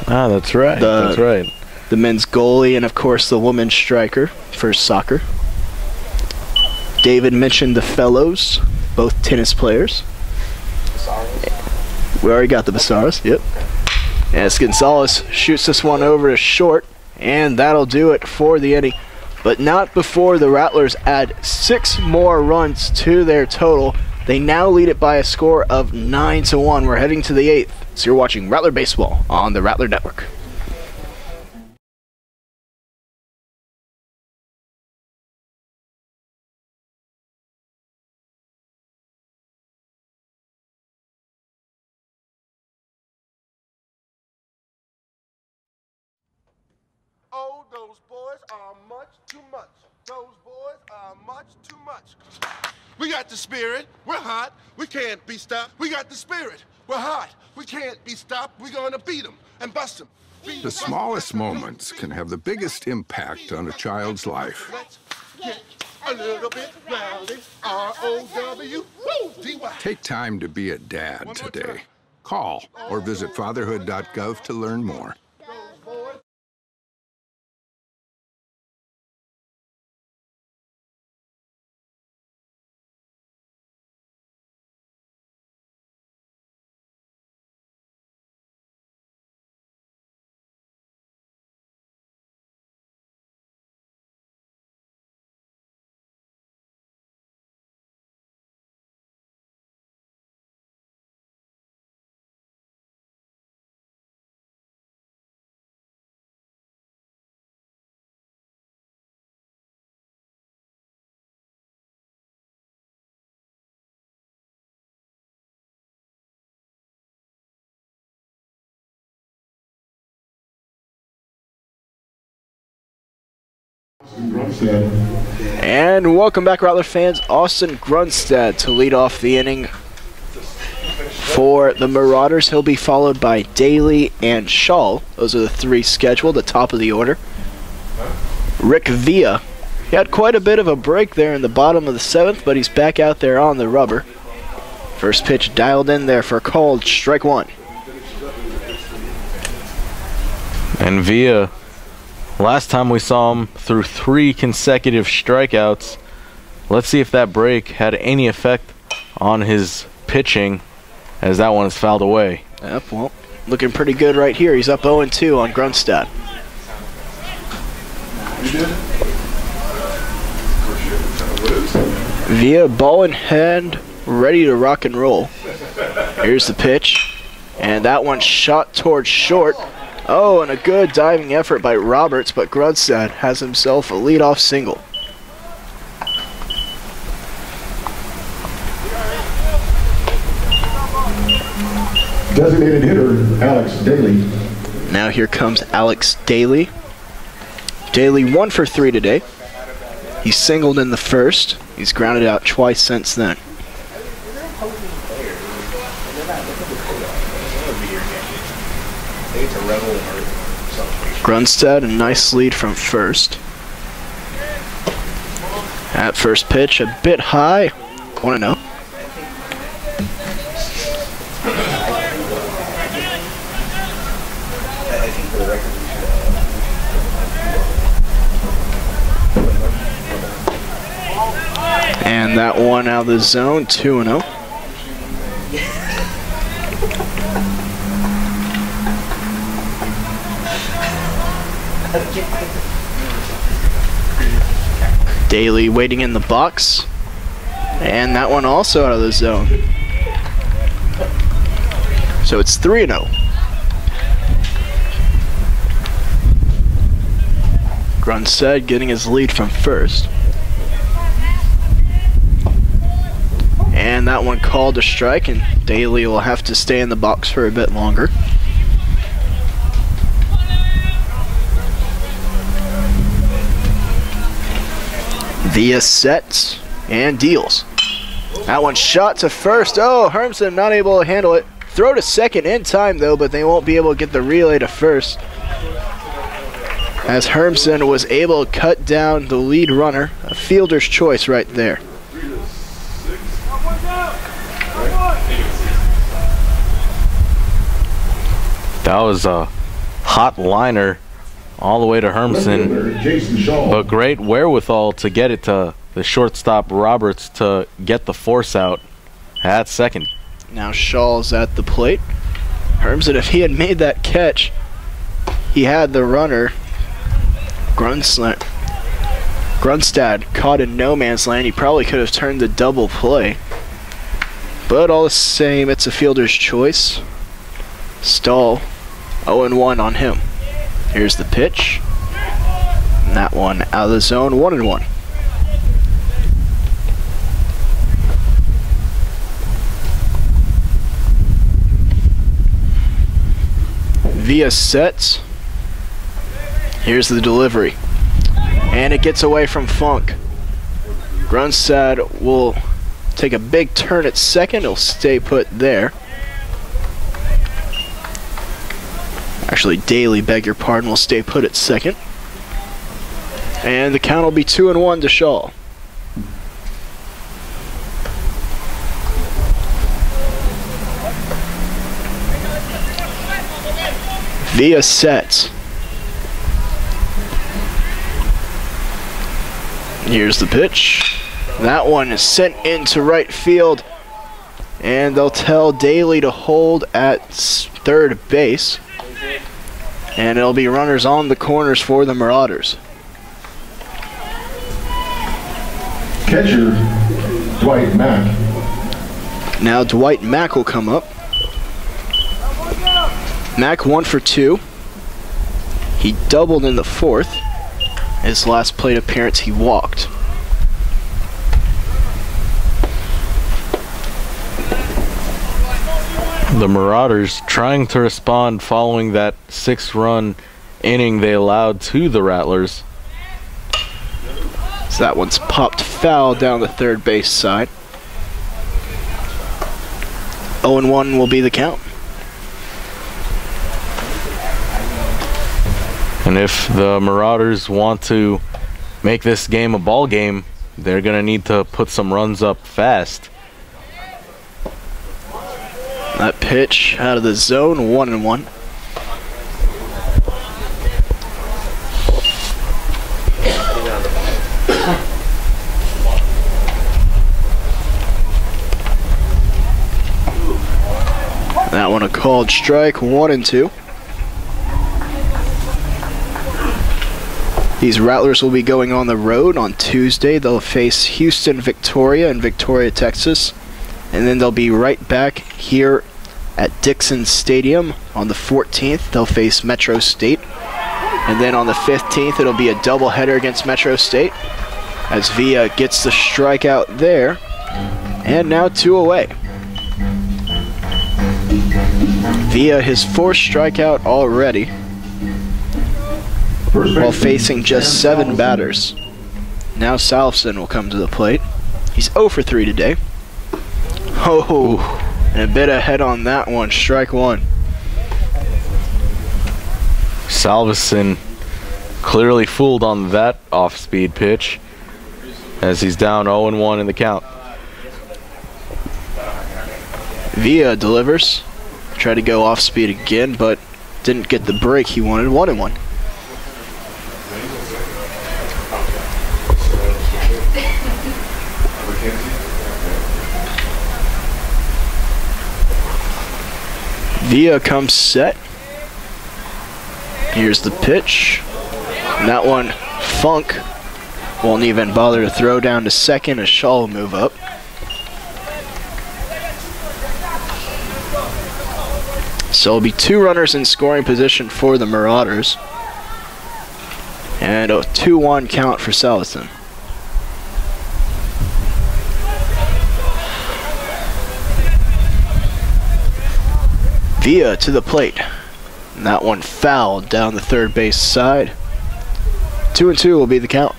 Speaker 2: Ah, that's right. That's right.
Speaker 1: The men's goalie, and of course the women's striker for soccer. David mentioned the Fellows, both tennis players. We already got the Bassaros, yep. As Gonzalez shoots this one over to short, and that'll do it for the inning. But not before the Rattlers add 6 more runs to their total. They now lead it by a score of 9-1. We're heading to the 8th. So you're watching Rattler Baseball on the Rattler Network.
Speaker 12: Oh, those boys are much too much. Those boys are much too much. We got the spirit. We're hot. We can't be stopped. We got the spirit. We're hot. We can't be stopped. We're going to beat them and bust them.
Speaker 13: The smallest moments can have the biggest impact on a child's life.
Speaker 12: Let's get a little bit rowdy. R-O-W-D-Y.
Speaker 13: Take time to be a dad today. Call or visit fatherhood.gov to learn more.
Speaker 1: And welcome back, Rattler fans. Austin Grunstad to lead off the inning for the Marauders. He'll be followed by Daly and Shaw. Those are the 3 scheduled, the top of the order. Rick Villa. He had quite a bit of a break there in the bottom of the 7th, but he's back out there on the rubber. First pitch dialed in there for a called strike one.
Speaker 2: And Villa, last time we saw him through 3 consecutive strikeouts. Let's see if that break had any effect on his pitching, as that one is fouled away.
Speaker 1: Yep, well, looking pretty good right here. He's up 0-2 on Grunstad. Via ball in hand, ready to rock and roll. Here's the pitch, and that one shot towards short. Oh, and a good diving effort by Roberts, but Grunstad has himself a leadoff single.
Speaker 11: Designated hitter, Alex Daly.
Speaker 1: Now here comes Alex Daly. Daly 1 for 3 today. He singled in the first. He's grounded out twice since then. Grunstad, a nice lead from first. At first pitch, a bit high. 1-0. And that one out of the zone, 2-0. Daly waiting in the box. And that one also out of the zone. So it's 3-0. Grunstead getting his lead from first. And that one called a strike, and Daly will have to stay in the box for a bit longer. Via sets and deals. That one shot to first. Oh, Hermsen not able to handle it. Throw to second in time though, but they won't be able to get the relay to first, as Hermsen was able to cut down the lead runner. A fielder's choice right there.
Speaker 2: That was a hot liner all the way to Hermsen, but great wherewithal to get it to the shortstop Roberts to get the force out at second.
Speaker 1: Now Shaw's at the plate. Hermsen, if he had made that catch, he had the runner. Grunstad caught in no man's land. He probably could have turned the double play, but all the same, it's a fielder's choice. Stahl 0-1 on him. Here's the pitch. And that one out of the zone, 1-1. Via sets. Here's the delivery. And it gets away from Funk. Grunstad will take a big turn at second. He'll stay put there. Actually, Daly, beg your pardon, will stay put at second. And the count will be 2-1 to Shaw. Via sets. Here's the pitch. That one is sent into right field. And they'll tell Daly to hold at third base. And it'll be runners on the corners for the Marauders.
Speaker 11: Catcher, Dwight Mack.
Speaker 1: Now Dwight Mack will come up. Mack 1 for 2. He doubled in the fourth. His last plate appearance, he walked.
Speaker 2: The Marauders trying to respond following that 6-run inning they allowed to the Rattlers.
Speaker 1: So that one's popped foul down the third base side. 0-1 will be the count.
Speaker 2: And if the Marauders want to make this game a ball game, they're going to need to put some runs up fast.
Speaker 1: That pitch out of the zone, 1-1. That one a called strike, 1-2. These Rattlers will be going on the road on Tuesday. They'll face Houston, Victoria in Victoria, Texas. And then they'll be right back here at Dixon Stadium on the 14th. They'll face Metro State. And then on the 15th, it'll be a doubleheader against Metro State, as Villa gets the strikeout there. And now 2 away. Villa, his 4th strikeout already. while facing just 7 batters. Now Salveson will come to the plate. He's 0 for 3 today. Oh, and a bit ahead on that one. Strike 1.
Speaker 2: Salveson clearly fooled on that off-speed pitch as he's down 0-1 in the count.
Speaker 1: Villa delivers. Tried to go off speed again, but didn't get the break he wanted. 1-1. Villa comes set. Here's the pitch. And that one, Funk won't even bother to throw down to second as Shaw will move up. So it'll be 2 runners in scoring position for the Marauders. And a 2-1 count for Salveson. Villa to the plate. And that one fouled down the third base side. 2-2 will be the count.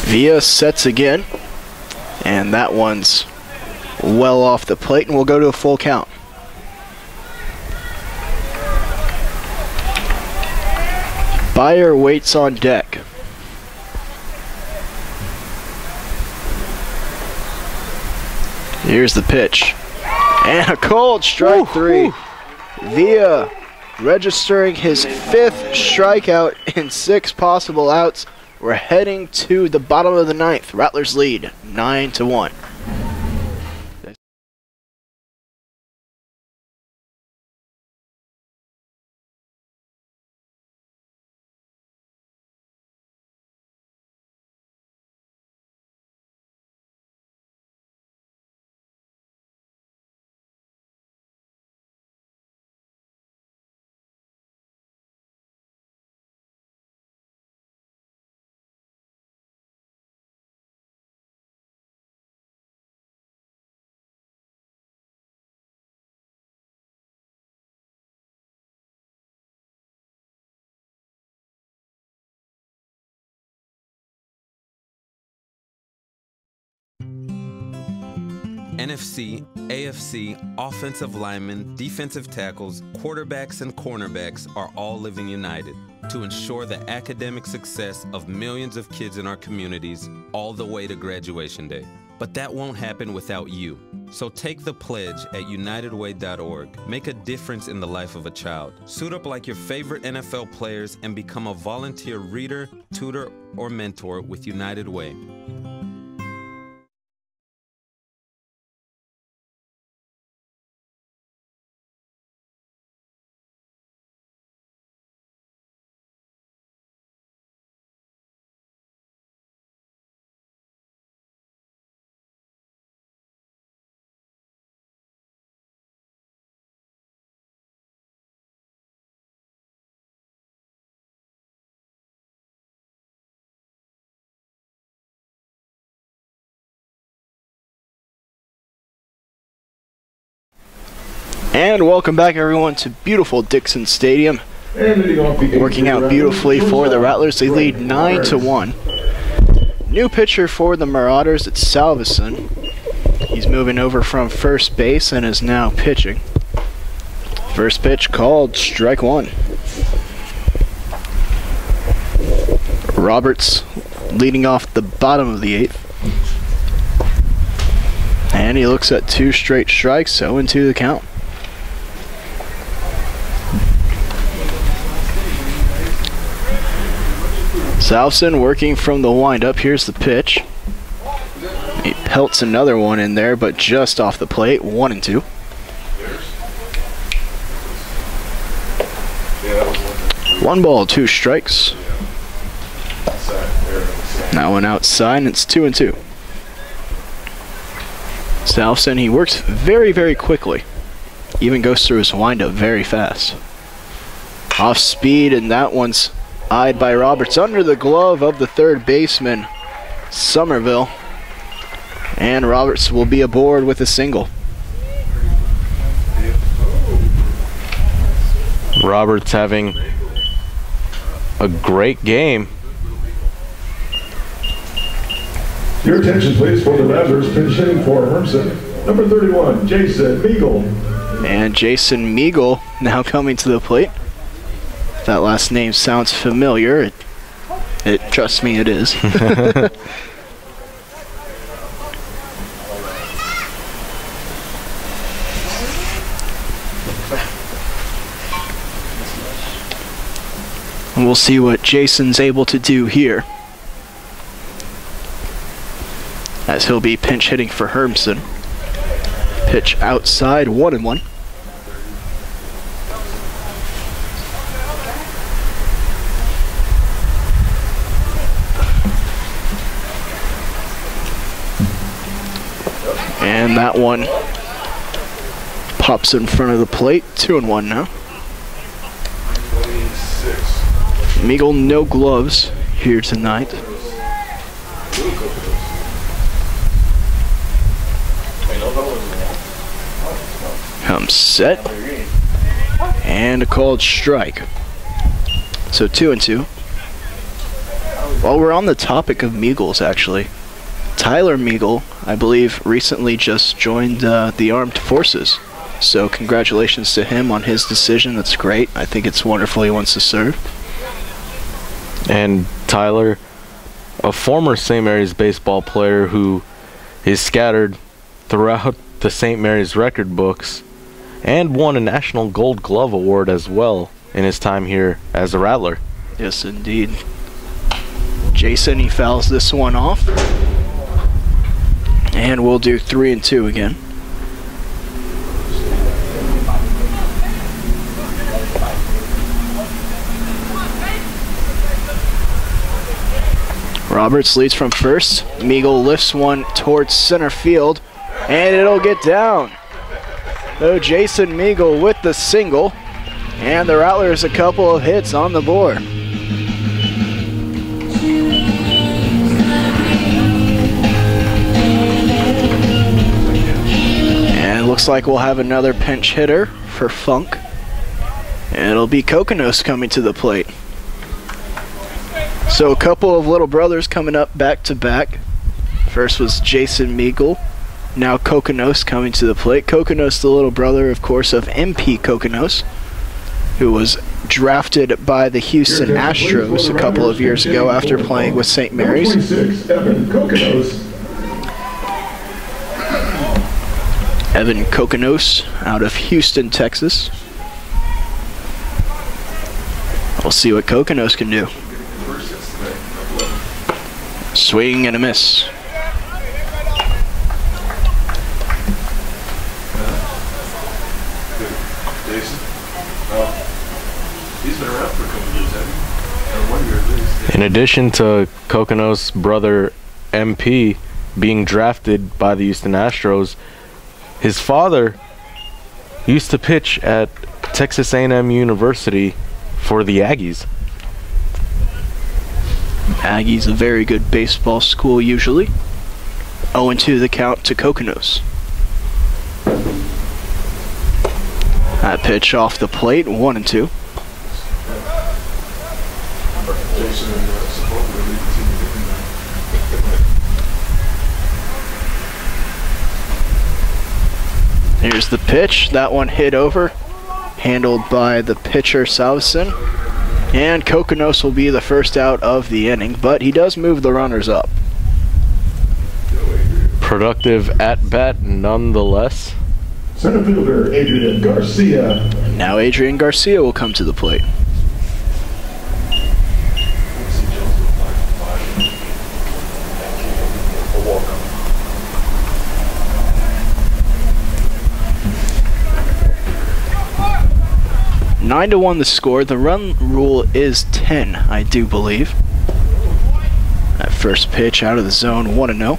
Speaker 1: Villa sets again, and that one's well off the plate, and we'll go to a full count. Bayer waits on deck. Here's the pitch, and a cold strike 3. Villa registering his 5th strikeout in 6 possible outs. We're heading to the bottom of the 9th. Rattlers lead 9-1.
Speaker 3: NFC, AFC, offensive linemen, defensive tackles, quarterbacks, and cornerbacks are all living united to ensure the academic success of millions of kids in our communities all the way to graduation day. But that won't happen without you. So take the pledge at unitedway.org. Make a difference in the life of a child. Suit up like your favorite NFL players and become a volunteer reader, tutor, or mentor with United Way.
Speaker 1: And welcome back, everyone, to beautiful Dixon Stadium. Working out beautifully for the Rattlers. They lead 9-1. New pitcher for the Marauders, it's Salveson. He's moving over from first base and is now pitching. First pitch called, strike 1. Roberts leading off the bottom of the 8th. And he looks at 2 straight strikes, 0-2 the count. Salveson working from the windup. Here's the pitch. He pelts another one in there, but just off the plate. 1-2. One ball, 2 strikes. That one outside, and it's 2-2. Salveson, he works very, very quickly. Even goes through his windup very fast. Off speed, and that one's eyed by Roberts under the glove of the third baseman. Somerville. And Roberts will be aboard with a single.
Speaker 2: Roberts having a great game.
Speaker 11: Your attention, please, for the Rattlers. Pinch hitting for Hermson. Number 31, Jason Meagle.
Speaker 1: And Jason Meagle now coming to the plate. If that last name sounds familiar, trust me, it is. And we'll see what Jason's able to do here, as he'll be pinch hitting for Hermson. Pitch outside, 1-1. And that one pops in front of the plate, 2-1 now. Meagle no gloves here tonight. Comes set. And a called strike. So 2-2. While we're on the topic of Meagles, actually, Tyler Meagle, I believe, recently just joined the armed forces. So congratulations to him on his decision. That's great. I think it's wonderful he wants to serve.
Speaker 2: And Tyler, a former St. Mary's baseball player who is scattered throughout the St. Mary's record books, and won a National Gold Glove Award as well in his time here as a Rattler.
Speaker 1: Yes, indeed. Jason, he fouls this one off. And we'll do 3-2 again. Roberts leads from first. Meagle lifts one towards center field, and it'll get down. So Jason Meagle with the single, and the Rattlers a couple of hits on the board. And it looks like we'll have another pinch hitter for Funk. And it'll be Kokonos coming to the plate. So a couple of little brothers coming up back to back. First was Jason Meagle. Now Kokonos coming to the plate. Kokonos, the little brother, of course, of MP Kokonos, who was drafted by the Houston Astros a couple of years ago after playing with St. Mary's. Evan Kokonos out of Houston, Texas. We'll see what Kokonos can do. Swing and a miss.
Speaker 2: In addition to Kokonos' brother MP being drafted by the Houston Astros, his father used to pitch at Texas A&M University for the Aggies.
Speaker 1: Aggies, a very good baseball school usually. 0-2 the count to Kokonos. That pitch off the plate, 1-2. Here's the pitch. That one hit over. Handled by the pitcher, Salveson. And Kokonos will be the first out of the inning, but he does move the runners up.
Speaker 2: Productive at-bat nonetheless.
Speaker 11: Center fielder Adrian Garcia.
Speaker 1: Now Adrian Garcia will come to the plate. Nine to 1 the score. The run rule is 10, I do believe. That first pitch out of the zone, 1-0.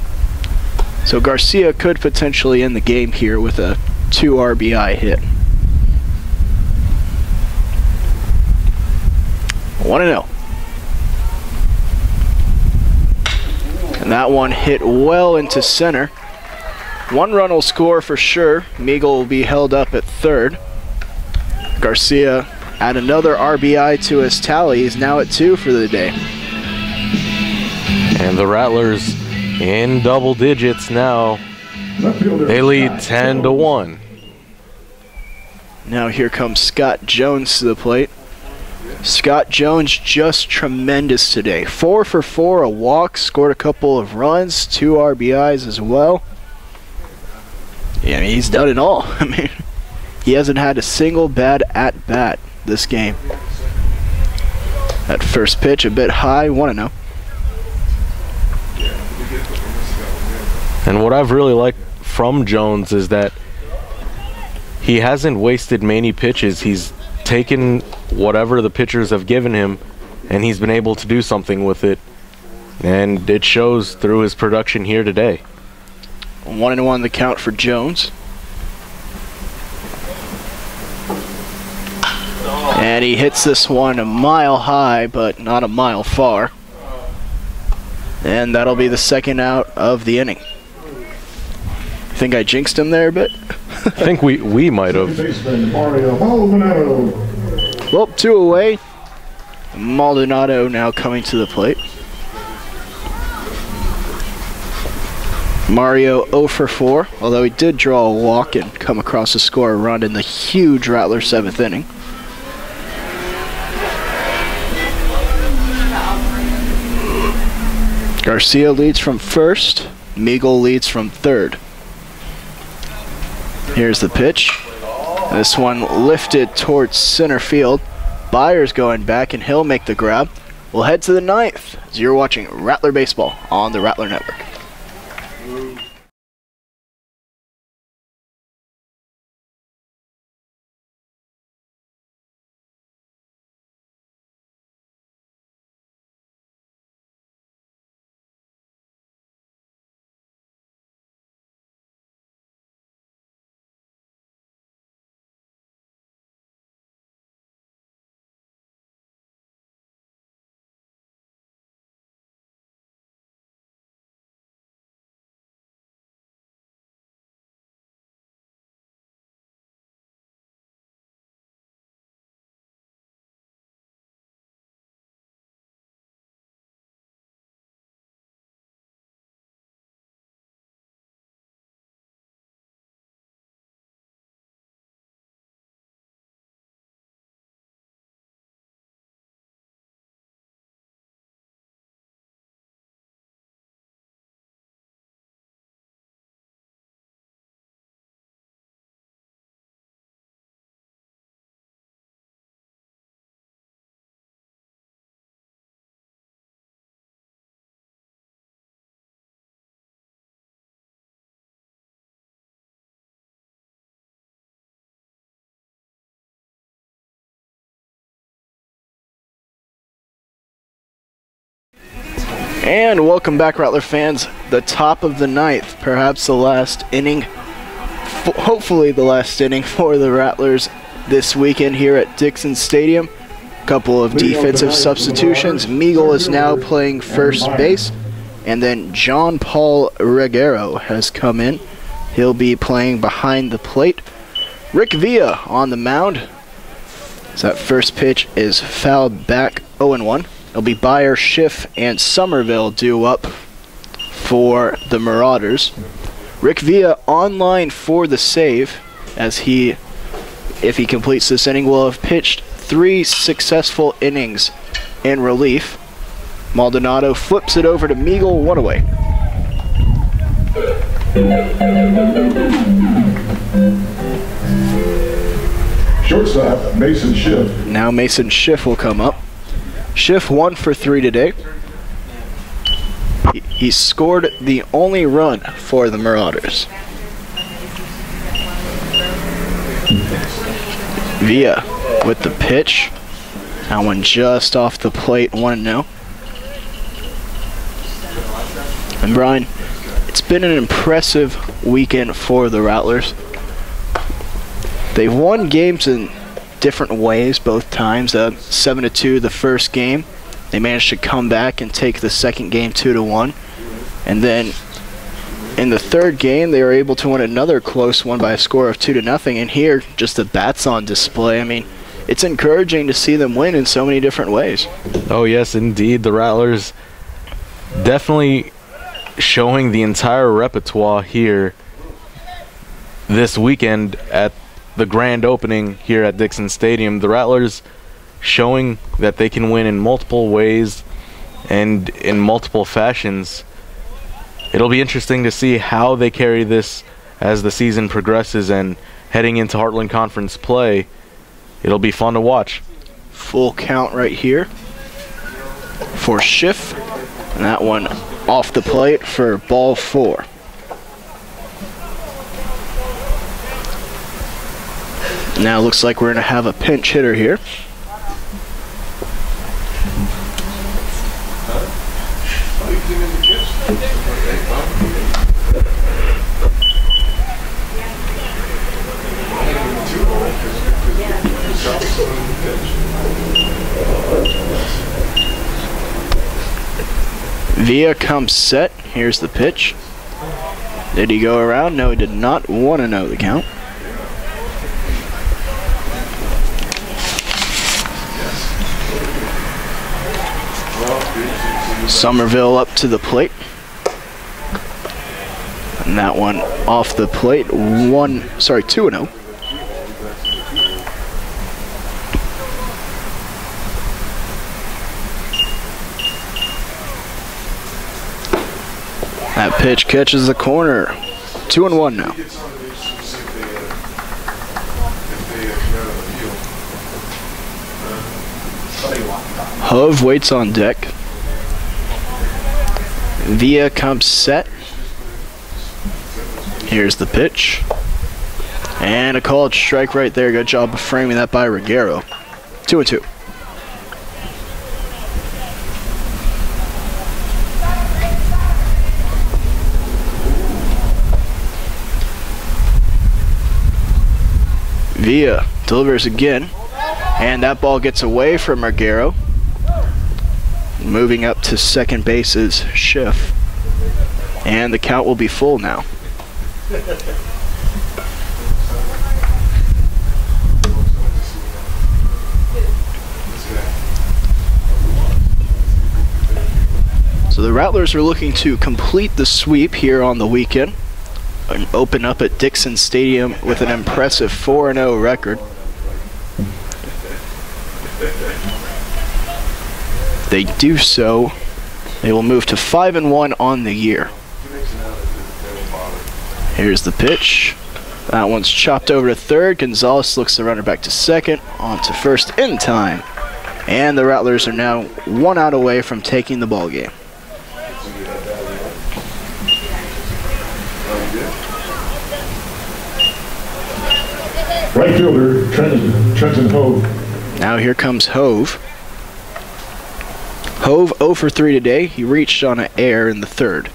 Speaker 1: So Garcia could potentially end the game here with a 2 RBI hit. 1-0. And That one hit well into center. 1 run will score for sure. Meagle will be held up at third. Garcia add another RBI to his tally. He's now at 2 for the day.
Speaker 2: And the Rattlers in double digits now. They lead 10-1.
Speaker 1: Now here comes Scott Jones to the plate. Scott Jones just tremendous today. 4 for 4, a walk, scored a couple of runs, 2 RBIs as well. Yeah, I mean, he's done it all. I mean, he hasn't had a single bad at-bat this game. That first pitch a bit high, 1-0.
Speaker 2: And what I've really liked from Jones is that he hasn't wasted many pitches. He's taken whatever the pitchers have given him, and he's been able to do something with it. And it shows through his production here today.
Speaker 1: 1-1 the count for Jones. And he hits this one a mile high, but not a mile far. And that'll be the second out of the inning. Think I jinxed him there a bit?
Speaker 2: I think we might have.
Speaker 1: Well, 2 away. Maldonado now coming to the plate. Mario 0 for 4, although he did draw a walk and come across to score a run in the huge Rattler 7th inning. Garcia leads from first. Meagle leads from third. Here's the pitch. This one lifted towards center field. Byers going back, and he'll make the grab. We'll head to the 9th as you're watching Rattler Baseball on the Rattler Network. And welcome back, Rattler fans. The top of the 9th, perhaps the last inning, hopefully the last inning for the Rattlers this weekend here at Dixon Stadium. Couple of defensive substitutions. Meagle is now playing first base, and then John Paul Reguero has come in. He'll be playing behind the plate. Rick Villa on the mound. So that first pitch is fouled back, 0-1. It'll be Bayer, Schiff, and Somerville due up for the Marauders. Rick Villa online for the save, as if he completes this inning, will have pitched 3 successful innings in relief. Maldonado flips it over to Meagle, 1 away.
Speaker 11: Shortstop, Mason Schiff.
Speaker 1: Now Mason Schiff will come up. Schiff 1 for 3 today. He scored the only run for the Marauders. Villa with the pitch. That one just off the plate, 1-0. And Brian, it's been an impressive weekend for the Rattlers. They've won games in different ways both times. 7-2 the first game. They managed to come back and take the second game 2-1. And then in the third game, they were able to win another close one by a score of 2-0. And here, just the bats on display. I mean, it's encouraging to see them win in so many different ways.
Speaker 2: Oh, yes, indeed. The Rattlers definitely showing the entire repertoire here this weekend at the grand opening here at Dixon Stadium. The Rattlers showing that they can win in multiple ways and in multiple fashions. It'll be interesting to see how they carry this as the season progresses and heading into Heartland Conference play. It'll be fun to watch.
Speaker 1: Full count right here for Schiff. And that one off the plate for ball 4. Now looks like we're going to have a pinch hitter here. Villa comes set. Here's the pitch. Did he go around? No, he did not. 1-0 the count. Somerville up to the plate. And that one off the plate. 2-0. That pitch catches the corner. 2-1 now. Hove waits on deck. Villa comes set. Here's the pitch. And a called strike right there. Good job of framing that by Ruggiero. 2-2. Villa delivers again, and that ball gets away from Ruggiero. Moving up to second base is Schiff, and the count will be full now. So the Rattlers are looking to complete the sweep here on the weekend and open up at Dixon Stadium with an impressive 4-0 record. They do so, they will move to 5-1 on the year. Here's the pitch. That one's chopped over to third. Gonzalez looks the runner back to second, on to first in time. And the Rattlers are now 1 out away from taking the ball game.
Speaker 11: Right fielder, Trenton Hove.
Speaker 1: Now here comes Hove. Hove 0 for 3 today. He reached on an error in the third.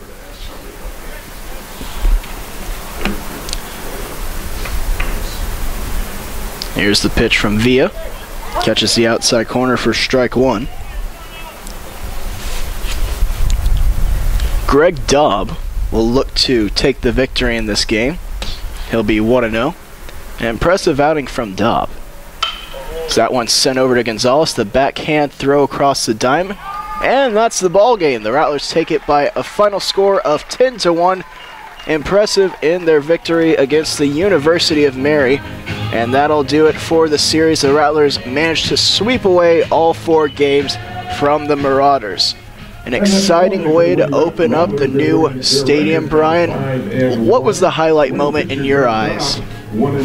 Speaker 1: Here's the pitch from Villa. Catches the outside corner for strike 1. Greg Dobb will look to take the victory in this game. He'll be 1-0. An impressive outing from Dobb. So that one's sent over to Gonzalez. The backhand throw across the diamond. And that's the ball game. The Rattlers take it by a final score of 10-1. Impressive in their victory against the University of Mary. And that'll do it for the series. The Rattlers managed to sweep away all 4 games from the Marauders. An exciting way to open up the new stadium, Brian. What was the highlight moment in your eyes?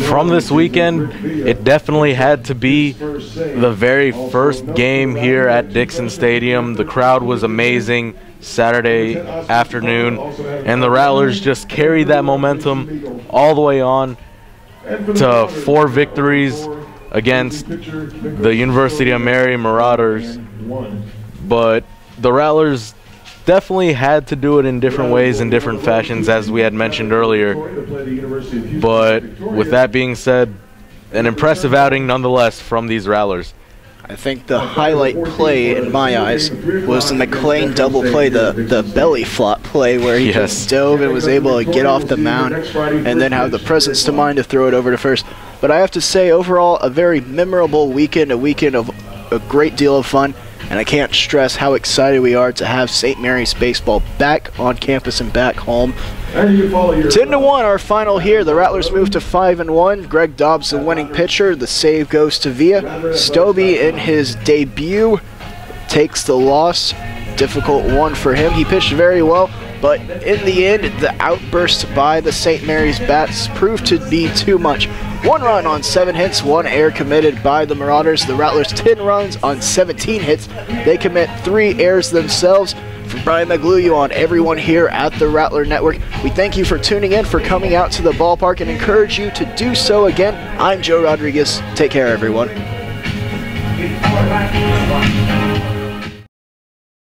Speaker 2: From this weekend, it definitely had to be the very first game here at Dixon Stadium. The crowd was amazing Saturday afternoon, and the Rattlers just carried that momentum all the way on to 4 victories against the University of Mary Marauders. But the Rattlers definitely had to do it in different ways and different fashions, as we had mentioned earlier. But with that being said, an impressive outing nonetheless from these Rattlers.
Speaker 1: I think the highlight play in my eyes was the McLean double play, the belly flop play where he just dove and was able to get off the mound and then have the presence to mind to throw it over to first. But I have to say, overall, a very memorable weekend, a weekend of a great deal of fun, and I can't stress how excited we are to have St. Mary's baseball back on campus and back home. 10-1 our final here. The Rattlers move to 5-1. Greg Dobbs the winning pitcher. The save goes to Villa. Stobie in his debut takes the loss. Difficult one for him. He pitched very well, but in the end, the outburst by the St. Mary's bats proved to be too much. 1 run on 7 hits, 1 error committed by the Marauders. The Rattlers 10 runs on 17 hits. They commit 3 errors themselves. For Brian McGluey on everyone here at the Rattler Network, we thank you for tuning in, for coming out to the ballpark, and encourage you to do so again. I'm Joe Rodriguez. Take care, everyone.